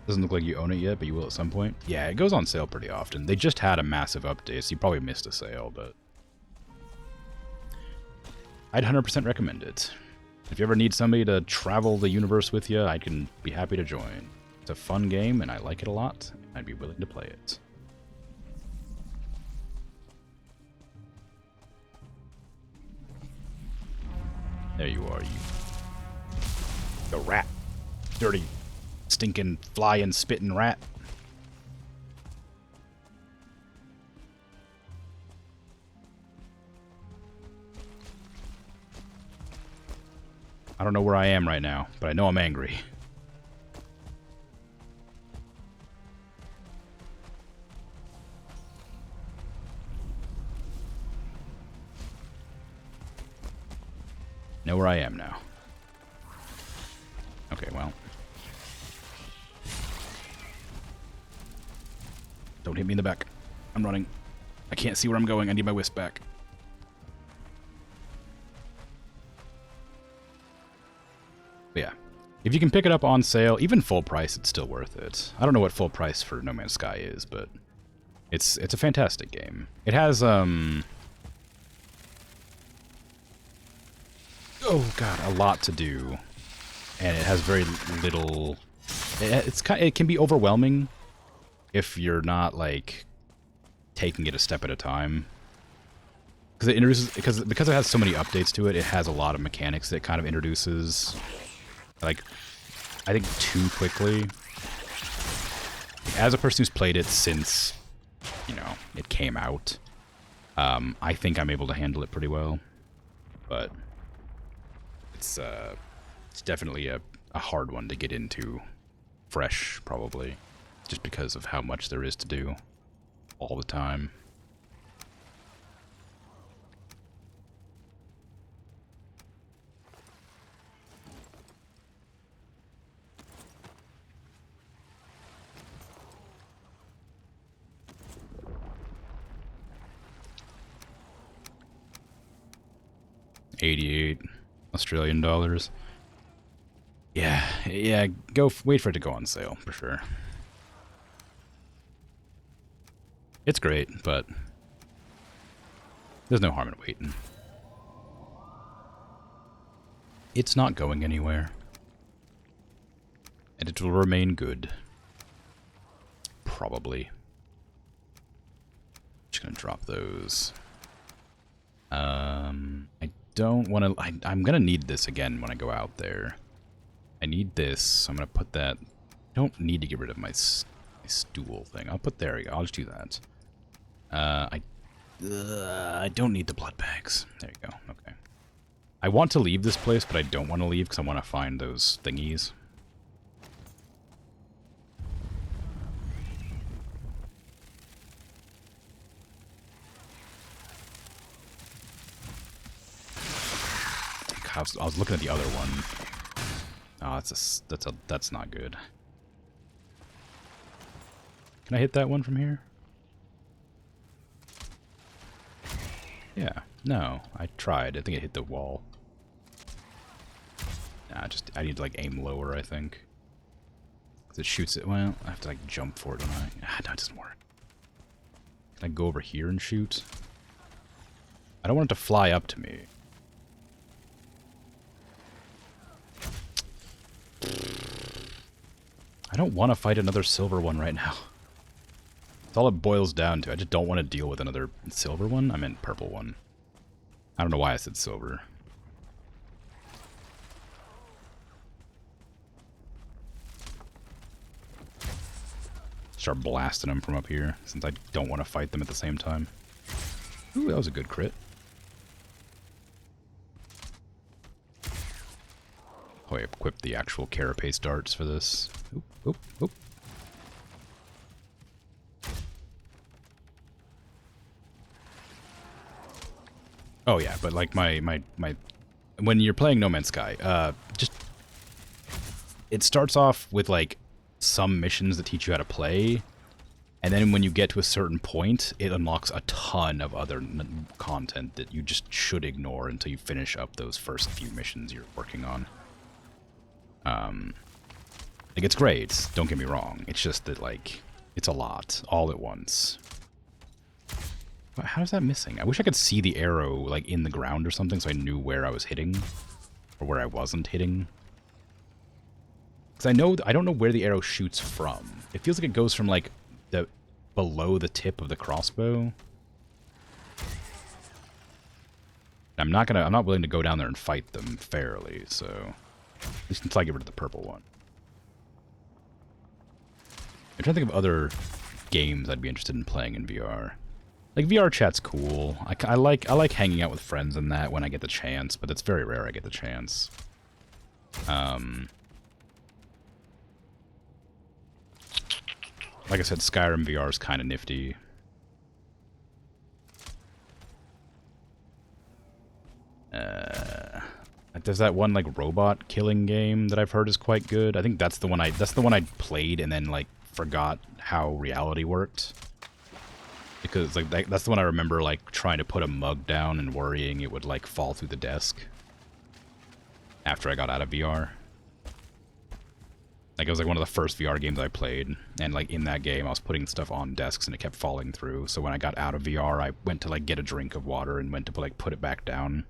Doesn't look like you own it yet, but you will at some point. Yeah, it goes on sale pretty often. They just had a massive update, so you probably missed a sale, but I'd 100% recommend it. If you ever need somebody to travel the universe with you, I can be happy to join. It's a fun game, and I like it a lot. I'd be willing to play it. There you are, you. The rat. Dirty, stinking, flying, spitting rat. I don't know where I am right now, but I know I'm angry. Know where I am now. Okay, well. Don't hit me in the back. I'm running. I can't see where I'm going. I need my wisp back. But yeah. If you can pick it up on sale, even full price, it's still worth it. I don't know what full price for No Man's Sky is, but it's a fantastic game. It has, oh god, a lot to do. And it has very little... It can be overwhelming if you're not, like, taking it a step at a time. Because it introduces... Because it has so many updates to it, it has a lot of mechanics that it kind of introduces... Like, I think too quickly. As a person who's played it since, you know, it came out, I think I'm able to handle it pretty well. But it's definitely a hard one to get into fresh, probably. Just because of how much there is to do all the time. $88 Australian dollars. Yeah, wait for it to go on sale, for sure. It's great, but there's no harm in waiting. It's not going anywhere. And it will remain good. Probably. Just gonna drop those. I don't want to... I'm gonna need this again when I go out there. I need this, so I'm gonna put that... I don't need to get rid of my stool thing. I'll put... There we go. I'll just do that. I don't need the blood bags. There you go. Okay. I want to leave this place, but I don't want to leave because I want to find those thingies. I was looking at the other one. Oh, that's not good. Can I hit that one from here? Yeah. No, I tried. I think it hit the wall. Nah, I need to like aim lower, I think. Because it shoots it. Well, I have to like jump for it, don't I? Ah, no, it doesn't work. Can I go over here and shoot? I don't want it to fly up to me. I don't want to fight another silver one right now. That's all it boils down to. I just don't want to deal with another silver one. I meant purple one. I don't know why I said silver. Start blasting them from up here, since I don't want to fight them at the same time. Ooh, that was a good crit. Oh, I equipped the actual carapace darts for this. Oop, oop, oop. Oh yeah, but like my when you're playing No Man's Sky, just it starts off with like some missions that teach you how to play, and then when you get to a certain point, it unlocks a ton of other content that you just should ignore until you finish up those first few missions you're working on. Like it's great, don't get me wrong. It's just that like it's a lot all at once. How's that missing? I wish I could see the arrow like in the ground or something so I knew where I was hitting or where I wasn't hitting. Because I don't know where the arrow shoots from. It feels like it goes from like the below the tip of the crossbow. I'm not willing to go down there and fight them fairly, so at least until I get rid of the purple one. I'm trying to think of other games I'd be interested in playing in VR. Like, VR chat's cool. I like hanging out with friends in that when I get the chance, but it's very rare I get the chance. Like I said, Skyrim VR is kind of nifty. There's that one like robot killing game that I've heard is quite good. I think that's the one I played and then like forgot how reality worked. Because like that's the one I remember like trying to put a mug down and worrying it would like fall through the desk after I got out of VR. Like it was like one of the first VR games I played, and like in that game I was putting stuff on desks and it kept falling through. So when I got out of VR, I went to like get a drink of water and went to like put it back down.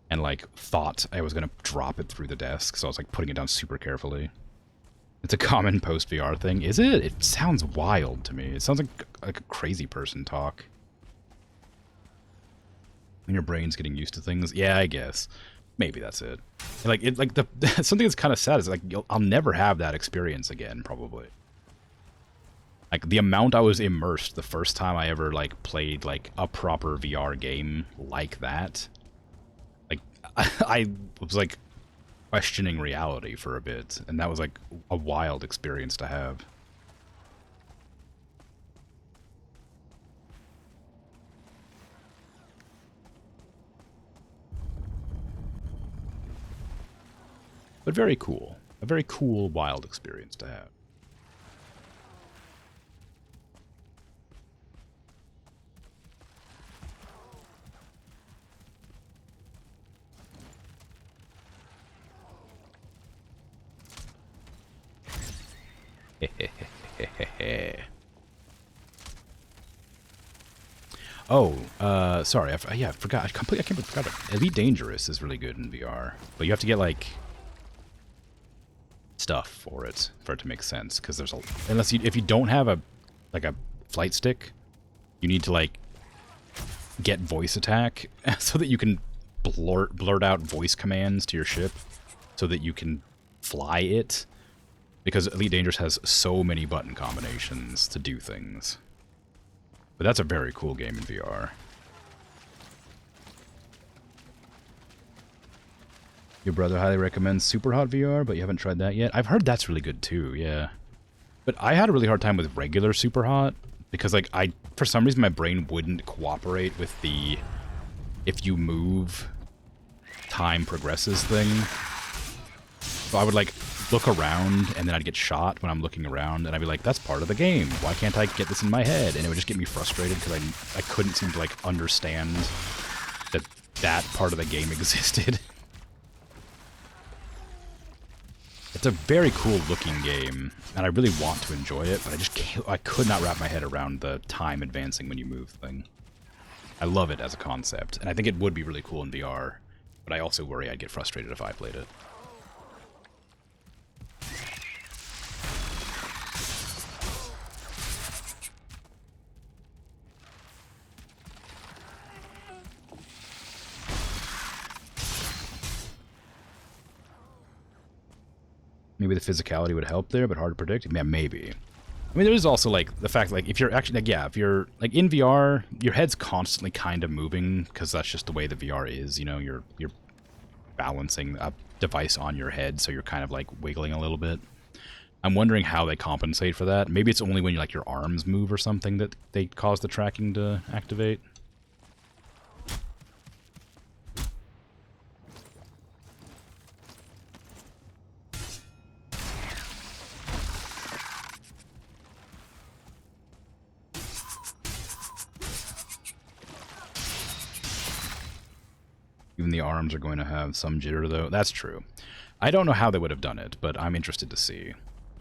And like thought I was gonna drop it through the desk, so I was like putting it down super carefully. It's a common post VR thing, is it? It sounds wild to me. It sounds like a crazy person talk. When your brain's getting used to things, yeah, I guess. Maybe that's it. Like something that's kind of sad is like I'll never have that experience again, probably. Like the amount I was immersed the first time I ever like played like a proper VR game like that. Like I was like questioning reality for a bit, and that was like a wild experience to have. But very cool. A very cool, wild experience to have. Oh, sorry. I forgot. I completely forgot. Elite Dangerous is really good in VR, but you have to get like stuff for it to make sense. Because there's if you don't have a flight stick, you need to like get voice attack so that you can blurt out voice commands to your ship, so that you can fly it. Because Elite Dangerous has so many button combinations to do things. But that's a very cool game in VR. Your brother highly recommends Superhot VR, but you haven't tried that yet? I've heard that's really good too, yeah. But I had a really hard time with regular Superhot, because like for some reason my brain wouldn't cooperate with the if you move time progresses thing. So I would, like, look around, and then I'd get shot when I'm looking around, and I'd be like, that's part of the game. Why can't I get this in my head? And it would just get me frustrated because I couldn't seem to, like, understand that that part of the game existed. It's a very cool looking game, and I really want to enjoy it, but I could not wrap my head around the time advancing when you move thing. I love it as a concept, and I think it would be really cool in VR, but I also worry I'd get frustrated if I played it. Maybe the physicality would help there, but hard to predict. Yeah, maybe. I mean, there is also, like, the fact, like, if you're actually, like, yeah, if you're, like, in VR, your head's constantly kind of moving, because that's just the way the VR is, you know? You're balancing a device on your head, so you're kind of, like, wiggling a little bit. I'm wondering how they compensate for that. Maybe it's only when, like, your arms move or something that they cause the tracking to activate. Even the arms are going to have some jitter, though. That's true. I don't know how they would have done it, but I'm interested to see.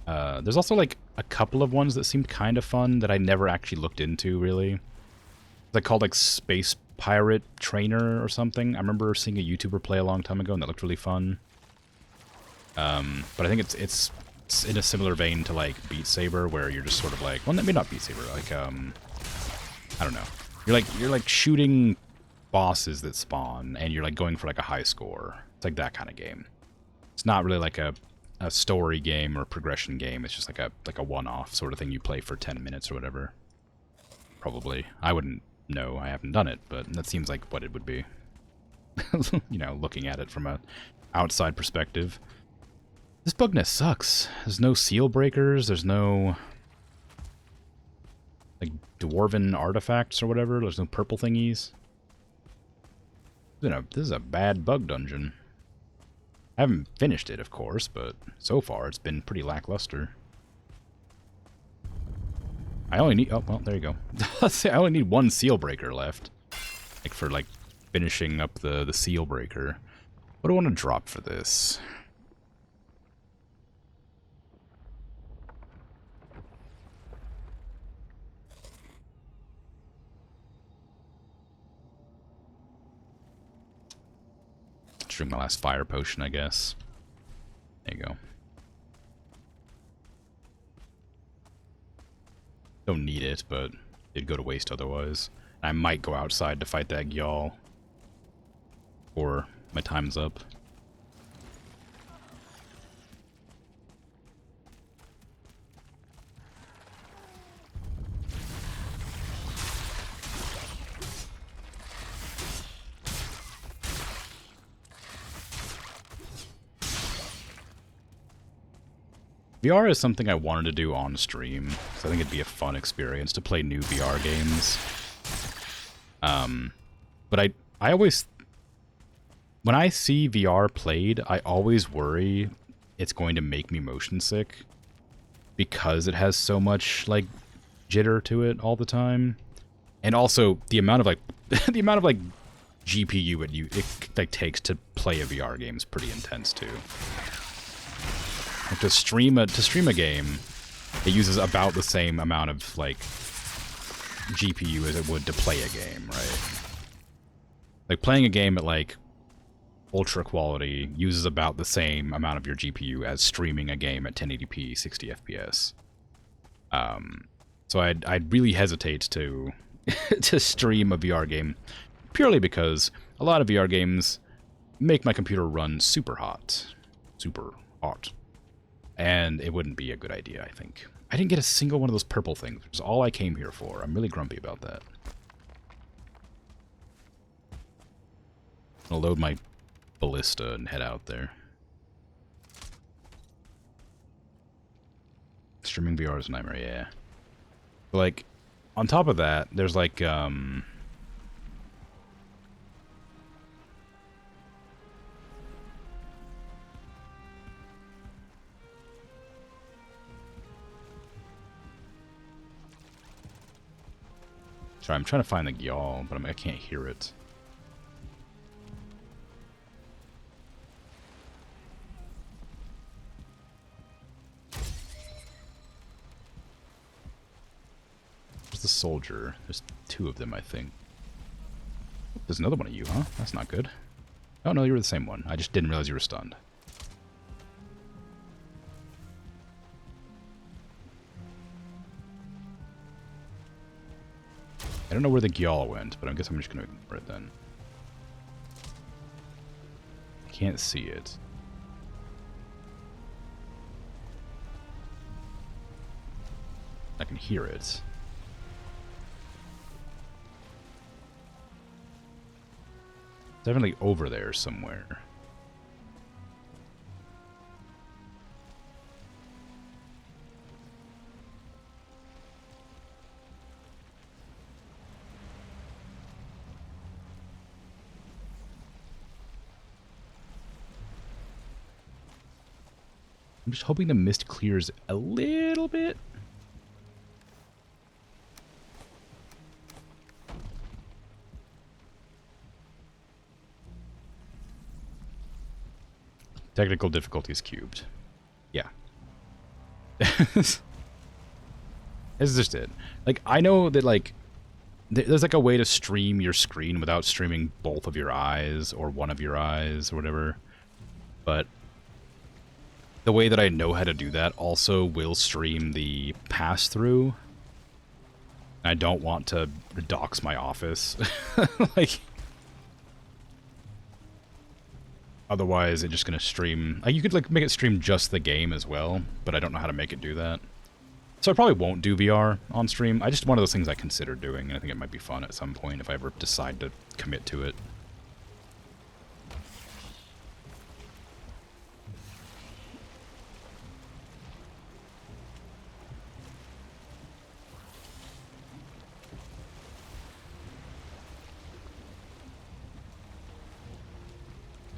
There's also, like, a couple of ones that seemed kind of fun that I never actually looked into, really. They're called, like, Space Pirate Trainer or something. I remember seeing a YouTuber play a long time ago, and that looked really fun. But I think it's in a similar vein to, like, Beat Saber, where you're just sort of like... Well, maybe not Beat Saber, like, I don't know. You're like shooting bosses that spawn, and you're like going for like a high score. It's like that kind of game. It's not really like a story game or progression game. It's just like a one-off sort of thing you play for 10 minutes or whatever. Probably. I wouldn't know. I haven't done it, but that seems like what it would be. You know, looking at it from a outside perspective. This bug nest sucks. There's no seal breakers. There's no like dwarven artifacts or whatever. There's no purple thingies. This is a bad bug dungeon. I haven't finished it, of course, but so far it's been pretty lackluster. I only need... Oh, well, there you go. I only need one seal breaker left. Like, for, like, finishing up the seal breaker. What do I want to drop for this? Drink my last fire potion, I guess. There you go. Don't need it, but it'd go to waste otherwise. I might go outside to fight that Gyal. Or my time's up. VR is something I wanted to do on stream, so I think it'd be a fun experience to play new VR games. But I always... When I see VR played, I always worry it's going to make me motion sick. Because it has so much, like, jitter to it all the time. And also, the amount of, like... the amount of, like, GPU it takes to play a VR game is pretty intense, too. Like to stream a game, it uses about the same amount of, like, GPU as it would to play a game, right? Like, playing a game at, like, ultra quality uses about the same amount of your GPU as streaming a game at 1080p 60 FPS. So I'd really hesitate to to stream a VR game, purely because a lot of VR games make my computer run super hot. Super hot. And it wouldn't be a good idea, I think. I didn't get a single one of those purple things, which is all I came here for. I'm really grumpy about that. I'll load my ballista and head out there. Streaming VR is a nightmare, yeah. But, like, on top of that, there's, like, Sorry, I'm trying to find the yawl, but I can't hear it. Where's the soldier? There's 2 of them, I think. There's another one of you, huh? That's not good. Oh, no, you were the same one. I just didn't realize you were stunned. I don't know where the Gyal went, but I guess I'm just going to ignore it then. I can't see it. I can hear it. Definitely over there somewhere. I'm just hoping the mist clears a little bit. Technical difficulties cubed. Yeah. This is just it. Like, I know that, like, there's, like, a way to stream your screen without streaming both of your eyes or one of your eyes or whatever. But the way that I know how to do that also will stream the pass-through. I don't want to dox my office. Like... Otherwise, it's just going to stream... you could like make it stream just the game as well, but I don't know how to make it do that. So I probably won't do VR on stream. I just one of those things I consider doing, and I think it might be fun at some point if I ever decide to commit to it.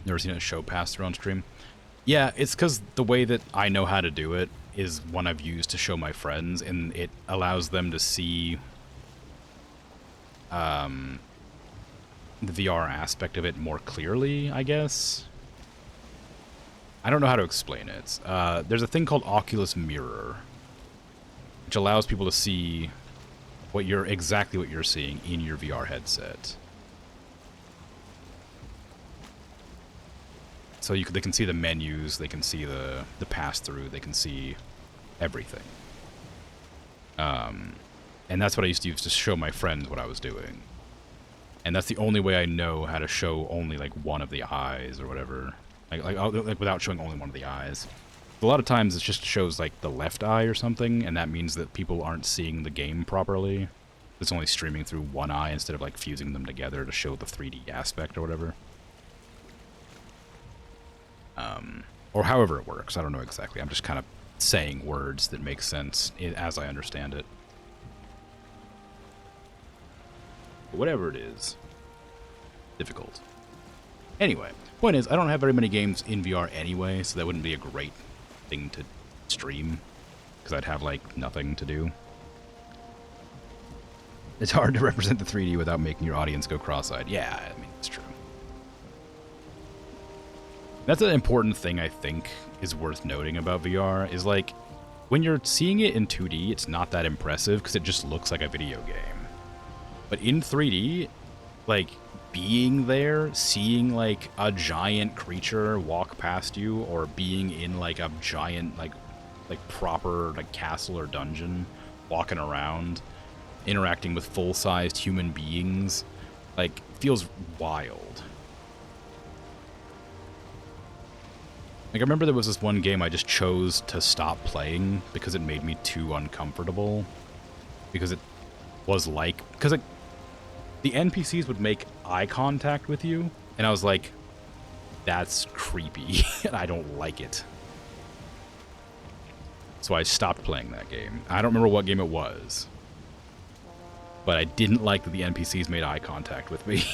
Never seen a show pass through on stream. Yeah, it's because the way that I know how to do it is one I've used to show my friends, and it allows them to see the VR aspect of it more clearly, I guess. I don't know how to explain it. There's a thing called Oculus Mirror, which allows people to see exactly what you're seeing in your VR headset. So they can see the menus, they can see the pass-through, they can see everything. And that's what I used to use to show my friends what I was doing. And that's the only way I know how to show only, like, one of the eyes or whatever. Like without showing only one of the eyes. A lot of times it just shows, like, the left eye or something, and that means that people aren't seeing the game properly. It's only streaming through one eye instead of, like, fusing them together to show the 3D aspect or whatever. Or however it works. I don't know exactly. I'm just kind of saying words that make sense as I understand it. But whatever it is, difficult. Anyway, point is, I don't have very many games in VR anyway, so that wouldn't be a great thing to stream, because I'd have, like, nothing to do. It's hard to represent the 3D without making your audience go cross-eyed. Yeah, I mean, it's true. That's an important thing I think is worth noting about VR, is like, when you're seeing it in 2D, it's not that impressive because it just looks like a video game. But in 3D, like, being there, seeing, like, a giant creature walk past you, or being in, like, a giant, like proper, like, castle or dungeon, walking around, interacting with full-sized human beings, like, feels wild. Like, I remember there was this one game I just chose to stop playing because it made me too uncomfortable. Because it was like... Because the NPCs would make eye contact with you, and I was like, that's creepy, and I don't like it. So I stopped playing that game. I don't remember what game it was. But I didn't like that the NPCs made eye contact with me.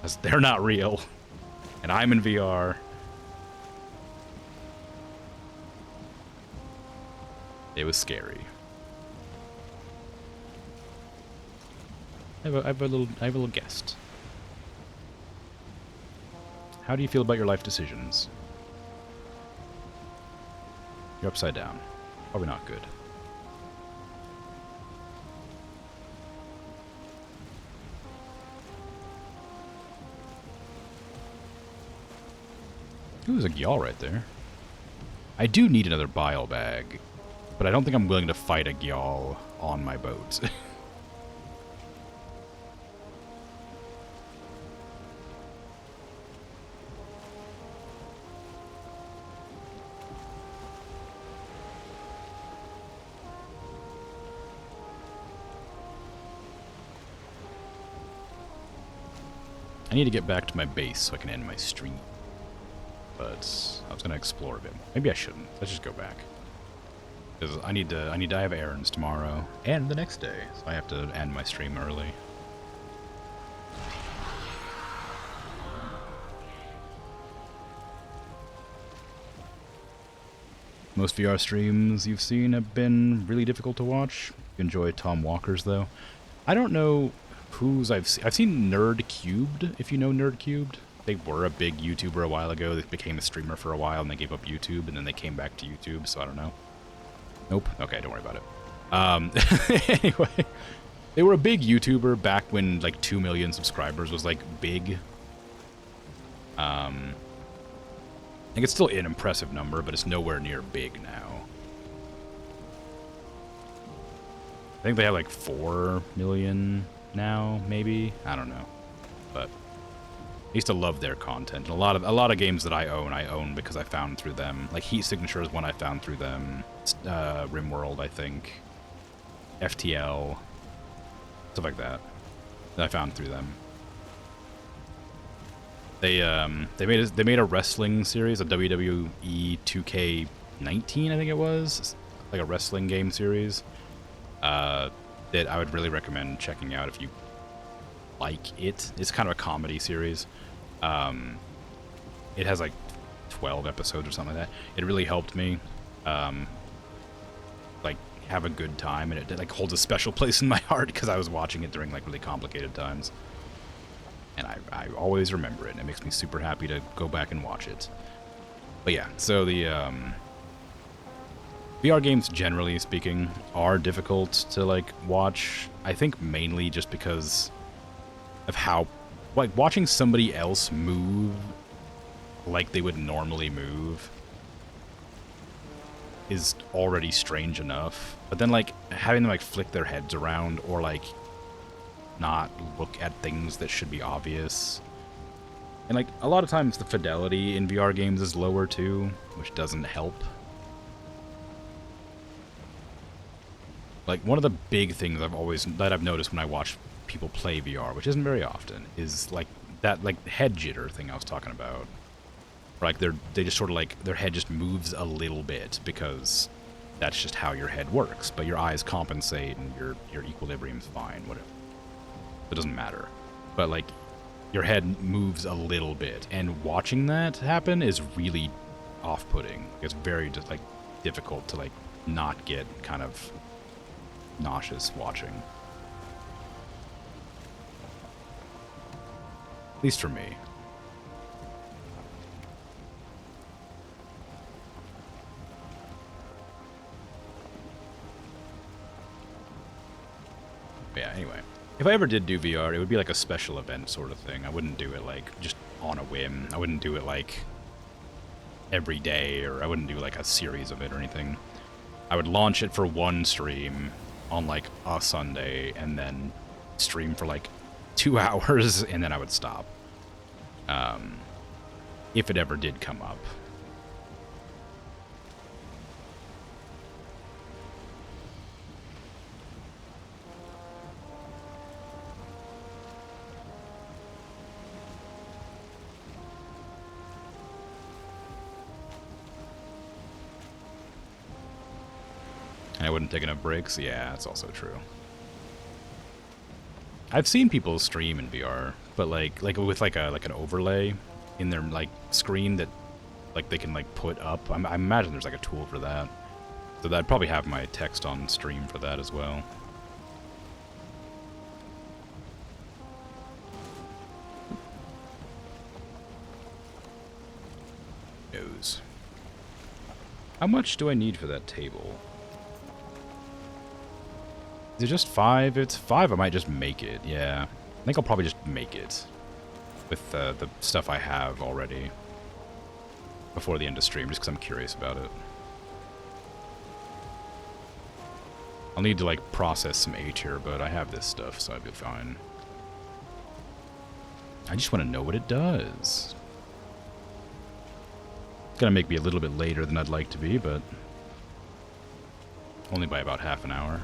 Because they're not real. And I'm in VR. It was scary. I have a little guest. How do you feel about your life decisions? You're upside down. Probably not good. Ooh, there's a Gyal right there. I do need another bile bag, but I don't think I'm willing to fight a Gyal on my boat. I need to get back to my base so I can end my stream. But I was gonna explore a bit. Maybe I shouldn't. Let's just go back. Because I have errands tomorrow and the next day, so I have to end my stream early. Most VR streams you've seen have been really difficult to watch. Enjoy Tom Walker's though. I don't know whose I've seen Nerd Cubed, if you know Nerd Cubed. They were a big YouTuber a while ago. They became a streamer for a while, and they gave up YouTube, and then they came back to YouTube, so I don't know. Nope. Okay, don't worry about it. Anyway, they were a big YouTuber back when, like, 2 million subscribers was, like, big. I think it's still an impressive number, but it's nowhere near big now. I think they have, like, 4 million now, maybe? I don't know. But I used to love their content. And a lot of games that I own because I found through them. Like Heat Signature is one I found through them. RimWorld, I think. FTL. Stuff like that. That I found through them. They made a wrestling series, a WWE 2K19, I think it was. Like a wrestling game series. That I would really recommend checking out if you like it. It's kind of a comedy series. It has like 12 episodes or something like that. It really helped me like have a good time, and it like holds a special place in my heart because I was watching it during like really complicated times, and I always remember it, and it makes me super happy to go back and watch it. But yeah, so the VR games, generally speaking, are difficult to, like, watch. I think mainly just because of how, like, watching somebody else move like they would normally move is already strange enough. But then, like, having them, like, flick their heads around or, like, not look at things that should be obvious. And, like, a lot of times the fidelity in VR games is lower, too, which doesn't help. Like, one of the big things that I've noticed when I watch people play VR, which isn't very often, is, like, that, like, head jitter thing I was talking about. Like, they just sort of, like, their head just moves a little bit, because that's just how your head works. But your eyes compensate, and your equilibrium's fine, whatever. It doesn't matter. But, like, your head moves a little bit, and watching that happen is really off-putting. It's very, just, like, difficult to, like, not get kind of nauseous watching. At least for me. But yeah, anyway. If I ever did do VR, it would be like a special event sort of thing. I wouldn't do it like just on a whim. I wouldn't do it like every day, or I wouldn't do like a series of it or anything. I would launch it for one stream on like a Sunday and then stream for like 2 hours and then I would stop. If it ever did come up. And I wouldn't take enough breaks? Yeah, that's also true. I've seen people stream in VR, but like with like an overlay in their like screen that like they can like put up. I imagine there's like a tool for that. So I'd probably have my text on stream for that as well. views. How much do I need for that table? Is it just 5? If it's 5, I might just make it, yeah. I think I'll probably just make it with the stuff I have already before the end of stream, just because I'm curious about it. I'll need to, like, process some A tier, but I have this stuff, so I'll be fine. I just want to know what it does. It's gonna make me a little bit later than I'd like to be, but only by about half an hour.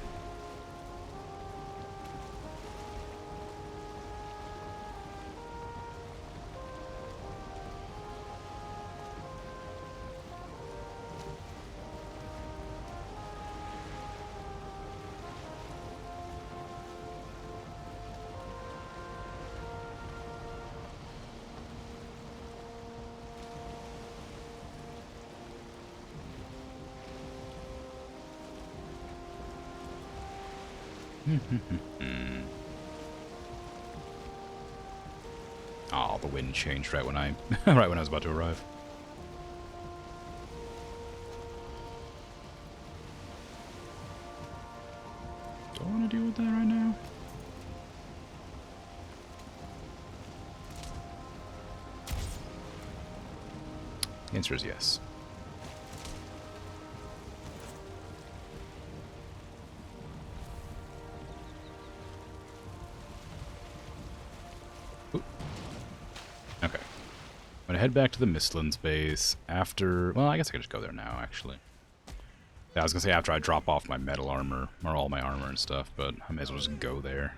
Oh, the wind changed right when I right when I was about to arrive. Don't want to deal with that right now. The answer is yes. Okay. I'm gonna head back to the Mistlands base after... Well, I guess I could just go there now, actually. Yeah, I was gonna say after I drop off my metal armor, or all my armor and stuff, but I may as well just go there.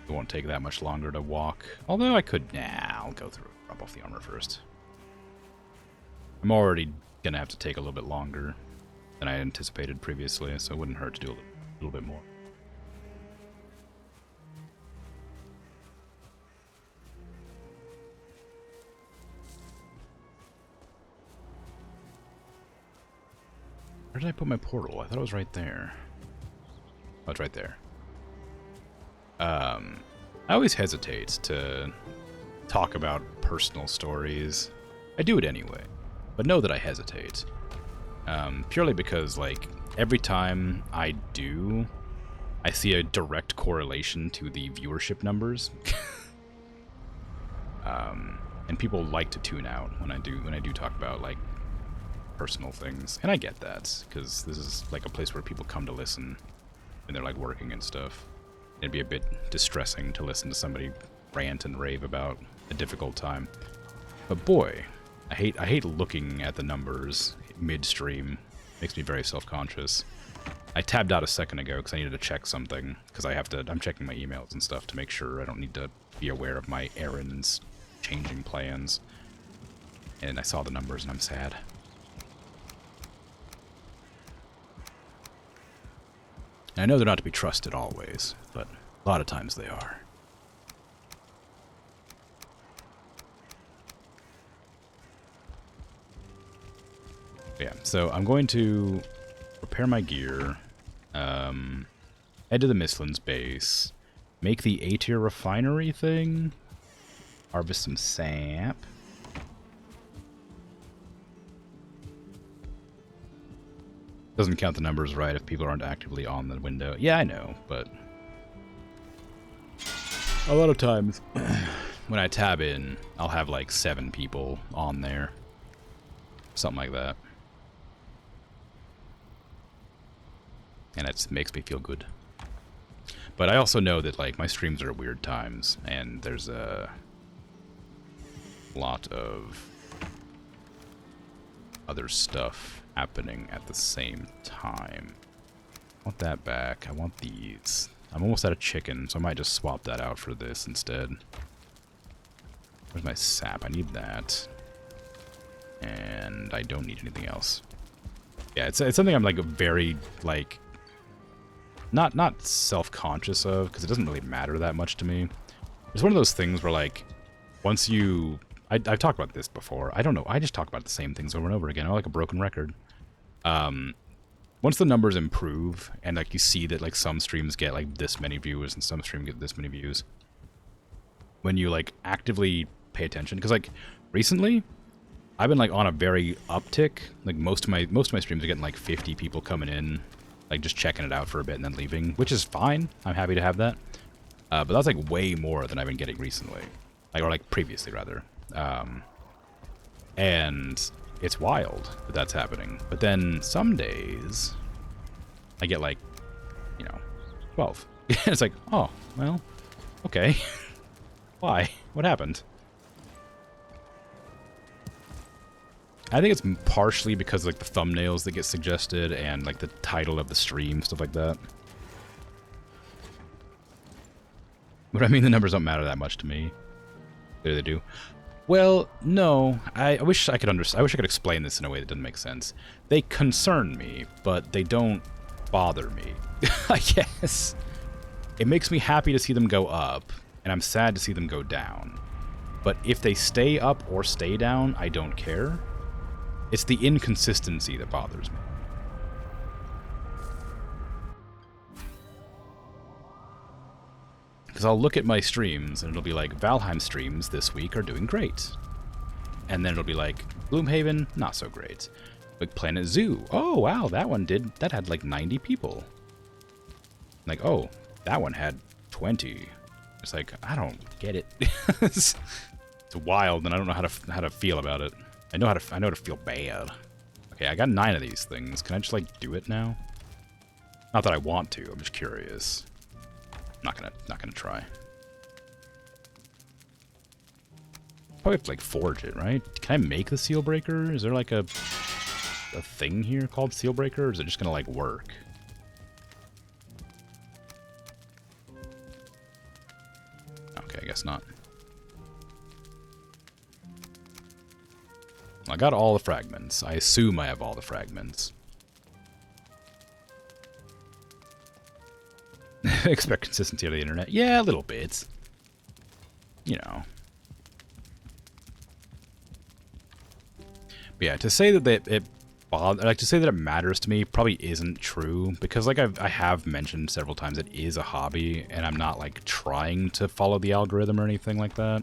It won't take that much longer to walk. Although I could... Nah, I'll go through it. Drop off the armor first. I'm already gonna have to take a little bit longer than I anticipated previously, so it wouldn't hurt to do a little bit more. Where did I put my portal? I thought it was right there. Oh, it's right there. I always hesitate to talk about personal stories. I do it anyway, but know that I hesitate. Purely because, like, every time I do, I see a direct correlation to the viewership numbers. And people like to tune out when I do talk about, like, personal things. And I get that, because this is, like, a place where people come to listen when they're, like, working and stuff. It'd be a bit distressing to listen to somebody rant and rave about a difficult time. But boy, I hate looking at the numbers midstream. Makes me very self-conscious. I tabbed out a second ago because I needed to check something, because I'm checking my emails and stuff to make sure I don't need to be aware of my errands, changing plans. And I saw the numbers and I'm sad. And I know they're not to be trusted always, but a lot of times they are. Yeah, so I'm going to repair my gear, head to the Mistlands base, make the A-tier refinery thing, harvest some sap. Doesn't count the numbers right if people aren't actively on the window. Yeah, I know, but a lot of times when I tab in, I'll have like 7 people on there. Something like that. And it makes me feel good. But I also know that, like, my streams are at weird times, and there's a lot of other stuff happening at the same time. I want that back. I want these. I'm almost out of chicken, so I might just swap that out for this instead. Where's my sap? I need that. And I don't need anything else. Yeah, it's something I'm, like, very, like, not self-conscious of, because it doesn't really matter that much to me. It's one of those things where, like, once you... I've talked about this before. I don't know. I just talk about the same things over and over again. I'm like a broken record. Once the numbers improve, and, like, you see that, like, some streams get, like, this many viewers and some streams get this many views, when you, like, actively pay attention... Because, like, recently, I've been like on a very uptick. Like most of my streams are getting like 50 people coming in, like just checking it out for a bit and then leaving, which is fine. I'm happy to have that. But that's like way more than I've been getting recently, like or like previously rather. And it's wild that that's happening. But then some days I get like, 12. It's like, oh, well, okay. Why? What happened? I think it's partially because like the thumbnails that get suggested and like the title of the stream, stuff like that. But I mean, the numbers don't matter that much to me. Clearly they do. Well, no. I wish I could I wish I could explain this in a way that doesn't make sense. They concern me, but they don't bother me. I guess. It makes me happy to see them go up, and I'm sad to see them go down. But if they stay up or stay down, I don't care. It's the inconsistency that bothers me. Because I'll look at my streams, and it'll be like, Valheim streams this week are doing great. And then it'll be like, Gloomhaven, not so great. Like Planet Zoo, oh wow, that had like 90 people. Like, oh, that one had 20. It's like, I don't get it. It's wild, and I don't know how to feel about it. I know how to feel bad. Okay, I got 9 of these things. Can I just like do it now? Not that I want to. I'm just curious. Not gonna try. Probably have to like forge it, right? Can I make the seal breaker? Is there like a thing here called seal breaker, or is it just gonna like work? Okay, I guess not. I got all the fragments. I assume I have all the fragments. Expect consistency of the internet. Yeah, a little bit. You know. But yeah, to say that to say that it matters to me probably isn't true, because like I have mentioned several times, it is a hobby, and I'm not like trying to follow the algorithm or anything like that.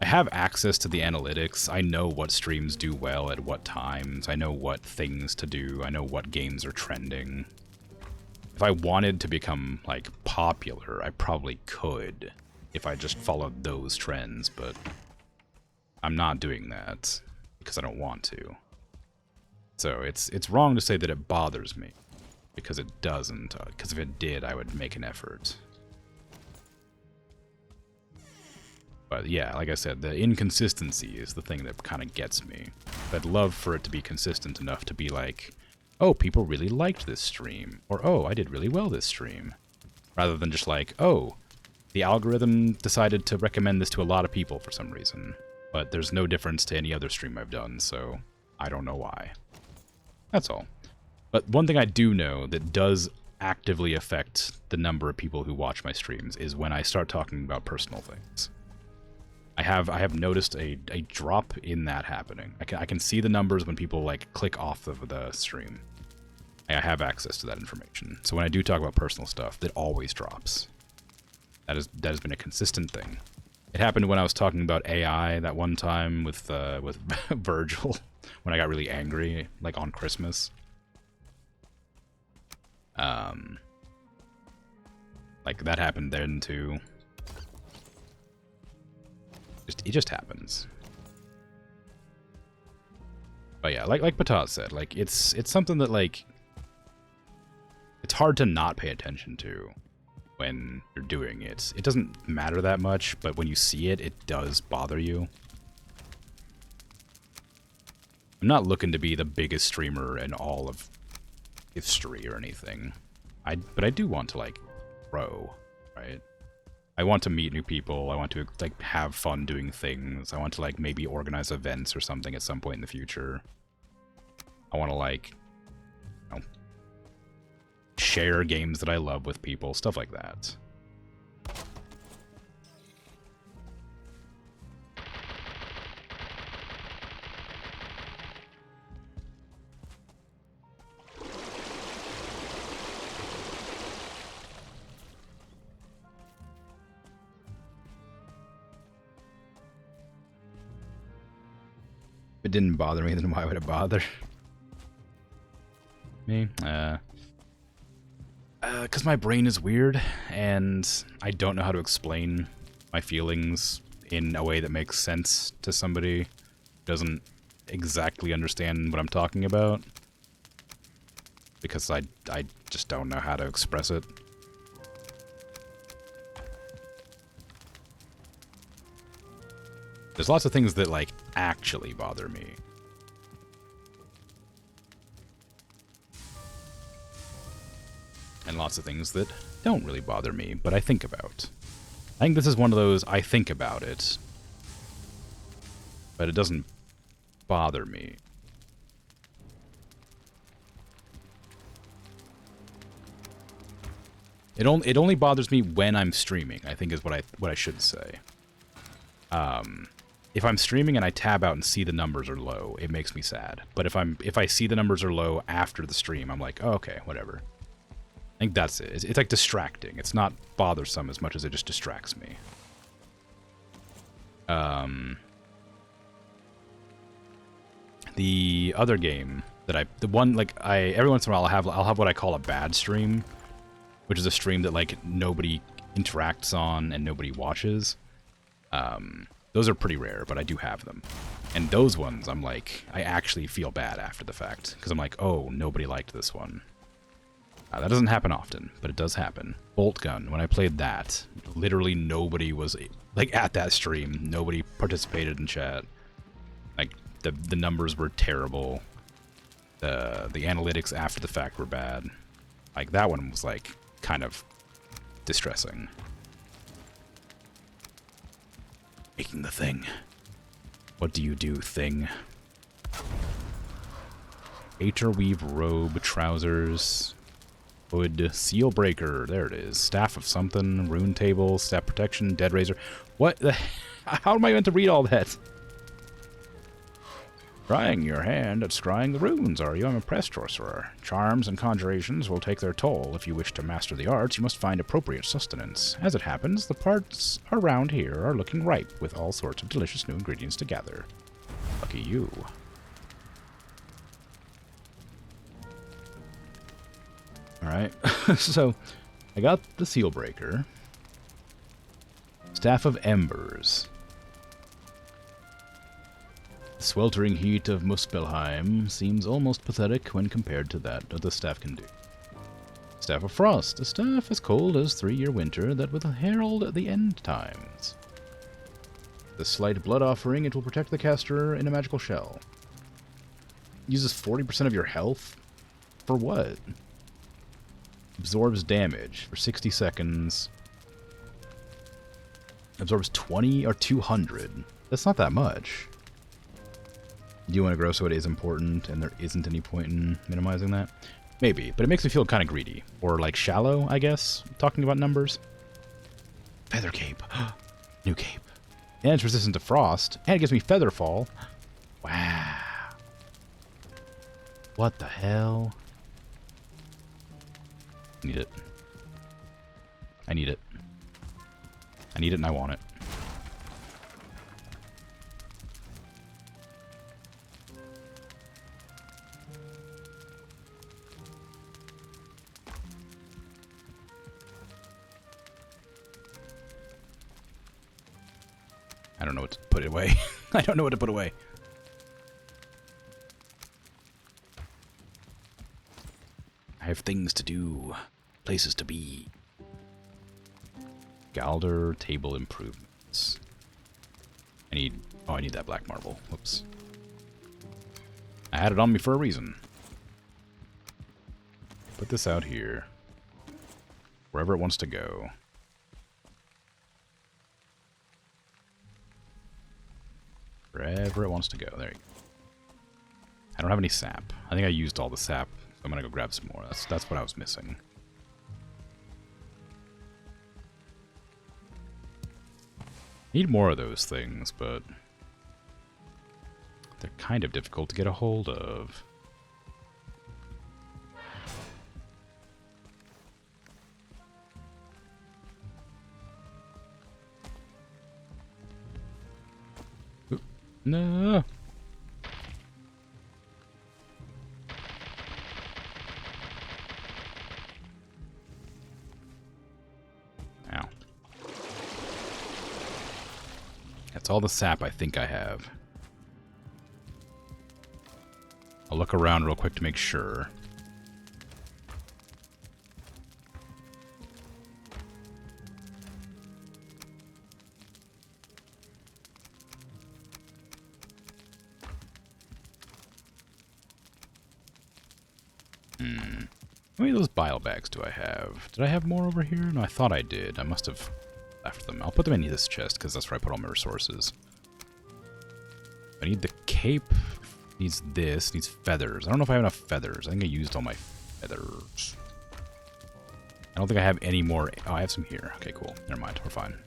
I have access to the analytics. I know what streams do well at what times. I know what things to do. I know what games are trending. If I wanted to become, like, popular, I probably could if I just followed those trends, but I'm not doing that because I don't want to. So it's wrong to say that it bothers me, because it doesn't. Because if it did, I would make an effort. But yeah, like I said, the inconsistency is the thing that kind of gets me. I'd love for it to be consistent enough to be like, oh, people really liked this stream, or oh, I did really well this stream. Rather than just like, oh, the algorithm decided to recommend this to a lot of people for some reason. But there's no difference to any other stream I've done, so I don't know why. That's all. But one thing I do know that does actively affect the number of people who watch my streams is when I start talking about personal things. I have noticed a drop in that happening. I can see the numbers when people like click off of the stream. I have access to that information. So when I do talk about personal stuff, that always drops. That has been a consistent thing. It happened when I was talking about AI that one time with Virgil, when I got really angry, like on Christmas. Like that happened then too. It just happens. But yeah, like Pataz said, like it's something that like it's hard to not pay attention to when you're doing it. It doesn't matter that much, but when you see it, it does bother you. I'm not looking to be the biggest streamer in all of history or anything. But I do want to like grow, right? I want to meet new people. I want to like have fun doing things. I want to like maybe organize events or something at some point in the future. I want to like, you know, share games that I love with people, stuff like that. it didn't bother me, then why would it bother me? Because my brain is weird, and I don't know how to explain my feelings in a way that makes sense to somebody who doesn't exactly understand what I'm talking about. Because I just don't know how to express it. There's lots of things that, like, actually bother me. And lots of things that don't really bother me, but I think about. I think this is one of those, I think about it, but it doesn't bother me. It only bothers me when I'm streaming, I think is what I should say. If I'm streaming and I tab out and see the numbers are low, it makes me sad. But if I see the numbers are low after the stream, I'm like, oh, okay, whatever. I think that's it. It's like distracting. It's not bothersome as much as it just distracts me. The other game that every once in a while I'll have what I call a bad stream, which is a stream that like nobody interacts on and nobody watches. Those are pretty rare, but I do have them. And those ones, I'm like, I actually feel bad after the fact. Because I'm like, oh, nobody liked this one. That doesn't happen often, but it does happen. Bolt Gun, when I played that, literally nobody was, like, at that stream. Nobody participated in chat. Like, the numbers were terrible. The analytics after the fact were bad. Like, that one was, like, kind of distressing. Making the thing. What do you do, thing? Aetherweave robe, trousers, hood, seal breaker. There it is. Staff of something, rune table, staff protection, dead razor. What the? How am I meant to read all that? Trying your hand at scrying the runes, are you? I'm impressed, sorcerer. Charms and conjurations will take their toll. If you wish to master the arts, you must find appropriate sustenance. As it happens, the parts around here are looking ripe, with all sorts of delicious new ingredients to gather. Lucky you. Alright, so I got the seal breaker. Staff of Embers. The sweltering heat of Muspelheim seems almost pathetic when compared to that the staff can do. Staff of Frost, a staff as cold as 3-year winter that will herald the end times. The slight blood offering, it will protect the caster in a magical shell. Uses 40% of your health? For what? Absorbs damage for 60 seconds. Absorbs 20 or 200. That's not that much. Do you want to grow so it is important and there isn't any point in minimizing that? Maybe, but it makes me feel kind of greedy. Or like shallow, I guess, talking about numbers. Feather cape. New cape. And it's resistant to frost. And it gives me feather fall. Wow. What the hell? I need it. I need it. I need it and I want it. I don't know what to put away. I don't know what to put away. I have things to do. Places to be. Galder table improvements. I need that black marble. Whoops. I had it on me for a reason. Put this out here. Wherever it wants to go. Wherever it wants to go. There you go. I don't have any sap. I think I used all the sap. So I'm gonna go grab some more. That's what I was missing. Need more of those things, but they're kind of difficult to get a hold of. Ooh, no. all the sap I think I have. I'll look around real quick to make sure. How many of those bile bags do I have? Did I have more over here? No, I thought I did. I must have left them. I'll put them in this chest, because that's where I put all my resources. I need the cape. Needs this. Needs feathers. I don't know if I have enough feathers. I think I used all my feathers. I don't think I have any more. Oh, I have some here. Okay, cool. Never mind. We're fine.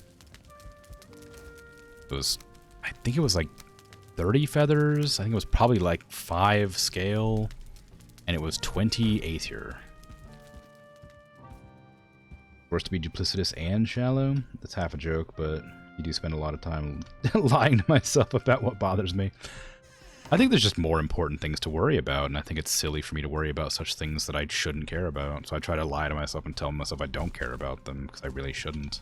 It was... I think it was like 30 feathers. I think it was probably like 5 scale. And it was 20 aether. Forced to be duplicitous and shallow? That's half a joke, but you do spend a lot of time lying to myself about what bothers me. I think there's just more important things to worry about, and I think it's silly for me to worry about such things that I shouldn't care about. So I try to lie to myself and tell myself I don't care about them, because I really shouldn't.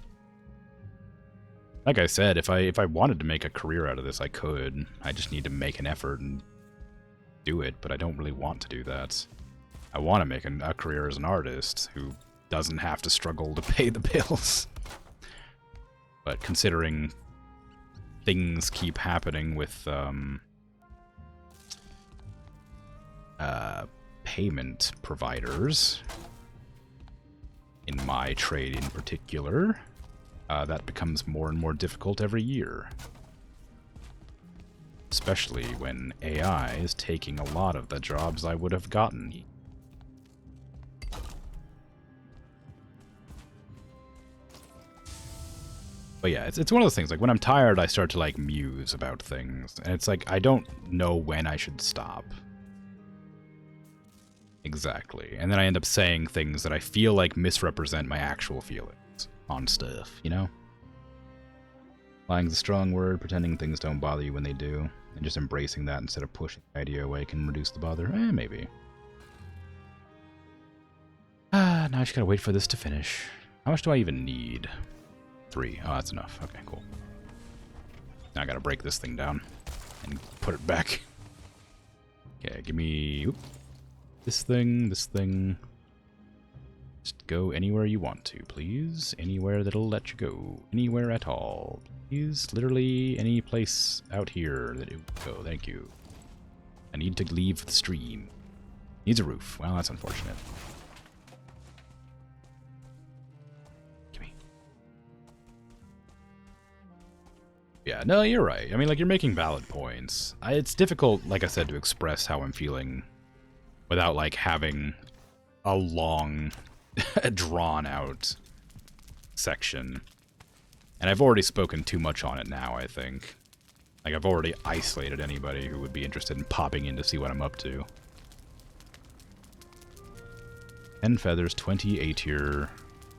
Like I said, if I wanted to make a career out of this, I could. I just need to make an effort and do it, but I don't really want to do that. I want to make a career as an artist who doesn't have to struggle to pay the bills. But considering things keep happening with payment providers, in my trade in particular, that becomes more and more difficult every year. Especially when AI is taking a lot of the jobs I would have gotten. But yeah, it's one of those things, like when I'm tired, I start to like muse about things. And it's like, I don't know when I should stop. Exactly. And then I end up saying things that I feel like misrepresent my actual feelings on stuff, you know? Lying's a strong word, pretending things don't bother you when they do. And just embracing that instead of pushing the idea away can reduce the bother. Maybe. Now I just gotta wait for this to finish. How much do I even need? 3. Oh, that's enough. Okay, cool. Now I gotta break this thing down and put it back. Okay, give me this thing, this thing. Just go anywhere you want to, please. Anywhere that'll let you go. Anywhere at all. Please, literally any place out here that it will go. Thank you. I need to leave the stream. Needs a roof. Well, that's unfortunate. Yeah, no, you're right. I mean, like, you're making valid points. It's difficult, like I said, to express how I'm feeling without, like, having a long, drawn-out section. And I've already spoken too much on it now, I think. Like, I've already isolated anybody who would be interested in popping in to see what I'm up to. 10 feathers, 20 A-tier.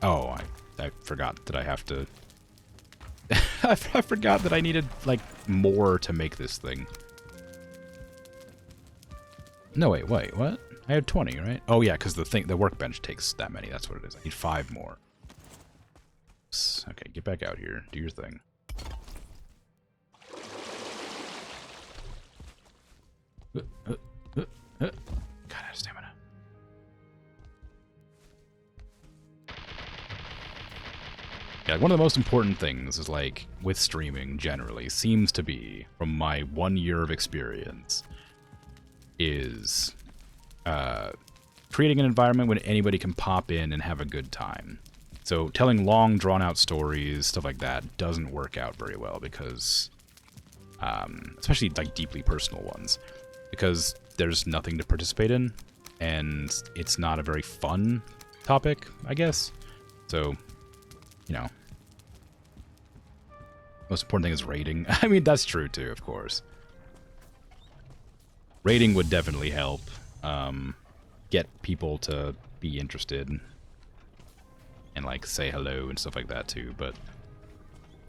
Oh, I forgot that I have to... I forgot that I needed, like, more to make this thing. No, wait, what? I had 20, right? Oh, yeah, because the workbench takes that many. That's what it is. I need 5 more. Okay, get back out here. Do your thing. God, I have stamina. Yeah, one of the most important things is, like, with streaming generally, seems to be, from my 1 year of experience, is creating an environment where anybody can pop in and have a good time. So telling long, drawn-out stories, stuff like that, doesn't work out very well because, especially, like, deeply personal ones, because there's nothing to participate in, and it's not a very fun topic, I guess. So, you know, most important thing is rating. I mean, that's true too, of course. Rating would definitely help get people to be interested and, like, say hello and stuff like that too. But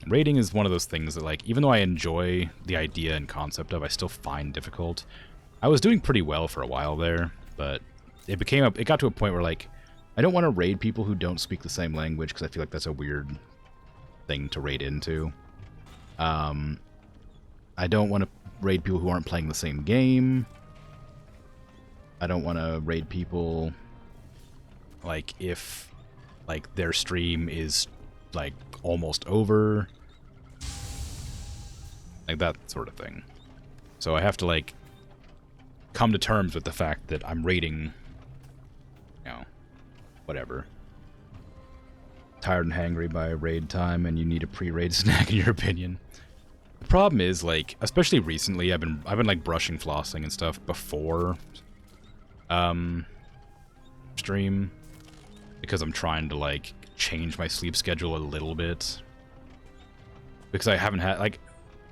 rating is one of those things that, like, even though I enjoy the idea and concept of, I still find difficult. I was doing pretty well for a while there, but it got to a point where, like, I don't want to raid people who don't speak the same language because I feel like that's a weird thing to raid into. I don't want to raid people who aren't playing the same game. I don't want to raid people, like, if, like, their stream is, like, almost over. Like, that sort of thing. So I have to, like, come to terms with the fact that I'm raiding, you know, whatever. Tired and hangry by raid time, and you need a pre-raid snack, in your opinion. The problem is, like, especially recently, I've been like brushing, flossing, and stuff before stream, because I'm trying to, like, change my sleep schedule a little bit, because I haven't had, like,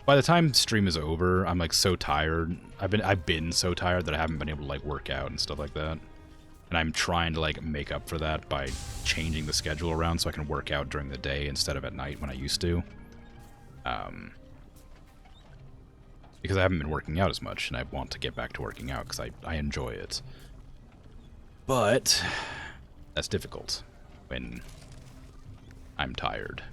by the time stream is over, I'm, like, so tired. I've been so tired that I haven't been able to, like, work out and stuff like that, and I'm trying to, like, make up for that by changing the schedule around so I can work out during the day instead of at night when I used to. Because I haven't been working out as much, and I want to get back to working out because I enjoy it. But that's difficult when I'm tired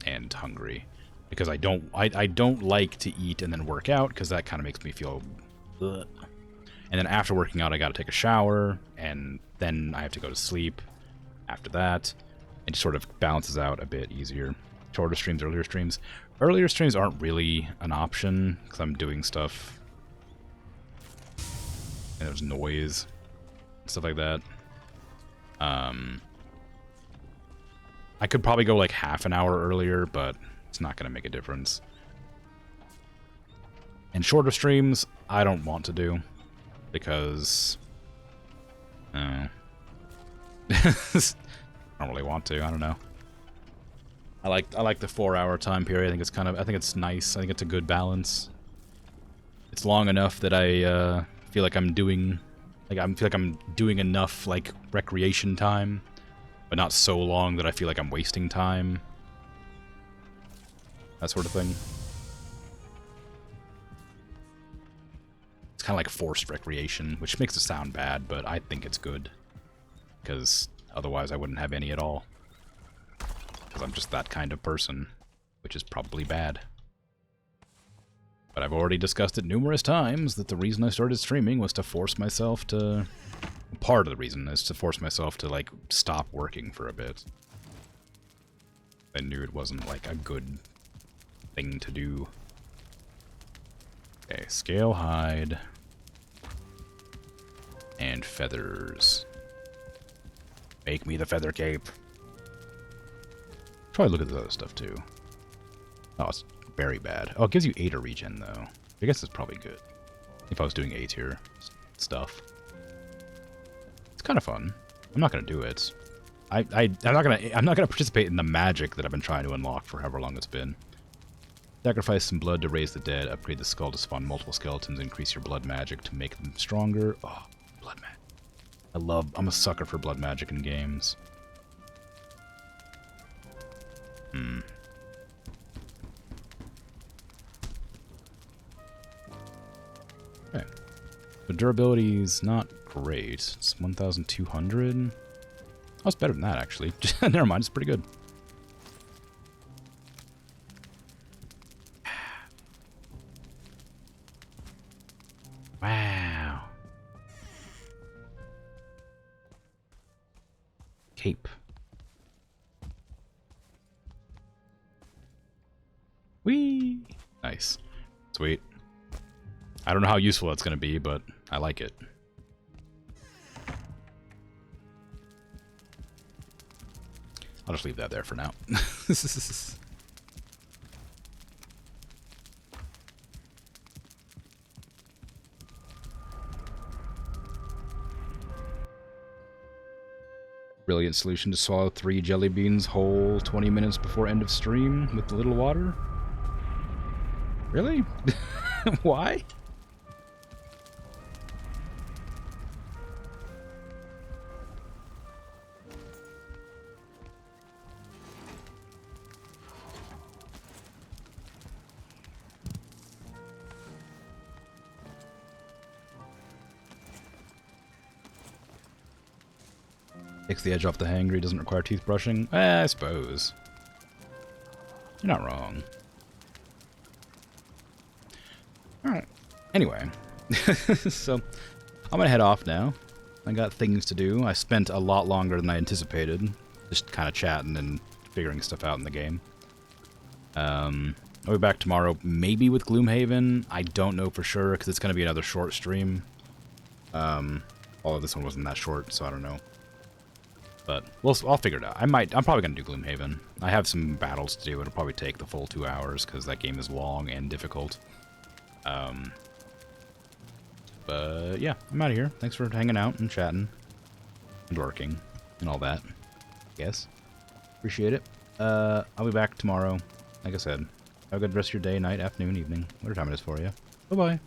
and hungry, because I don't like to eat and then work out, because that kind of makes me feel ugh. And then after working out, I got to take a shower, and then I have to go to sleep after that. It just sort of balances out a bit easier. Shorter streams, earlier streams. Earlier streams aren't really an option because I'm doing stuff and there's noise and stuff like that. I could probably go like half an hour earlier, but it's not going to make a difference. And shorter streams, I don't want to do because I don't really want to. I don't know. I like the 4-hour time period. I think it's nice. I think it's a good balance. It's long enough that I feel like I'm doing enough like recreation time, but not so long that I feel like I'm wasting time. That sort of thing. It's kind of like forced recreation, which makes it sound bad, but I think it's good, because otherwise I wouldn't have any at all. Because I'm just that kind of person, which is probably bad. But I've already discussed it numerous times that the reason I started streaming was to force myself to... Part of the reason is to force myself to, like, stop working for a bit. I knew it wasn't, like, a good thing to do. Okay, scale hide. And feathers. Make me the feather cape. Probably look at the other stuff too. Oh, it's very bad. Oh, it gives you 8 a regen though. I guess it's probably good. If I was doing A tier stuff. It's kind of fun. I'm not gonna do it. I'm not gonna participate in the magic that I've been trying to unlock for however long it's been. Sacrifice some blood to raise the dead, upgrade the skull to spawn multiple skeletons, increase your blood magic to make them stronger. Oh, blood magic. I'm a sucker for blood magic in games. Okay. The durability is not great. It's 1,200. Oh, it's better than that, actually. Never mind, it's pretty good. Wow. Cape. Whee! Nice. Sweet. I don't know how useful that's going to be, but I like it. I'll just leave that there for now. Brilliant solution to swallow 3 jelly beans whole 20 minutes before end of stream with a little water. Really? Why? Takes the edge off the hangry, doesn't require teeth brushing. I suppose. You're not wrong. Anyway, so I'm gonna head off now. I got things to do. I spent a lot longer than I anticipated, just kind of chatting and figuring stuff out in the game. I'll be back tomorrow, maybe with Gloomhaven. I don't know for sure, because it's going to be another short stream. Although this one wasn't that short, so I don't know. But I'll figure it out. I'm probably going to do Gloomhaven. I have some battles to do. It'll probably take the full 2 hours, because that game is long and difficult. But yeah, I'm out of here. Thanks for hanging out and chatting and working and all that. Yes. Appreciate it. I'll be back tomorrow. Like I said, have a good rest of your day, night, afternoon, evening, whatever time it is for you. Bye-bye.